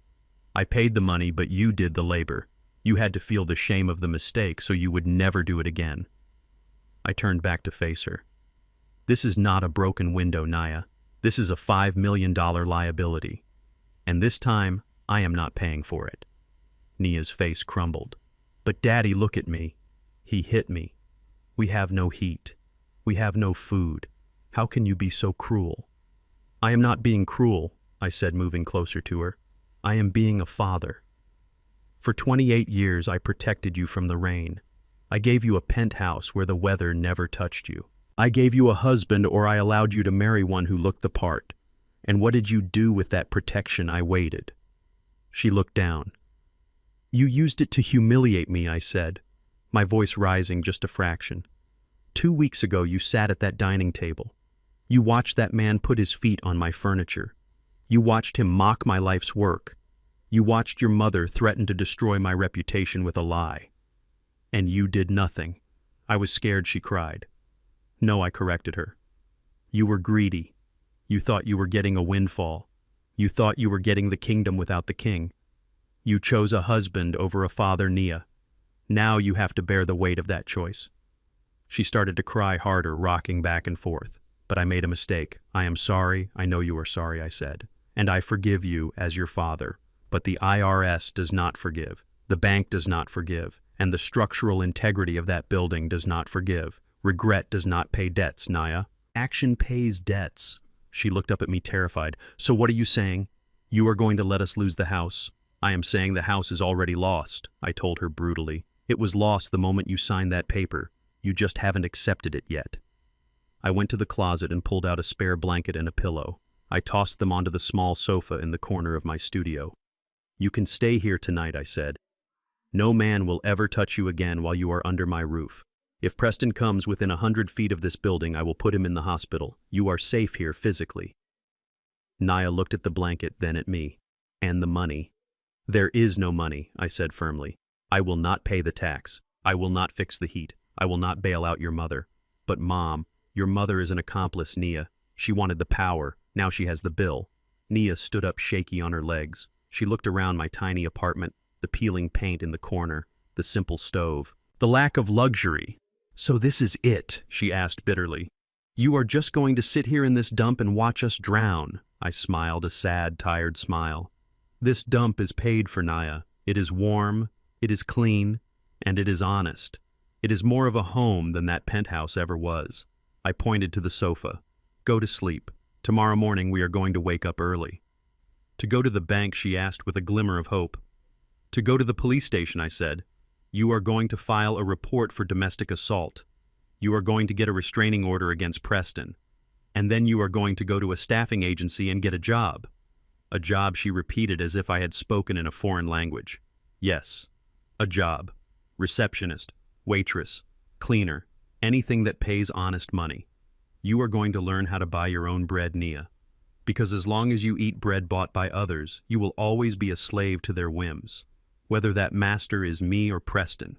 I paid the money, but you did the labor. You had to feel the shame of the mistake so you would never do it again." I turned back to face her. "This is not a broken window, Nia. This is a $5 million liability. And this time, I am not paying for it." Nia's face crumbled. "But Daddy, look at me. He hit me. We have no heat. We have no food. How can you be so cruel?" "I am not being cruel," I said, moving closer to her. "I am being a father. For 28 years, I protected you from the rain. I gave you a penthouse where the weather never touched you. I gave you a husband, or I allowed you to marry one who looked the part. And what did you do with that protection? I waited." She looked down. "You used it to humiliate me," I said, my voice rising just a fraction. 2 weeks ago, you sat at that dining table. You watched that man put his feet on my furniture. You watched him mock my life's work. You watched your mother threaten to destroy my reputation with a lie. And you did nothing." I was scared she cried. "No," I corrected her. "You were greedy. You thought you were getting a windfall. You thought you were getting the kingdom without the king. You chose a husband over a father, Nia. Now you have to bear the weight of that choice." She started to cry harder, rocking back and forth. "But I made a mistake. I am sorry. I know you are sorry," I said. "And I forgive you as your father. But the IRS does not forgive. The bank does not forgive. And the structural integrity of that building does not forgive. Regret does not pay debts, Nia. Action pays debts." She looked up at me terrified. "So what are you saying? You are going to let us lose the house?" "I am saying the house is already lost," I told her brutally. "It was lost the moment you signed that paper. You just haven't accepted it yet." I went to the closet and pulled out a spare blanket and a pillow. I tossed them onto the small sofa in the corner of my studio. "You can stay here tonight," I said. "No man will ever touch you again while you are under my roof. If Preston comes within 100 feet of this building, I will put him in the hospital. You are safe here physically." Nia looked at the blanket, then at me. "And the money?" "There is no money," I said firmly. "I will not pay the tax. I will not fix the heat. I will not bail out your mother. But Mom, your mother is an accomplice, Nia. She wanted the power. Now she has the bill." Nia stood up shaky on her legs. She looked around my tiny apartment, the peeling paint in the corner, the simple stove, the lack of luxury. "So this is it?" she asked bitterly. "You are just going to sit here in this dump and watch us drown?" I smiled, a sad, tired smile. "This dump is paid for, Nia. It is warm, it is clean, and it is honest. It is more of a home than that penthouse ever was." I pointed to the sofa. "Go to sleep. Tomorrow morning we are going to wake up early." "To go to the bank?" she asked with a glimmer of hope. "To go to the police station," I said. "You are going to file a report for domestic assault. You are going to get a restraining order against Preston. And then you are going to go to a staffing agency and get a job." A job, she repeated as if I had spoken in a foreign language. Yes, a job. Receptionist, waitress, cleaner, anything that pays honest money. You are going to learn how to buy your own bread, Nia. Because as long as you eat bread bought by others, you will always be a slave to their whims, whether that master is me or Preston.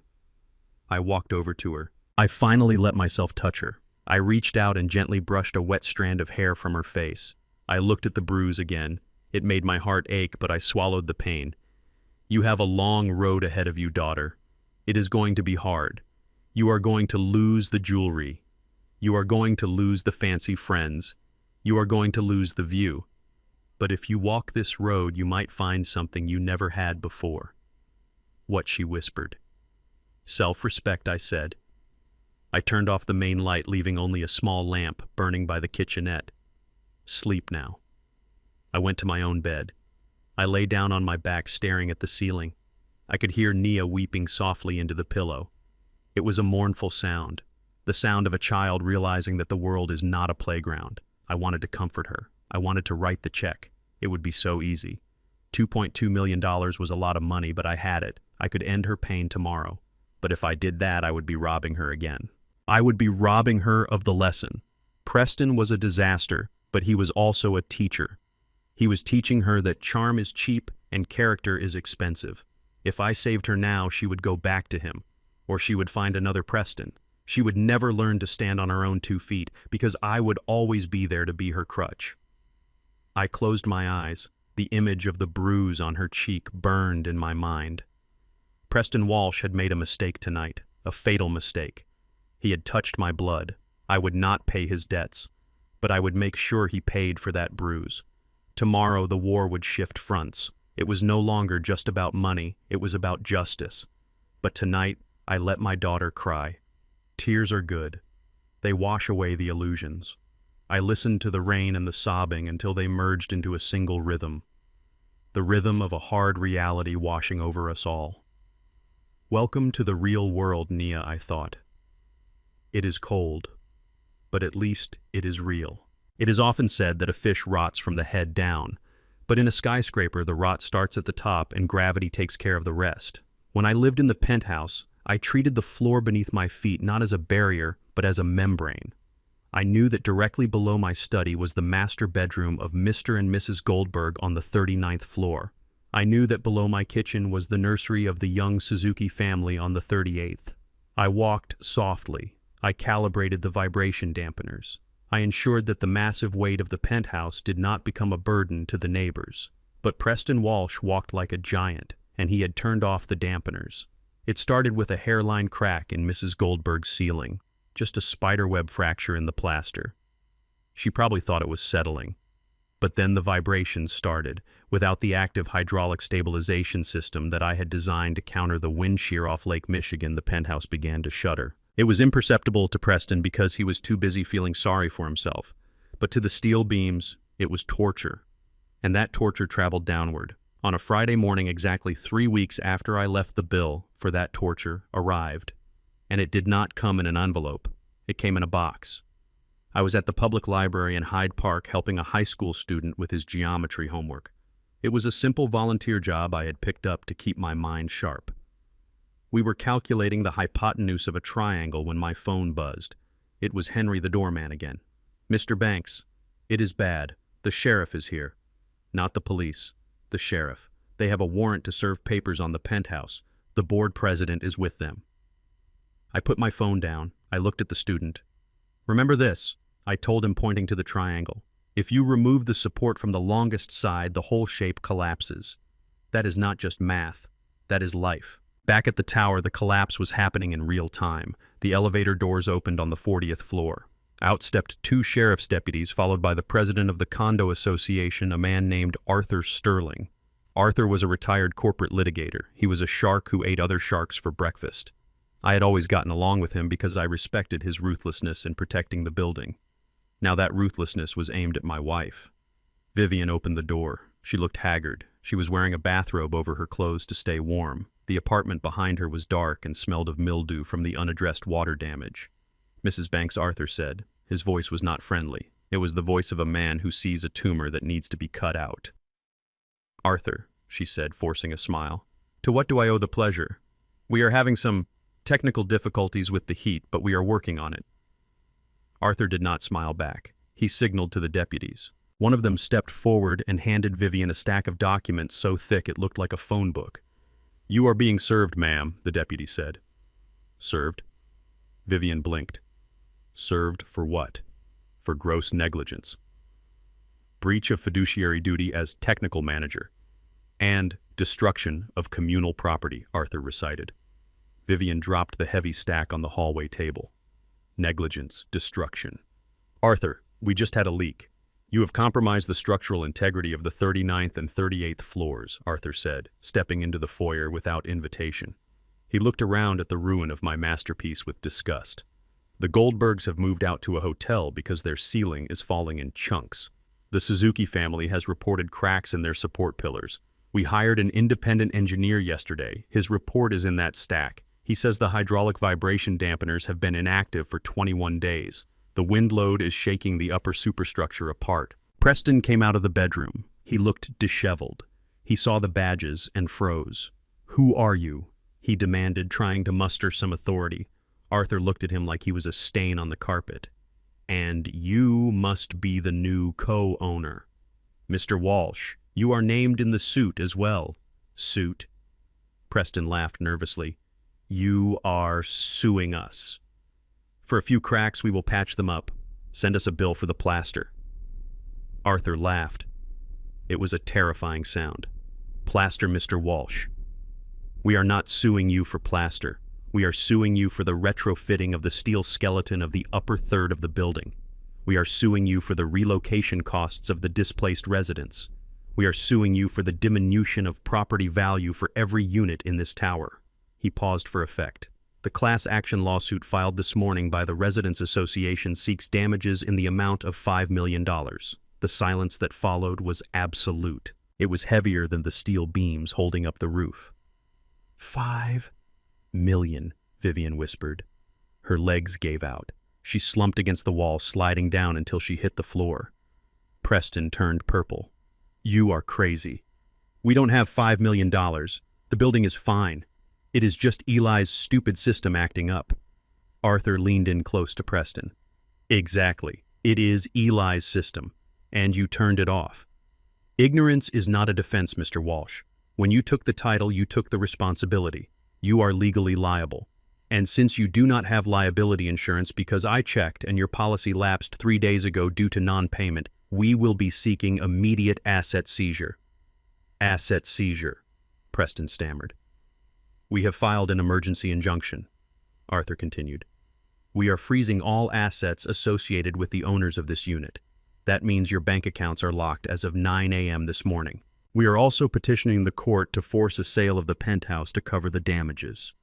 I walked over to her. I finally let myself touch her. I reached out and gently brushed a wet strand of hair from her face. I looked at the bruise again. It made my heart ache, but I swallowed the pain. You have a long road ahead of you, daughter. It is going to be hard. You are going to lose the jewelry. You are going to lose the fancy friends. You are going to lose the view. But if you walk this road, you might find something you never had before. What, she whispered. Self-respect, I said. I turned off the main light, leaving only a small lamp burning by the kitchenette. Sleep now. I went to my own bed. I lay down on my back, staring at the ceiling. I could hear Nia weeping softly into the pillow. It was a mournful sound, the sound of a child realizing that the world is not a playground. I wanted to comfort her. I wanted to write the check. It would be so easy. $2.2 million was a lot of money, but I had it. I could end her pain tomorrow. But if I did that, I would be robbing her again. I would be robbing her of the lesson. Preston was a disaster, but he was also a teacher. He was teaching her that charm is cheap and character is expensive. If I saved her now, she would go back to him, or she would find another Preston. She would never learn to stand on her own 2 feet because I would always be there to be her crutch. I closed my eyes. The image of the bruise on her cheek burned in my mind. Preston Walsh had made a mistake tonight, a fatal mistake. He had touched my blood. I would not pay his debts, but I would make sure he paid for that bruise. Tomorrow the war would shift fronts. It was no longer just about money, it was about justice. But tonight, I let my daughter cry. Tears are good. They wash away the illusions. I listened to the rain and the sobbing until they merged into a single rhythm. The rhythm of a hard reality washing over us all. Welcome to the real world, Nia, I thought. It is cold, but at least it is real. It is often said that a fish rots from the head down, but in a skyscraper the rot starts at the top and gravity takes care of the rest. When I lived in the penthouse, I treated the floor beneath my feet not as a barrier, but as a membrane. I knew that directly below my study was the master bedroom of Mr. and Mrs. Goldberg on the 39th floor. I knew that below my kitchen was the nursery of the young Suzuki family on the 38th. I walked softly. I calibrated the vibration dampeners. I ensured that the massive weight of the penthouse did not become a burden to the neighbors. But Preston Walsh walked like a giant, and he had turned off the dampeners. It started with a hairline crack in Mrs. Goldberg's ceiling, just a spiderweb fracture in the plaster. She probably thought it was settling. But then the vibrations started. Without the active hydraulic stabilization system that I had designed to counter the wind shear off Lake Michigan, the penthouse began to shudder. It was imperceptible to Preston because he was too busy feeling sorry for himself. But to the steel beams, it was torture. And that torture traveled downward. On a Friday morning, exactly 3 weeks after I left, the bill for that torture arrived. And it did not come in an envelope. It came in a box. I was at the public library in Hyde Park helping a high school student with his geometry homework. It was a simple volunteer job I had picked up to keep my mind sharp. We were calculating the hypotenuse of a triangle when my phone buzzed. It was Henry the doorman again. "Mr. Banks, it is bad. The sheriff is here." "Not the police. The sheriff. They have a warrant to serve papers on the penthouse. The board president is with them." I put my phone down. I looked at the student. "Remember this," I told him, pointing to the triangle. "If you remove the support from the longest side, the whole shape collapses. That is not just math. That is life." Back at the tower, the collapse was happening in real time. The elevator doors opened on the 40th floor. Out stepped 2 sheriff's deputies, followed by the president of the condo association, a man named Arthur Sterling. Arthur was a retired corporate litigator. He was a shark who ate other sharks for breakfast. I had always gotten along with him because I respected his ruthlessness in protecting the building. Now that ruthlessness was aimed at my wife. Vivian opened the door. She looked haggard. She was wearing a bathrobe over her clothes to stay warm. The apartment behind her was dark and smelled of mildew from the unaddressed water damage. "Mrs. Banks," Arthur said. His voice was not friendly. It was the voice of a man who sees a tumor that needs to be cut out. Arthur, she said, forcing a smile. To what do I owe the pleasure? We are having some technical difficulties with the heat, but we are working on it. Arthur did not smile back. He signaled to the deputies. One of them stepped forward and handed Vivian a stack of documents so thick it looked like a phone book. You are being served, ma'am, the deputy said. Served? Vivian blinked. Served for what? For gross negligence. Breach of fiduciary duty as technical manager. And destruction of communal property, Arthur recited. Vivian dropped the heavy stack on the hallway table. Negligence, destruction. Arthur, we just had a leak. You have compromised the structural integrity of the 39th and 38th floors, Arthur said, stepping into the foyer without invitation. He looked around at the ruin of my masterpiece with disgust. The Goldbergs have moved out to a hotel because their ceiling is falling in chunks. The Suzuki family has reported cracks in their support pillars. We hired an independent engineer yesterday. His report is in that stack. He says the hydraulic vibration dampeners have been inactive for 21 days. The wind load is shaking the upper superstructure apart. Preston came out of the bedroom. He looked disheveled. He saw the badges and froze. Who are you? He demanded, trying to muster some authority. Arthur looked at him like he was a stain on the carpet. And you must be the new co-owner. Mr. Walsh, you are named in the suit as well. Suit? Preston laughed nervously. You are suing us. For a few cracks, we will patch them up. Send us a bill for the plaster. Arthur laughed. It was a terrifying sound. Plaster, Mr. Walsh. We are not suing you for plaster. We are suing you for the retrofitting of the steel skeleton of the upper third of the building. We are suing you for the relocation costs of the displaced residents. We are suing you for the diminution of property value for every unit in this tower. He paused for effect. The class action lawsuit filed this morning by the Residents Association seeks damages in the amount of $5 million. The silence that followed was absolute. It was heavier than the steel beams holding up the roof. 5 million, Vivian whispered. Her legs gave out. She slumped against the wall, sliding down until she hit the floor. Preston turned purple. You are crazy. We don't have $5 million. The building is fine. It is just Eli's stupid system acting up. Arthur leaned in close to Preston. Exactly. It is Eli's system, and you turned it off. Ignorance is not a defense, Mr. Walsh. When you took the title, you took the responsibility. You are legally liable. And since you do not have liability insurance because I checked and your policy lapsed 3 days ago due to non-payment, we will be seeking immediate asset seizure. Asset seizure, Preston stammered. We have filed an emergency injunction, Arthur continued. We are freezing all assets associated with the owners of this unit. That means your bank accounts are locked as of 9 a.m. this morning. We are also petitioning the court to force a sale of the penthouse to cover the damages.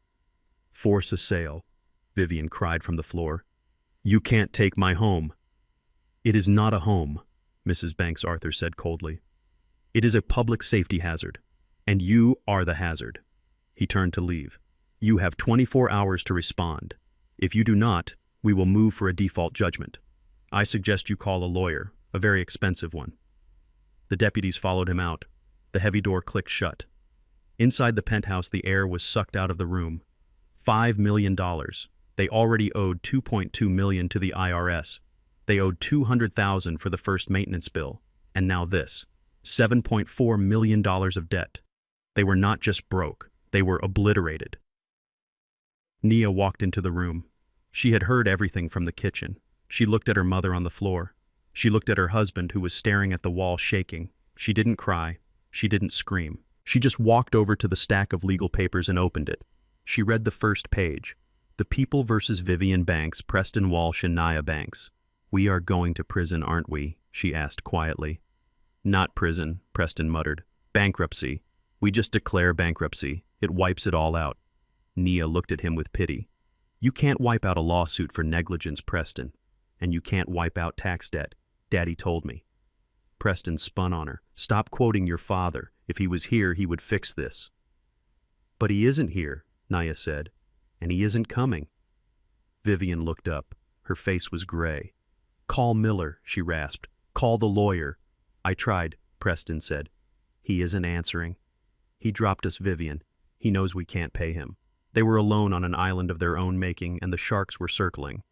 Force a sale, Vivian cried from the floor. You can't take my home. It is not a home, Mrs. Banks Arthur said coldly. It is a public safety hazard, and you are the hazard. He turned to leave. You have 24 hours to respond. If you do not, we will move for a default judgment. I suggest you call a lawyer, a very expensive one. The deputies followed him out. The heavy door clicked shut. Inside the penthouse, the air was sucked out of the room. $5 million. They already owed $2.2 million to the IRS. They owed $200,000 for the first maintenance bill. And now this. $7.4 million of debt. They were not just broke. They were obliterated. Nia walked into the room. She had heard everything from the kitchen. She looked at her mother on the floor. She looked at her husband, who was staring at the wall, shaking. She didn't cry. She didn't scream. She just walked over to the stack of legal papers and opened it. She read the first page. The People versus Vivian Banks, Preston Walsh and Nia Banks. We are going to prison, aren't we? She asked quietly. Not prison, Preston muttered. Bankruptcy. We just declare bankruptcy. It wipes it all out. Nia looked at him with pity. You can't wipe out a lawsuit for negligence, Preston. And you can't wipe out tax debt. Daddy told me. Preston spun on her. Stop quoting your father. If he was here, he would fix this. But he isn't here, Nia said. And he isn't coming. Vivian looked up. Her face was gray. Call Miller, she rasped. Call the lawyer. I tried, Preston said. He isn't answering. He dropped us Vivian. He knows we can't pay him. They were alone on an island of their own making, and the sharks were circling.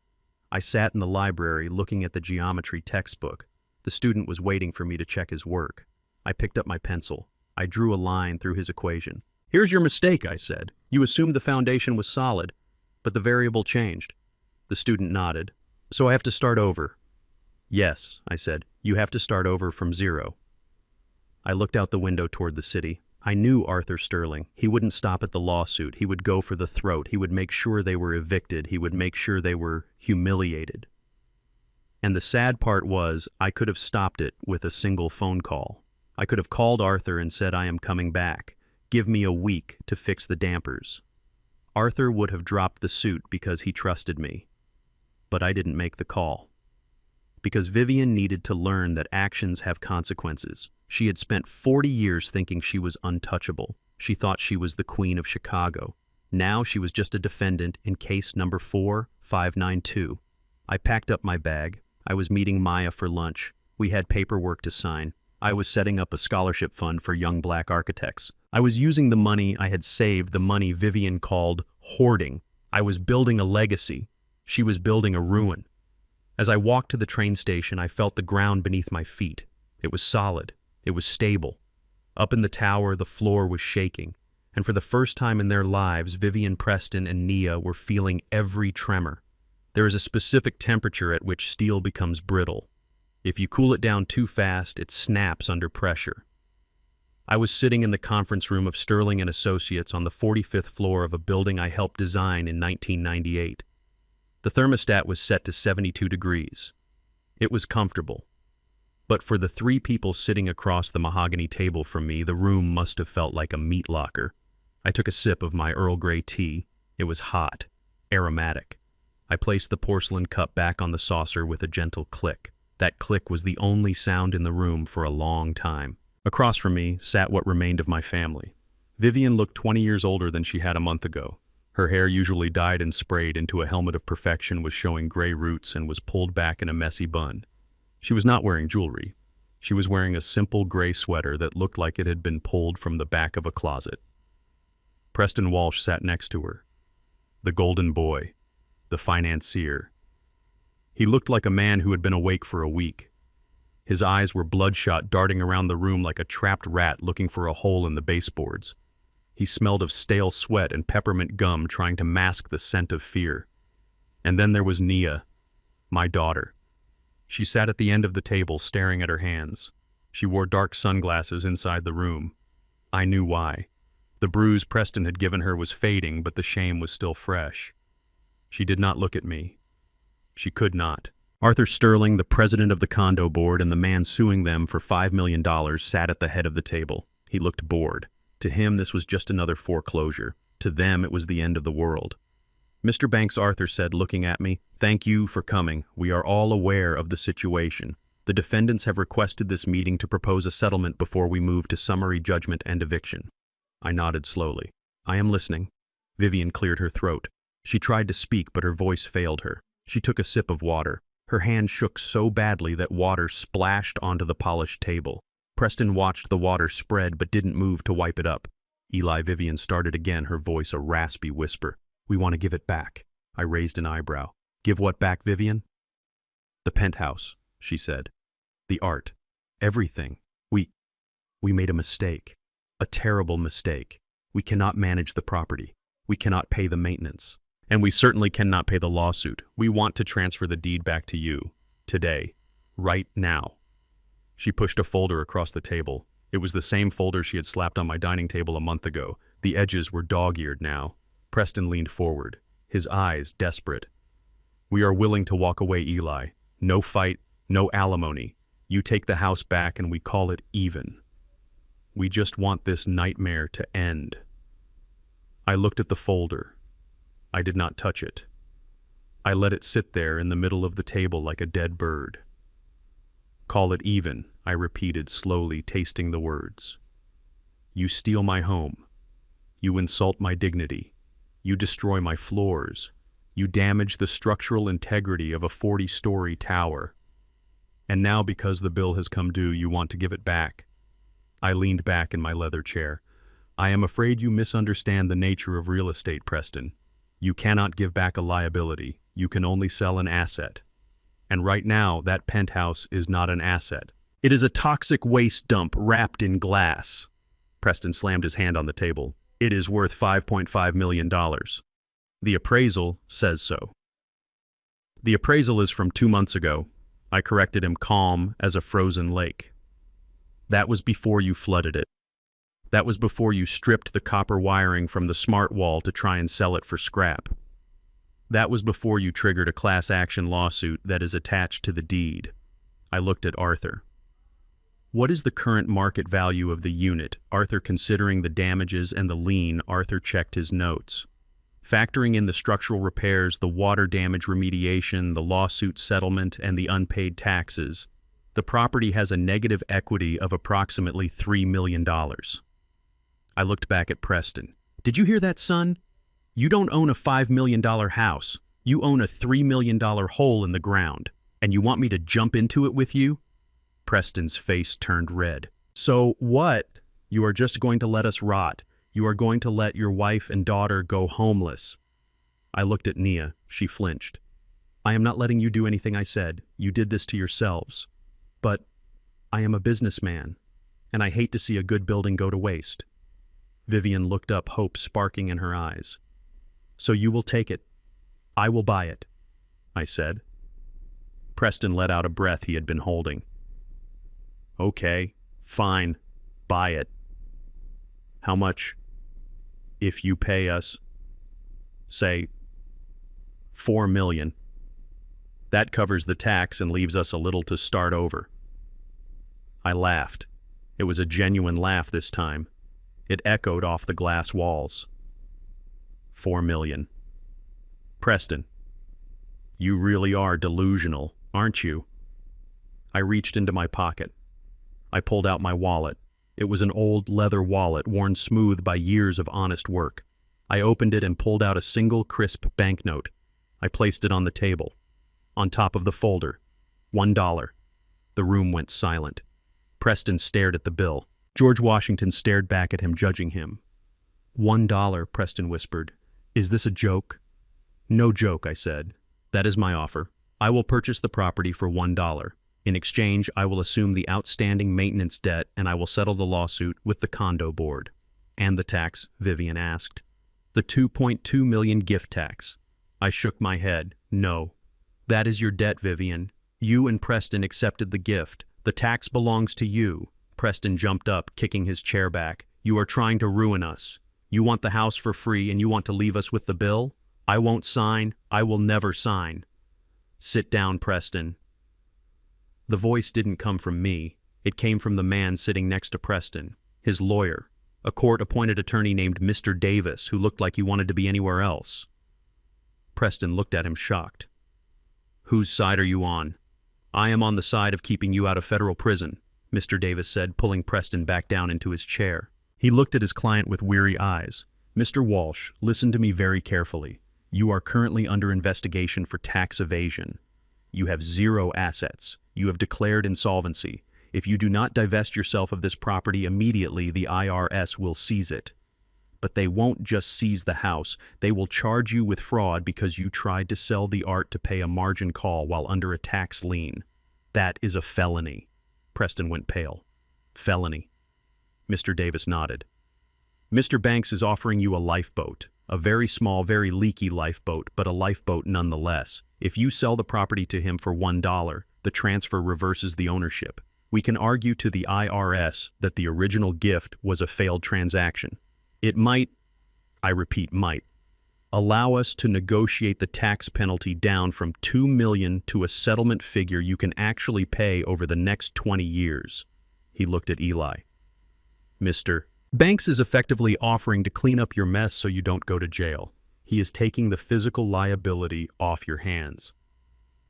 I sat in the library looking at the geometry textbook. The student was waiting for me to check his work. I picked up my pencil. I drew a line through his equation. "Here's your mistake," I said. "You assumed the foundation was solid, but the variable changed." The student nodded. "So I have to start over." "Yes," I said. "You have to start over from zero." I looked out the window toward the city. I knew Arthur Sterling. He wouldn't stop at the lawsuit. He would go for the throat. He would make sure they were evicted. He would make sure they were humiliated. And the sad part was, I could have stopped it with a single phone call. I could have called Arthur and said, "I am coming back. Give me a week to fix the dampers." Arthur would have dropped the suit because he trusted me. But I didn't make the call. Because Vivian needed to learn that actions have consequences. She had spent 40 years thinking she was untouchable. She thought she was the Queen of Chicago. Now she was just a defendant in case number 4592. I packed up my bag. I was meeting Maya for lunch. We had paperwork to sign. I was setting up a scholarship fund for young black architects. I was using the money I had saved, the money Vivian called hoarding. I was building a legacy. She was building a ruin. As I walked to the train station, I felt the ground beneath my feet. It was solid. It was stable. Up in the tower, the floor was shaking. And for the first time in their lives, Vivian Preston and Nia were feeling every tremor. There is a specific temperature at which steel becomes brittle. If you cool it down too fast, it snaps under pressure. I was sitting in the conference room of Sterling and Associates on the 45th floor of a building I helped design in 1998. The thermostat was set to 72 degrees. It was comfortable. But for the three people sitting across the mahogany table from me, the room must have felt like a meat locker. I took a sip of my Earl Grey tea. It was hot, aromatic. I placed the porcelain cup back on the saucer with a gentle click. That click was the only sound in the room for a long time. Across from me sat what remained of my family. Vivian looked 20 years older than she had a month ago. Her hair, usually dyed and sprayed into a helmet of perfection, was showing gray roots and was pulled back in a messy bun. She was not wearing jewelry. She was wearing a simple gray sweater that looked like it had been pulled from the back of a closet. Preston Walsh sat next to her. The golden boy, the financier. He looked like a man who had been awake for a week. His eyes were bloodshot, darting around the room like a trapped rat looking for a hole in the baseboards. He smelled of stale sweat and peppermint gum, trying to mask the scent of fear. And then there was Nia, my daughter. She sat at the end of the table, staring at her hands. She wore dark sunglasses inside the room. I knew why. The bruise Preston had given her was fading, but the shame was still fresh. She did not look at me. She could not. Arthur Sterling, the president of the condo board and the man suing them for $5 million, sat at the head of the table. He looked bored. To him, this was just another foreclosure. To them, it was the end of the world. "Mr. Banks," Arthur said, looking at me, "thank you for coming. We are all aware of the situation. The defendants have requested this meeting to propose a settlement before we move to summary judgment and eviction." I nodded slowly. "I am listening." Vivian cleared her throat. She tried to speak, but her voice failed her. She took a sip of water. Her hand shook so badly that water splashed onto the polished table. Preston watched the water spread but didn't move to wipe it up. Eli, Vivian started again, her voice a raspy whisper. "We want to give it back." I raised an eyebrow. "Give what back, Vivian?" "The penthouse," she said. "The art. Everything. We made a mistake. A terrible mistake. We cannot manage the property. We cannot pay the maintenance. And we certainly cannot pay the lawsuit. We want to transfer the deed back to you. Today. Right now." She pushed a folder across the table. It was the same folder she had slapped on my dining table a month ago. The edges were dog-eared now. Preston leaned forward, his eyes desperate. "We are willing to walk away, Eli. No fight, no alimony. You take the house back and we call it even. We just want this nightmare to end." I looked at the folder. I did not touch it. I let it sit there in the middle of the table like a dead bird. "Call it even," I repeated slowly, tasting the words. "You steal my home. You insult my dignity. You destroy my floors. You damage the structural integrity of a 40-story tower. And now, because the bill has come due, you want to give it back. I leaned back in my leather chair. I am afraid you misunderstand the nature of real estate, Preston. You cannot give back a liability. You can only sell an asset. And right now, that penthouse is not an asset. It is a toxic waste dump wrapped in glass. Preston slammed his hand on the table. It is worth $5.5 million. The appraisal says so. The appraisal is from 2 months ago. I corrected him, calm as a frozen lake. That was before you flooded it. That was before you stripped the copper wiring from the smart wall to try and sell it for scrap. That was before you triggered a class action lawsuit that is attached to the deed. I looked at Arthur. What is the current market value of the unit? Arthur, considering the damages and the lien, Arthur checked his notes. Factoring in the structural repairs, the water damage remediation, the lawsuit settlement, and the unpaid taxes, the property has a negative equity of approximately $3 million. I looked back at Preston. Did you hear that, son? You don't own a $5 million house. You own a $3 million hole in the ground. And you want me to jump into it with you? Preston's face turned red. So what? You are just going to let us rot. You are going to let your wife and daughter go homeless. I looked at Nia. She flinched. I am not letting you do anything, I said. You did this to yourselves. But I am a businessman, and I hate to see a good building go to waste. Vivian looked up, hope sparking in her eyes. So you will take it. I will buy it, I said. Preston let out a breath he had been holding. Okay, fine, buy it. How much? If you pay us, say, $4 million. That covers the tax and leaves us a little to start over. I laughed. It was a genuine laugh this time. It echoed off the glass walls. $4 million. Preston, you really are delusional, aren't you? I reached into my pocket. I pulled out my wallet. It was an old leather wallet worn smooth by years of honest work. I opened it and pulled out a single crisp banknote. I placed it on the table. On top of the folder, $1. The room went silent. Preston stared at the bill. George Washington stared back at him, judging him. $1, Preston whispered. Is this a joke? No joke, I said. That is my offer. I will purchase the property for $1. In exchange, I will assume the outstanding maintenance debt and I will settle the lawsuit with the condo board. And the tax, Vivian asked. The $2.2 million gift tax. I shook my head. No. That is your debt, Vivian. You and Preston accepted the gift. The tax belongs to you. Preston jumped up, kicking his chair back. You are trying to ruin us. You want the house for free and you want to leave us with the bill? I won't sign. I will never sign. Sit down, Preston. The voice didn't come from me. It came from the man sitting next to Preston, his lawyer, a court-appointed attorney named Mr. Davis, who looked like he wanted to be anywhere else. Preston looked at him, shocked. Whose side are you on? I am on the side of keeping you out of federal prison, Mr. Davis said, pulling Preston back down into his chair. He looked at his client with weary eyes. Mr. Walsh, listen to me very carefully. You are currently under investigation for tax evasion. You have 0 assets. You have declared insolvency. If you do not divest yourself of this property immediately, the IRS will seize it. But they won't just seize the house. They will charge you with fraud because you tried to sell the art to pay a margin call while under a tax lien. That is a felony. Preston went pale. Felony. Mr. Davis nodded. Mr. Banks is offering you a lifeboat. A very small, very leaky lifeboat, but a lifeboat nonetheless. If you sell the property to him for $1, the transfer reverses the ownership. We can argue to the IRS that the original gift was a failed transaction. It might, I repeat might, allow us to negotiate the tax penalty down from $2 million to a settlement figure you can actually pay over the next 20 years. He looked at Eli. Mr. Banks is effectively offering to clean up your mess so you don't go to jail. He is taking the physical liability off your hands.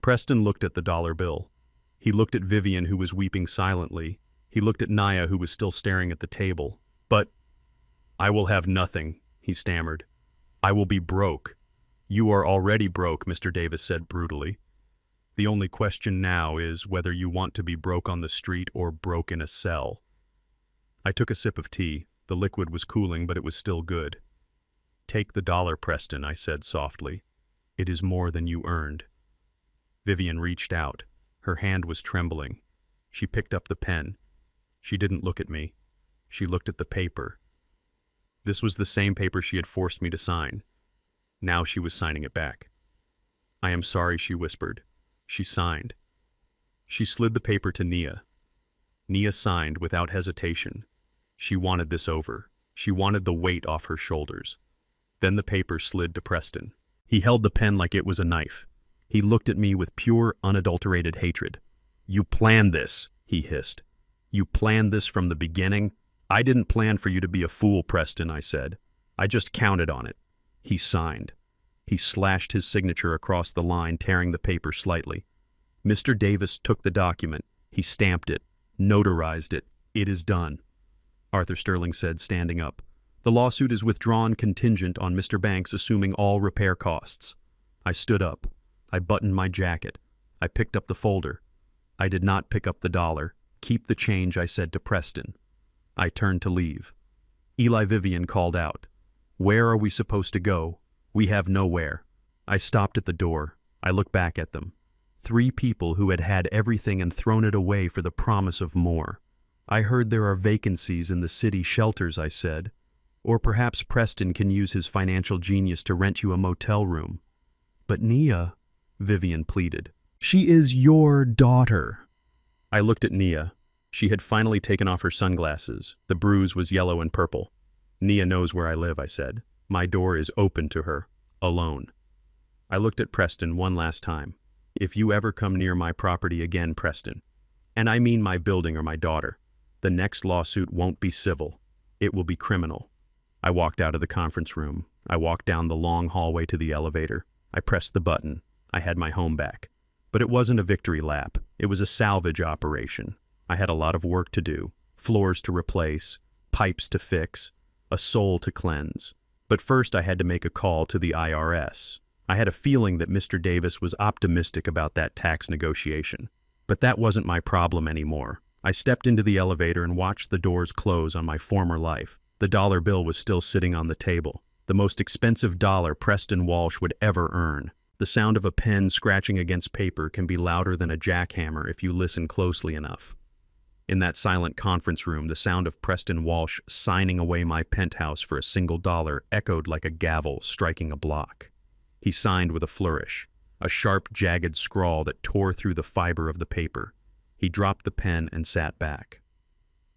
Preston looked at the dollar bill. He looked at Vivian, who was weeping silently. He looked at Nia, who was still staring at the table. But I will have nothing, he stammered. I will be broke. You are already broke, Mr. Davis said brutally. The only question now is whether you want to be broke on the street or broke in a cell. I took a sip of tea. The liquid was cooling, but it was still good. "Take the dollar, Preston," I said softly. "It is more than you earned." Vivian reached out. Her hand was trembling. She picked up the pen. She didn't look at me. She looked at the paper. This was the same paper she had forced me to sign. Now she was signing it back. "I am sorry," she whispered. She signed. She slid the paper to Nia. Nia signed without hesitation. She wanted this over. She wanted the weight off her shoulders. Then the paper slid to Preston. He held the pen like it was a knife. He looked at me with pure, unadulterated hatred. "You planned this," he hissed. "You planned this from the beginning?" "I didn't plan for you to be a fool, Preston," I said. "I just counted on it." He signed. He slashed his signature across the line, tearing the paper slightly. Mr. Davis took the document. He stamped it, notarized it. "It is done," Arthur Sterling said, standing up. "The lawsuit is withdrawn contingent on Mr. Banks assuming all repair costs." I stood up. I buttoned my jacket. I picked up the folder. I did not pick up the dollar. "Keep the change," I said to Preston. I turned to leave. Eli Vivian called out, "Where are we supposed to go? We have nowhere." I stopped at the door. I looked back at them. 3 people who had had everything and thrown it away for the promise of more. "I heard there are vacancies in the city shelters," I said. "Or perhaps Preston can use his financial genius to rent you a motel room." "But Nia," Vivian pleaded. "She is your daughter." I looked at Nia. She had finally taken off her sunglasses. The bruise was yellow and purple. "Nia knows where I live," I said. "My door is open to her, alone." I looked at Preston one last time. "If you ever come near my property again, Preston, and I mean my building or my daughter, the next lawsuit won't be civil. It will be criminal." I walked out of the conference room. I walked down the long hallway to the elevator. I pressed the button. I had my home back. But it wasn't a victory lap. It was a salvage operation. I had a lot of work to do. Floors to replace, pipes to fix, a soul to cleanse. But first I had to make a call to the IRS. I had a feeling that Mr. Davis was optimistic about that tax negotiation. But that wasn't my problem anymore. I stepped into the elevator and watched the doors close on my former life. The dollar bill was still sitting on the table. The most expensive dollar Preston Walsh would ever earn. The sound of a pen scratching against paper can be louder than a jackhammer if you listen closely enough. In that silent conference room, the sound of Preston Walsh signing away my penthouse for a single dollar echoed like a gavel striking a block. He signed with a flourish, a sharp, jagged scrawl that tore through the fiber of the paper. He dropped the pen and sat back.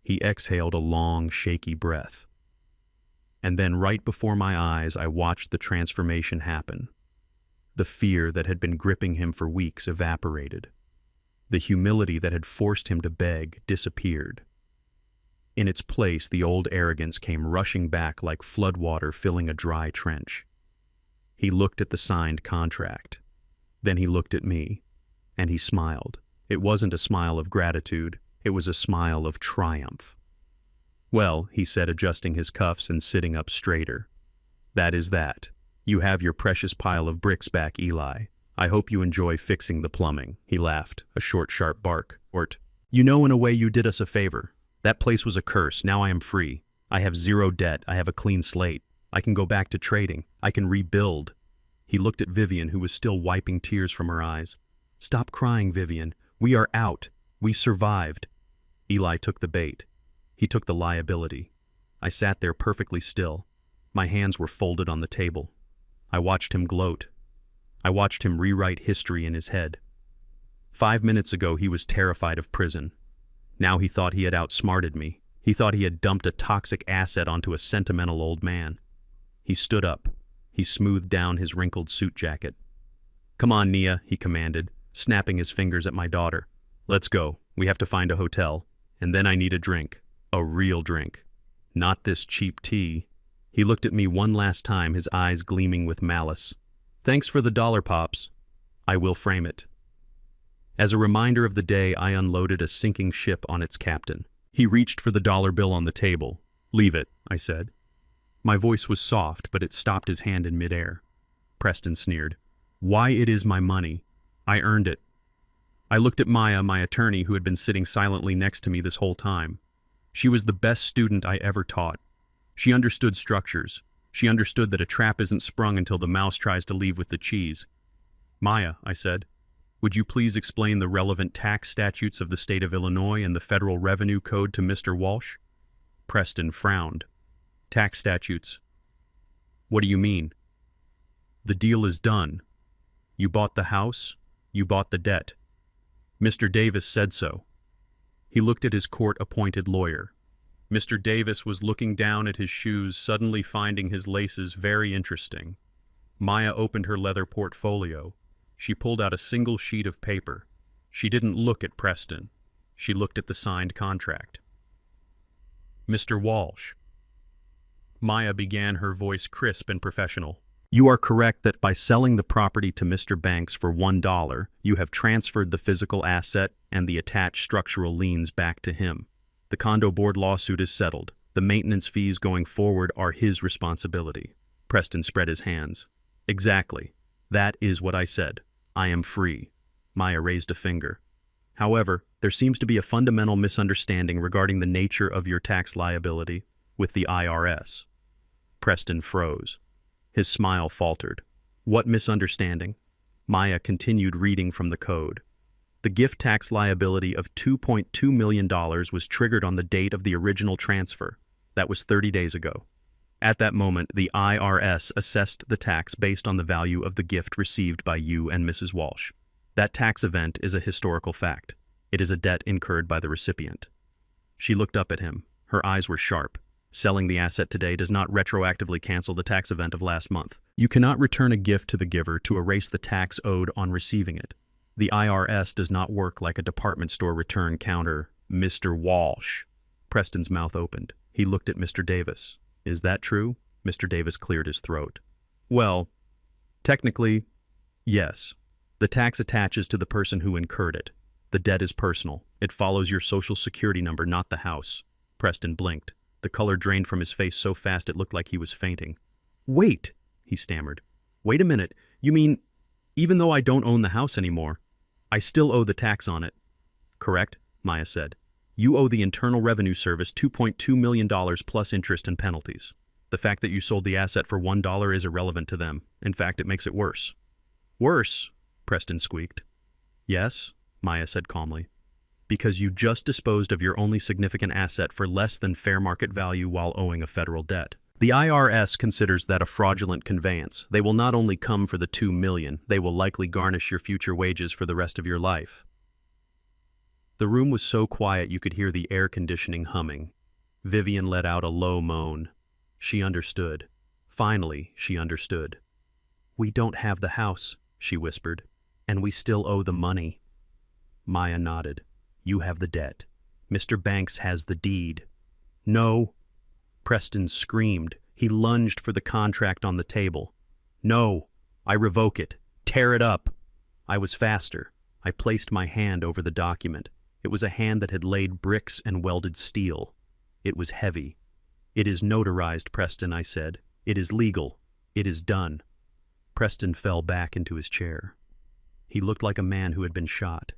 He exhaled a long, shaky breath. And then right before my eyes, I watched the transformation happen. The fear that had been gripping him for weeks evaporated. The humility that had forced him to beg disappeared. In its place, the old arrogance came rushing back like floodwater filling a dry trench. He looked at the signed contract. Then he looked at me, and he smiled. It wasn't a smile of gratitude. It was a smile of triumph. "Well," he said, adjusting his cuffs and sitting up straighter. "That is that. You have your precious pile of bricks back, Eli. I hope you enjoy fixing the plumbing." He laughed, a short, sharp bark. "You know, in a way you did us a favor. That place was a curse. Now I am free. I have zero debt. I have a clean slate. I can go back to trading. I can rebuild." He looked at Vivian, who was still wiping tears from her eyes. "Stop crying, Vivian. We are out. We survived." Eli took the bait. He took the liability. I sat there perfectly still. My hands were folded on the table. I watched him gloat. I watched him rewrite history in his head. 5 minutes ago, he was terrified of prison. Now he thought he had outsmarted me. He thought he had dumped a toxic asset onto a sentimental old man. He stood up. He smoothed down his wrinkled suit jacket. "Come on, Nia," he commanded, snapping his fingers at my daughter. "Let's go. We have to find a hotel. And then I need a drink. A real drink. Not this cheap tea." He looked at me one last time, his eyes gleaming with malice. "Thanks for the dollar, Pops. I will frame it." As a reminder of the day I unloaded a sinking ship on its captain. He reached for the dollar bill on the table. "Leave it," I said. My voice was soft, but it stopped his hand in midair. Preston sneered. "Why, it is my money. I earned it." I looked at Maya, my attorney, who had been sitting silently next to me this whole time. She was the best student I ever taught. She understood structures. She understood that a trap isn't sprung until the mouse tries to leave with the cheese. Maya, I said, would you please explain the relevant tax statutes of the state of Illinois and the Federal Revenue Code to Mr. Walsh? Preston frowned. Tax statutes. What do you mean? The deal is done. You bought the house. You bought the debt. Mr. Davis said so. He looked at his court-appointed lawyer. Mr. Davis was looking down at his shoes, suddenly finding his laces very interesting. Maya opened her leather portfolio. She pulled out a single sheet of paper. She didn't look at Preston. She looked at the signed contract. Mr. Walsh. Maya began, her voice crisp and professional. You are correct that by selling the property to Mr. Banks for $1, you have transferred the physical asset and the attached structural liens back to him. The condo board lawsuit is settled. The maintenance fees going forward are his responsibility. Preston spread his hands. Exactly. That is what I said. I am free. Maya raised a finger. However, there seems to be a fundamental misunderstanding regarding the nature of your tax liability with the IRS. Preston froze. His smile faltered. What misunderstanding? Maya continued reading from the code. The gift tax liability of $2.2 million was triggered on the date of the original transfer. That was 30 days ago. At that moment, the IRS assessed the tax based on the value of the gift received by you and Mrs. Walsh. That tax event is a historical fact. It is a debt incurred by the recipient. She looked up at him. Her eyes were sharp. Selling the asset today does not retroactively cancel the tax event of last month. You cannot return a gift to the giver to erase the tax owed on receiving it. The IRS does not work like a department store return counter. Mr. Walsh. Preston's mouth opened. He looked at Mr. Davis. Is that true? Mr. Davis cleared his throat. Well, technically, yes. The tax attaches to the person who incurred it. The debt is personal. It follows your social security number, not the house. Preston blinked. The color drained from his face so fast it looked like he was fainting. Wait, he stammered. Wait a minute. You mean, even though I don't own the house anymore, I still owe the tax on it? Correct, Maya said. You owe the Internal Revenue Service $2.2 million plus interest and penalties. The fact that you sold the asset for $1 is irrelevant to them. In fact, it makes it worse. Worse? Preston squeaked. Yes, Maya said calmly. Because you just disposed of your only significant asset for less than fair market value while owing a federal debt. The IRS considers that a fraudulent conveyance. They will not only come for the $2 million, they will likely garnish your future wages for the rest of your life. The room was so quiet you could hear the air conditioning humming. Vivian let out a low moan. She understood. Finally, she understood. We don't have the house, she whispered, and we still owe the money. Maya nodded. You have the debt. Mr. Banks has the deed. No. Preston screamed. He lunged for the contract on the table. No. I revoke it. Tear it up. I was faster. I placed my hand over the document. It was a hand that had laid bricks and welded steel. It was heavy. It is notarized, Preston, I said. It is legal. It is done. Preston fell back into his chair. He looked like a man who had been shot.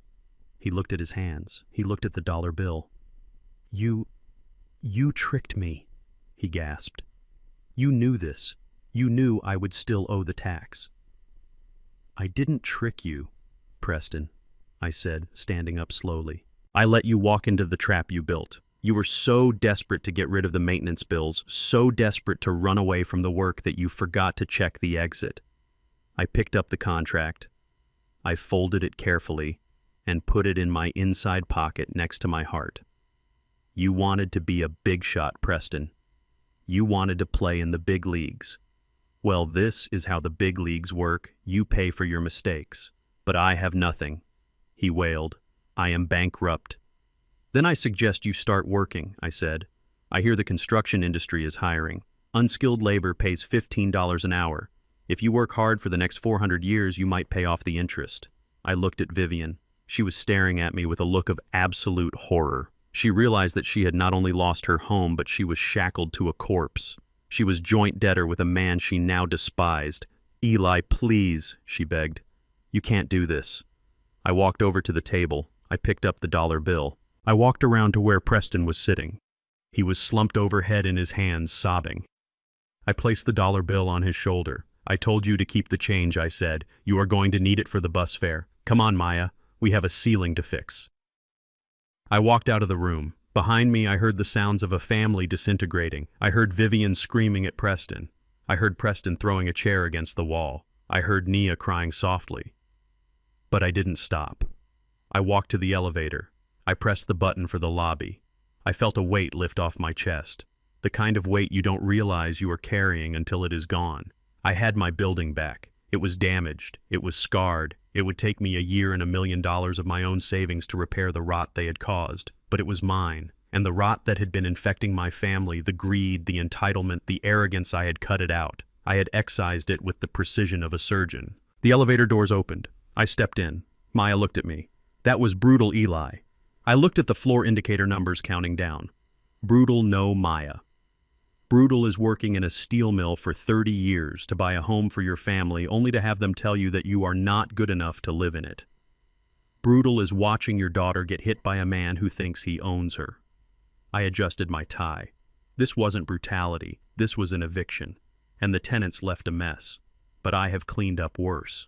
He looked at his hands. He looked at the dollar bill. You tricked me, he gasped. You knew this. You knew I would still owe the tax. I didn't trick you, Preston, I said, standing up slowly. I let you walk into the trap you built. You were so desperate to get rid of the maintenance bills, so desperate to run away from the work that you forgot to check the exit. I picked up the contract. I folded it carefully and put it in my inside pocket next to my heart. You wanted to be a big shot, Preston. You wanted to play in the big leagues. Well, this is how the big leagues work. You pay for your mistakes. But I have nothing, he wailed. I am bankrupt. Then I suggest you start working, I said. I hear the construction industry is hiring. Unskilled labor pays $15 an hour. If you work hard for the next 400 years, you might pay off the interest. I looked at Vivian. She was staring at me with a look of absolute horror. She realized that she had not only lost her home, but she was shackled to a corpse. She was joint debtor with a man she now despised. Eli, please, she begged. You can't do this. I walked over to the table. I picked up the dollar bill. I walked around to where Preston was sitting. He was slumped overhead in his hands, sobbing. I placed the dollar bill on his shoulder. I told you to keep the change, I said. You are going to need it for the bus fare. Come on, Maya. We have a ceiling to fix. I walked out of the room. Behind me, I heard the sounds of a family disintegrating. I heard Vivian screaming at Preston. I heard Preston throwing a chair against the wall. I heard Nia crying softly. But I didn't stop. I walked to the elevator. I pressed the button for the lobby. I felt a weight lift off my chest. The kind of weight you don't realize you are carrying until it is gone. I had my building back. It was damaged. It was scarred. It would take me a year and $1 million of my own savings to repair the rot they had caused. But it was mine. And the rot that had been infecting my family, the greed, the entitlement, the arrogance, I had cut it out. I had excised it with the precision of a surgeon. The elevator doors opened. I stepped in. Maya looked at me. That was brutal Eli. I looked at the floor indicator numbers counting down. Brutal no Maya. Brutal is working in a steel mill for 30 years to buy a home for your family only to have them tell you that you are not good enough to live in it. Brutal is watching your daughter get hit by a man who thinks he owns her. I adjusted my tie. This wasn't brutality. This was an eviction. And the tenants left a mess. But I have cleaned up worse.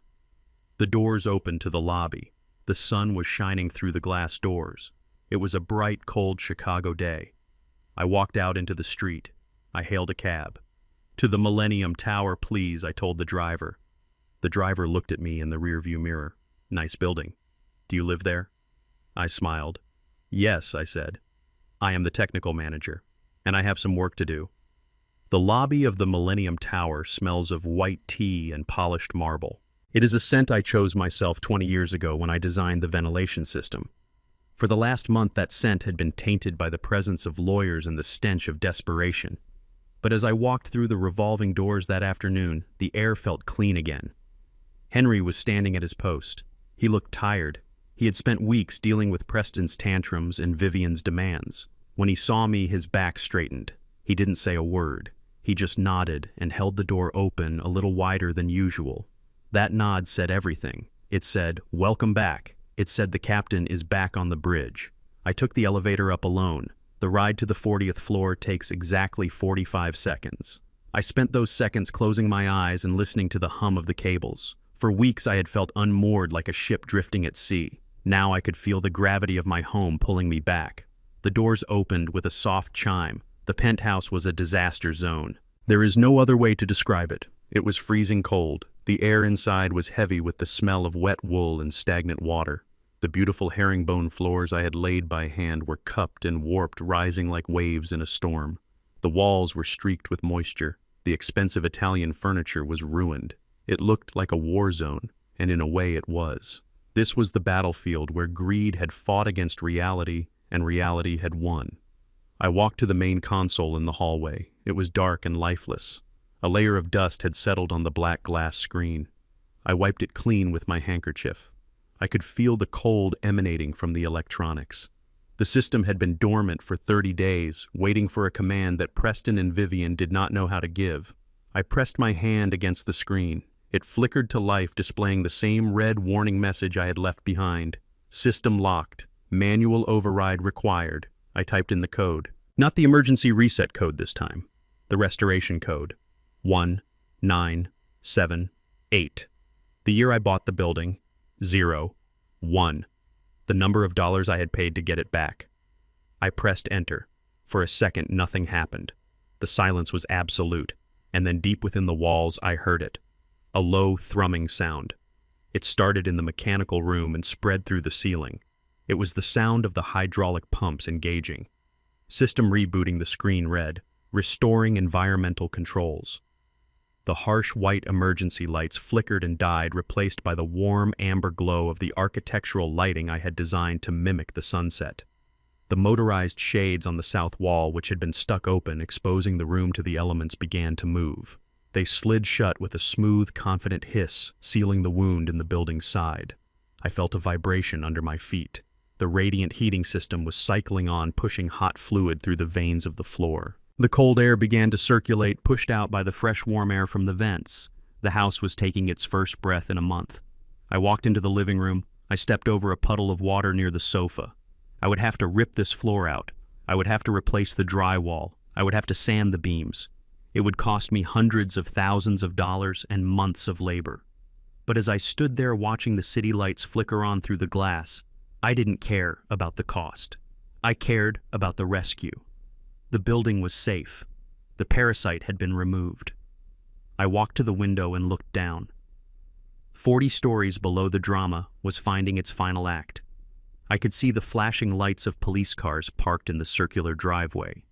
The doors opened to the lobby. The sun was shining through the glass doors. It was a bright, cold Chicago day. I walked out into the street. I hailed a cab. To the Millennium Tower, please, I told the driver. The driver looked at me in the rearview mirror. Nice building. Do you live there? I smiled. Yes, I said. I am the technical manager, and I have some work to do. The lobby of the Millennium Tower smells of white tea and polished marble. It is a scent I chose myself 20 years ago when I designed the ventilation system. For the last month, that scent had been tainted by the presence of lawyers and the stench of desperation. But as I walked through the revolving doors that afternoon, the air felt clean again. Henry was standing at his post. He looked tired. He had spent weeks dealing with Preston's tantrums and Vivian's demands. When he saw me, his back straightened. He didn't say a word. He just nodded and held the door open a little wider than usual. That nod said everything. It said, "Welcome back." It said the captain is back on the bridge. I took the elevator up alone. The ride to the 40th floor takes exactly 45 seconds. I spent those seconds closing my eyes and listening to the hum of the cables. For weeks I had felt unmoored like a ship drifting at sea. Now I could feel the gravity of my home pulling me back. The doors opened with a soft chime. The penthouse was a disaster zone. There is no other way to describe it. It was freezing cold. The air inside was heavy with the smell of wet wool and stagnant water. The beautiful herringbone floors I had laid by hand were cupped and warped, rising like waves in a storm. The walls were streaked with moisture. The expensive Italian furniture was ruined. It looked like a war zone, and in a way it was. This was the battlefield where greed had fought against reality, and reality had won. I walked to the main console in the hallway. It was dark and lifeless. A layer of dust had settled on the black glass screen. I wiped it clean with my handkerchief. I could feel the cold emanating from the electronics. The system had been dormant for 30 days, waiting for a command that Preston and Vivian did not know how to give. I pressed my hand against the screen. It flickered to life, displaying the same red warning message I had left behind. System locked. Manual override required. I typed in the code. Not the emergency reset code this time. The restoration code. 1978. The year I bought the building. 01. The number of dollars I had paid to get it back. I pressed enter. For a second, nothing happened. The silence was absolute, and then deep within the walls, I heard it. A low, thrumming sound. It started in the mechanical room and spread through the ceiling. It was the sound of the hydraulic pumps engaging. System rebooting, the screen read, restoring environmental controls. The harsh white emergency lights flickered and died, replaced by the warm amber glow of the architectural lighting I had designed to mimic the sunset. The motorized shades on the south wall, which had been stuck open, exposing the room to the elements, began to move. They slid shut with a smooth, confident hiss, sealing the wound in the building's side. I felt a vibration under my feet. The radiant heating system was cycling on, pushing hot fluid through the veins of the floor. The cold air began to circulate, pushed out by the fresh warm air from the vents. The house was taking its first breath in a month. I walked into the living room. I stepped over a puddle of water near the sofa. I would have to rip this floor out. I would have to replace the drywall. I would have to sand the beams. It would cost me hundreds of thousands of dollars and months of labor. But as I stood there watching the city lights flicker on through the glass, I didn't care about the cost. I cared about the rescue. The building was safe. The parasite had been removed. I walked to the window and looked down. 40 stories below the drama was finding its final act. I could see the flashing lights of police cars parked in the circular driveway.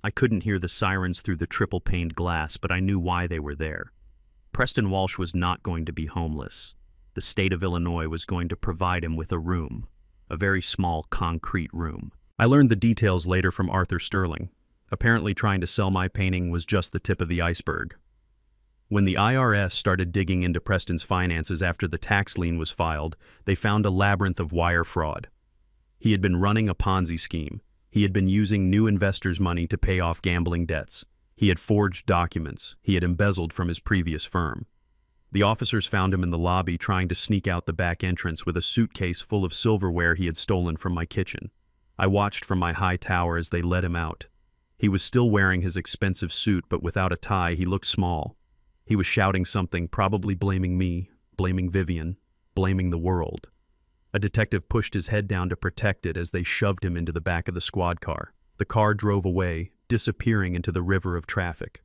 I couldn't hear the sirens through the triple-paned glass, but I knew why they were there. Preston Walsh was not going to be homeless. The state of Illinois was going to provide him with a room, a very small concrete room. I learned the details later from Arthur Sterling. Apparently trying to sell my painting was just the tip of the iceberg. When the IRS started digging into Preston's finances after the tax lien was filed, they found a labyrinth of wire fraud. He had been running a Ponzi scheme. He had been using new investors' money to pay off gambling debts. He had forged documents. He had embezzled from his previous firm. The officers found him in the lobby trying to sneak out the back entrance with a suitcase full of silverware he had stolen from my kitchen. I watched from my high tower as they let him out. He was still wearing his expensive suit, but without a tie, he looked small. He was shouting something, probably blaming me, blaming Vivian, blaming the world. A detective pushed his head down to protect it as they shoved him into the back of the squad car. The car drove away, disappearing into the river of traffic.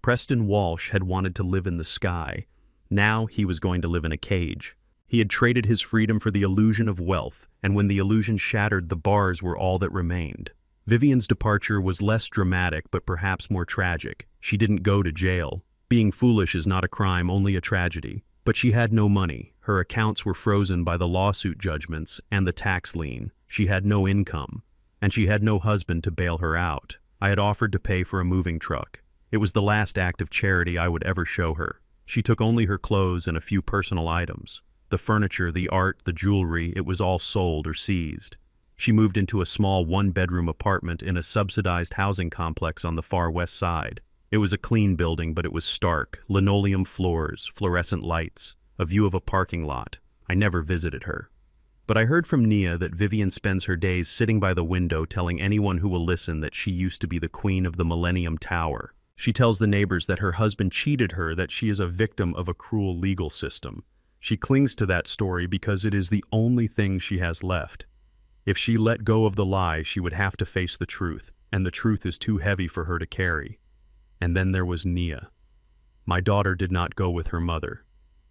Preston Walsh had wanted to live in the sky. Now he was going to live in a cage. He had traded his freedom for the illusion of wealth, and when the illusion shattered, the bars were all that remained. Vivian's departure was less dramatic, but perhaps more tragic. She didn't go to jail. Being foolish is not a crime, only a tragedy. But she had no money. Her accounts were frozen by the lawsuit judgments and the tax lien. She had no income, and she had no husband to bail her out. I had offered to pay for a moving truck. It was the last act of charity I would ever show her. She took only her clothes and a few personal items. The furniture, the art, the jewelry, it was all sold or seized. She moved into a small one-bedroom apartment in a subsidized housing complex on the far west side. It was a clean building, but it was stark. Linoleum floors, fluorescent lights, a view of a parking lot. I never visited her. But I heard from Nia that Vivian spends her days sitting by the window telling anyone who will listen that she used to be the queen of the Millennium Tower. She tells the neighbors that her husband cheated her, that she is a victim of a cruel legal system. She clings to that story because it is the only thing she has left. If she let go of the lie, she would have to face the truth, and the truth is too heavy for her to carry. And then there was Nia. My daughter did not go with her mother,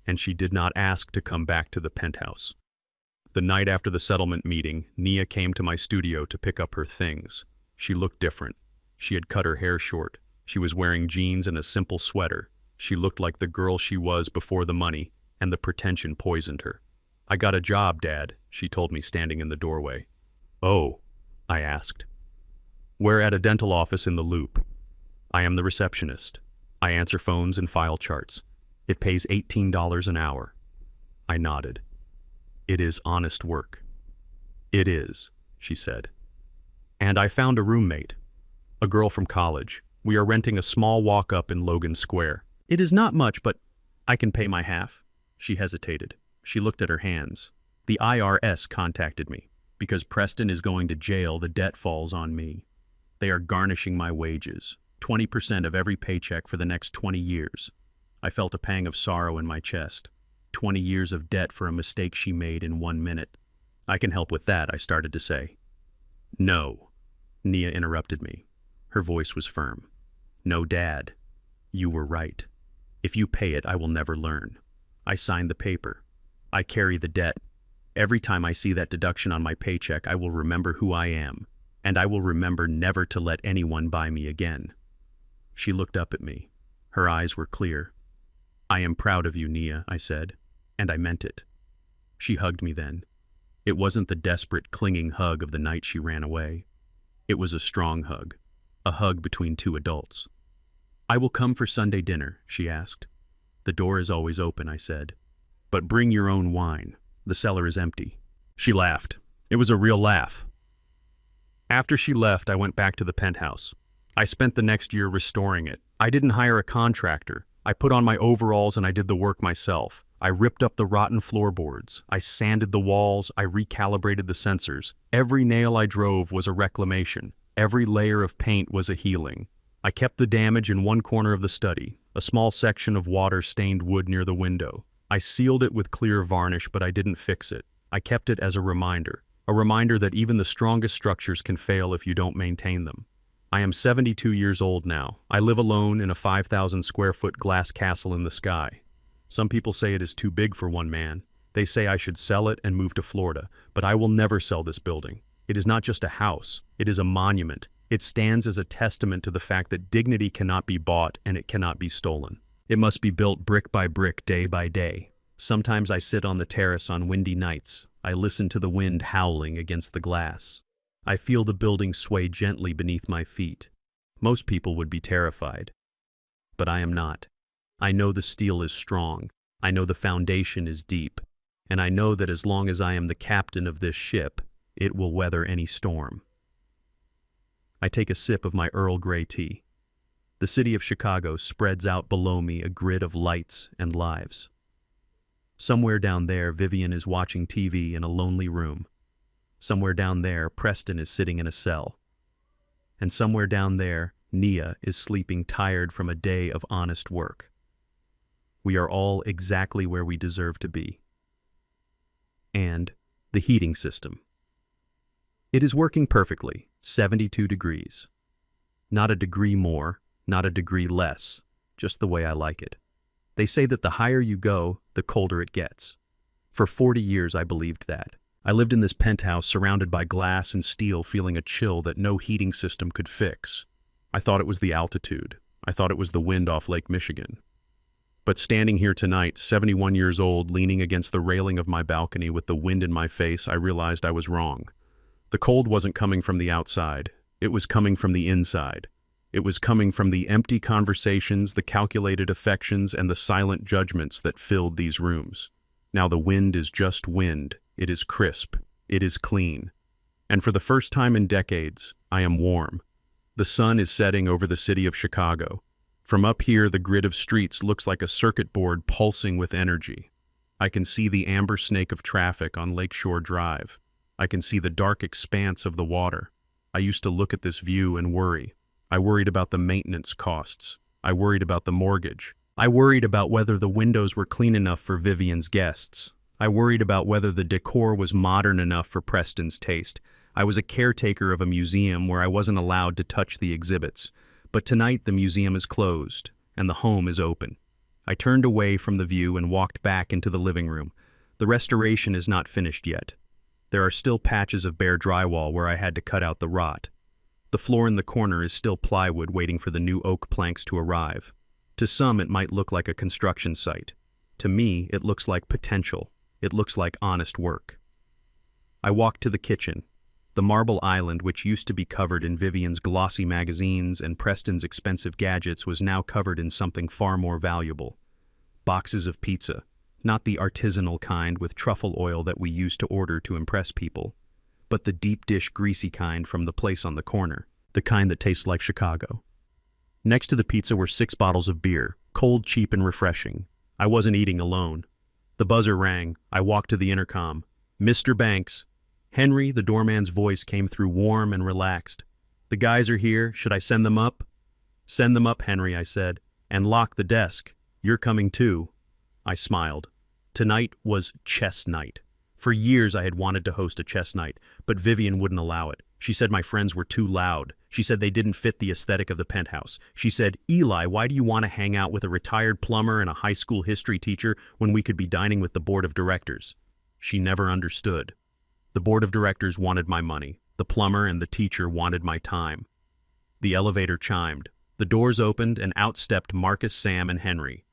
and she did not ask to come back to the penthouse. The night after the settlement meeting, Nia came to my studio to pick up her things. She looked different. She had cut her hair short. She was wearing jeans and a simple sweater. She looked like the girl she was before the money, and the pretension poisoned her. "I got a job, Dad," she told me standing in the doorway. "Oh," I asked. "We're at a dental office in the Loop. I am the receptionist. I answer phones and file charts. It pays $18 an hour." I nodded. "It is honest work." "It is," she said. "And I found a roommate, a girl from college. We are renting a small walk-up in Logan Square. It is not much, but I can pay my half." She hesitated. She looked at her hands. "The IRS contacted me. Because Preston is going to jail, the debt falls on me. They are garnishing my wages, 20% of every paycheck for the next 20 years. I felt a pang of sorrow in my chest. 20 years of debt for a mistake she made in 1 minute. "I can help with that," I started to say. "No," Nia interrupted me. Her voice was firm. "No, Dad. You were right. If you pay it, I will never learn. I signed the paper. I carry the debt. Every time I see that deduction on my paycheck, I will remember who I am, and I will remember never to let anyone buy me again." She looked up at me. Her eyes were clear. "I am proud of you, Nia," I said, and I meant it. She hugged me then. It wasn't the desperate, clinging hug of the night she ran away. It was a strong hug, a hug between two adults. "I will come for Sunday dinner," she asked. "The door is always open," I said. "But bring your own wine. The cellar is empty." She laughed. It was a real laugh. After she left, I went back to the penthouse. I spent the next year restoring it. I didn't hire a contractor. I put on my overalls and I did the work myself. I ripped up the rotten floorboards. I sanded the walls. I recalibrated the sensors. Every nail I drove was a reclamation. Every layer of paint was a healing. I kept the damage in one corner of the study, a small section of water-stained wood near the window. I sealed it with clear varnish, but I didn't fix it. I kept it as a reminder that even the strongest structures can fail if you don't maintain them. I am 72 years old now. I live alone in a 5,000 square foot glass castle in the sky. Some people say it is too big for one man. They say I should sell it and move to Florida, but I will never sell this building. It is not just a house, it is a monument. It stands as a testament to the fact that dignity cannot be bought and it cannot be stolen. It must be built brick by brick, day by day. Sometimes I sit on the terrace on windy nights. I listen to the wind howling against the glass. I feel the building sway gently beneath my feet. Most people would be terrified, but I am not. I know the steel is strong. I know the foundation is deep. And I know that as long as I am the captain of this ship, it will weather any storm. I take a sip of my Earl Grey tea. The city of Chicago spreads out below me, a grid of lights and lives. Somewhere down there, Vivian is watching TV in a lonely room. Somewhere down there, Preston is sitting in a cell. And somewhere down there, Nia is sleeping tired from a day of honest work. We are all exactly where we deserve to be. And the heating system. It is working perfectly, 72 degrees. Not a degree more, not a degree less, just the way I like it. They say that the higher you go, the colder it gets. For 40 years I believed that. I lived in this penthouse surrounded by glass and steel, feeling a chill that no heating system could fix. I thought it was the altitude. I thought it was the wind off Lake Michigan. But standing here tonight, 71 years old, leaning against the railing of my balcony with the wind in my face, I realized I was wrong. The cold wasn't coming from the outside. It was coming from the inside. It was coming from the empty conversations, the calculated affections, and the silent judgments that filled these rooms. Now the wind is just wind. It is crisp. It is clean. And for the first time in decades, I am warm. The sun is setting over the city of Chicago. From up here, the grid of streets looks like a circuit board pulsing with energy. I can see the amber snake of traffic on Lakeshore Drive. I can see the dark expanse of the water. I used to look at this view and worry. I worried about the maintenance costs. I worried about the mortgage. I worried about whether the windows were clean enough for Vivian's guests. I worried about whether the decor was modern enough for Preston's taste. I was a caretaker of a museum where I wasn't allowed to touch the exhibits. But tonight the museum is closed, and the home is open. I turned away from the view and walked back into the living room. The restoration is not finished yet. There are still patches of bare drywall where I had to cut out the rot. The floor in the corner is still plywood waiting for the new oak planks to arrive. To some, it might look like a construction site. To me, it looks like potential. It looks like honest work. I walked to the kitchen. The marble island, which used to be covered in Vivian's glossy magazines and Preston's expensive gadgets, was now covered in something far more valuable. Boxes of pizza. Not the artisanal kind with truffle oil that we used to order to impress people, but the deep dish greasy kind from the place on the corner, the kind that tastes like Chicago. Next to the pizza were 6 bottles of beer, cold, cheap, and refreshing. I wasn't eating alone. The buzzer rang. I walked to the intercom. Mr. Banks. Henry, the doorman's voice came through warm and relaxed. The guys are here. Should I send them up? Send them up, Henry, I said, and lock the desk. You're coming too. I smiled. Tonight was chess night. For years I had wanted to host a chess night, but Vivian wouldn't allow it. She said my friends were too loud. She said they didn't fit the aesthetic of the penthouse. She said, Eli, why do you want to hang out with a retired plumber and a high school history teacher when we could be dining with the board of directors? She never understood. The board of directors wanted my money. The plumber and the teacher wanted my time. The elevator chimed. The doors opened and out stepped Marcus, Sam, and Henry.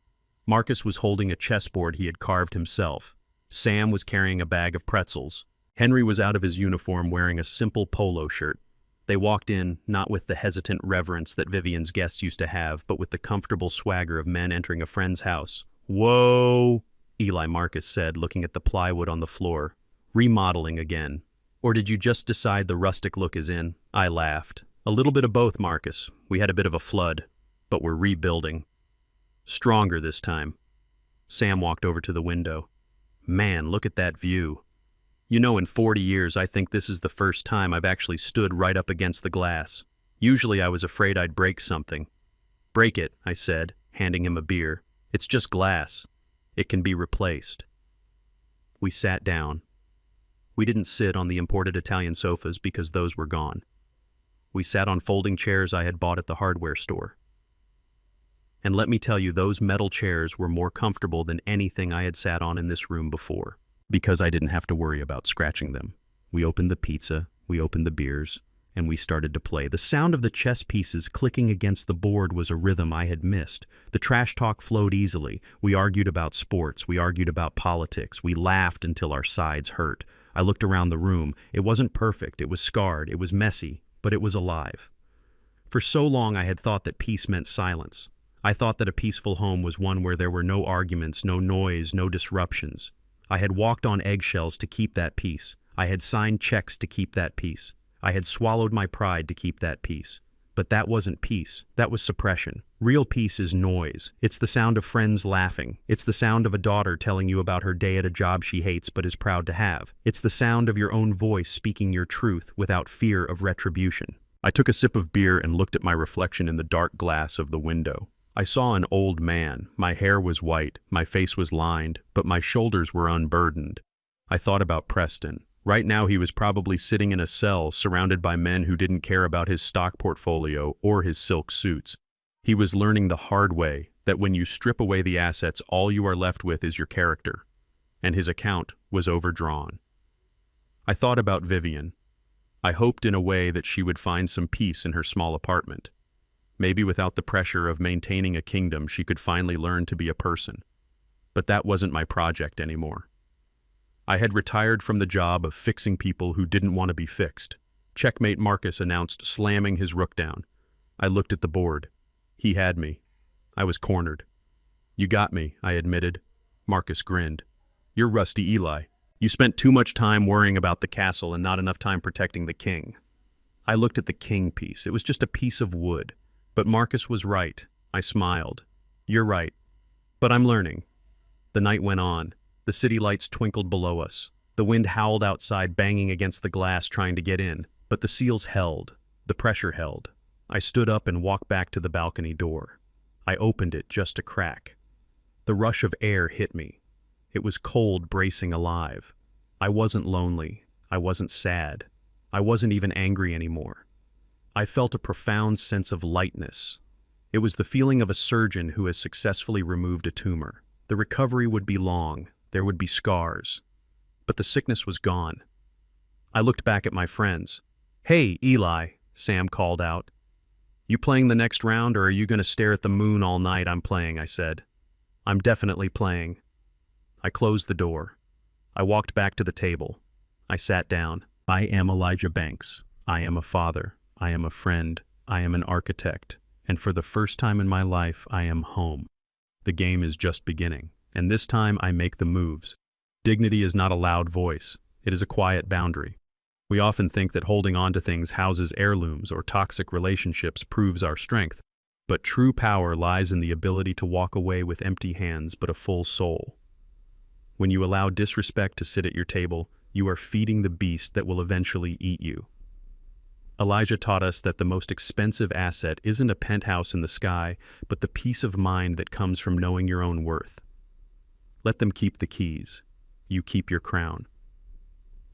Marcus was holding a chessboard he had carved himself. Sam was carrying a bag of pretzels. Henry was out of his uniform wearing a simple polo shirt. They walked in, not with the hesitant reverence that Vivian's guests used to have, but with the comfortable swagger of men entering a friend's house. Whoa, Eli Marcus said, looking at the plywood on the floor. Remodeling again. Or did you just decide the rustic look is in? I laughed. A little bit of both, Marcus. We had a bit of a flood, but we're rebuilding. Stronger this time. Sam walked over to the window. Man, look at that view. You know, in 40 years, I think this is the first time I've actually stood right up against the glass. Usually I was afraid I'd break something. Break it, I said, handing him a beer. It's just glass. It can be replaced. We sat down. We didn't sit on the imported Italian sofas because those were gone. We sat on folding chairs I had bought at the hardware store. And let me tell you, those metal chairs were more comfortable than anything I had sat on in this room before, because I didn't have to worry about scratching them. We opened the pizza, we opened the beers, and we started to play. The sound of the chess pieces clicking against the board was a rhythm I had missed. The trash talk flowed easily. We argued about sports, we argued about politics, we laughed until our sides hurt. I looked around the room. It wasn't perfect, it was scarred, it was messy, but it was alive. For so long I had thought that peace meant silence. I thought that a peaceful home was one where there were no arguments, no noise, no disruptions. I had walked on eggshells to keep that peace. I had signed checks to keep that peace. I had swallowed my pride to keep that peace. But that wasn't peace. That was suppression. Real peace is noise. It's the sound of friends laughing. It's the sound of a daughter telling you about her day at a job she hates but is proud to have. It's the sound of your own voice speaking your truth without fear of retribution. I took a sip of beer and looked at my reflection in the dark glass of the window. I saw an old man. My hair was white, my face was lined, but my shoulders were unburdened. I thought about Preston. Right now he was probably sitting in a cell surrounded by men who didn't care about his stock portfolio or his silk suits. He was learning the hard way that when you strip away the assets, all you are left with is your character. And his account was overdrawn. I thought about Vivian. I hoped in a way that she would find some peace in her small apartment. Maybe without the pressure of maintaining a kingdom, she could finally learn to be a person. But that wasn't my project anymore. I had retired from the job of fixing people who didn't want to be fixed. Checkmate Marcus announced, slamming his rook down. I looked at the board. He had me. I was cornered. You got me, I admitted. Marcus grinned. You're rusty Eli. You spent too much time worrying about the castle and not enough time protecting the king. I looked at the king piece. It was just a piece of wood. But Marcus was right. I smiled. You're right. But I'm learning. The night went on. The city lights twinkled below us. The wind howled outside, banging against the glass, trying to get in. But the seals held. The pressure held. I stood up and walked back to the balcony door. I opened it just a crack. The rush of air hit me. It was cold, bracing alive. I wasn't lonely. I wasn't sad. I wasn't even angry anymore. I felt a profound sense of lightness. It was the feeling of a surgeon who has successfully removed a tumor. The recovery would be long. There would be scars. But the sickness was gone. I looked back at my friends. Hey, Eli, Sam called out. You playing the next round, or are you going to stare at the moon all night? I'm playing, I said. I'm definitely playing. I closed the door. I walked back to the table. I sat down. I am Elijah Banks. I am a father. I am a friend. I am an architect. And for the first time in my life, I am home. The game is just beginning. And this time I make the moves. Dignity is not a loud voice. It is a quiet boundary. We often think that holding on to things houses heirlooms or toxic relationships proves our strength. But true power lies in the ability to walk away with empty hands but a full soul. When you allow disrespect to sit at your table, you are feeding the beast that will eventually eat you. Elijah taught us that the most expensive asset isn't a penthouse in the sky, but the peace of mind that comes from knowing your own worth. Let them keep the keys. You keep your crown.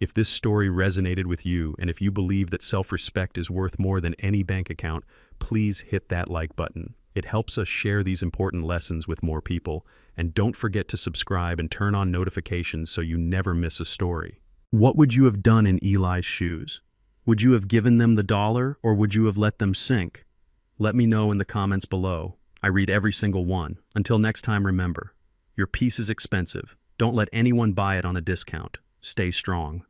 If this story resonated with you, and if you believe that self-respect is worth more than any bank account, please hit that like button. It helps us share these important lessons with more people. And don't forget to subscribe and turn on notifications so you never miss a story. What would you have done in Eli's shoes? Would you have given them the dollar, or would you have let them sink? Let me know in the comments below. I read every single one. Until next time, remember, your peace is expensive. Don't let anyone buy it on a discount. Stay strong.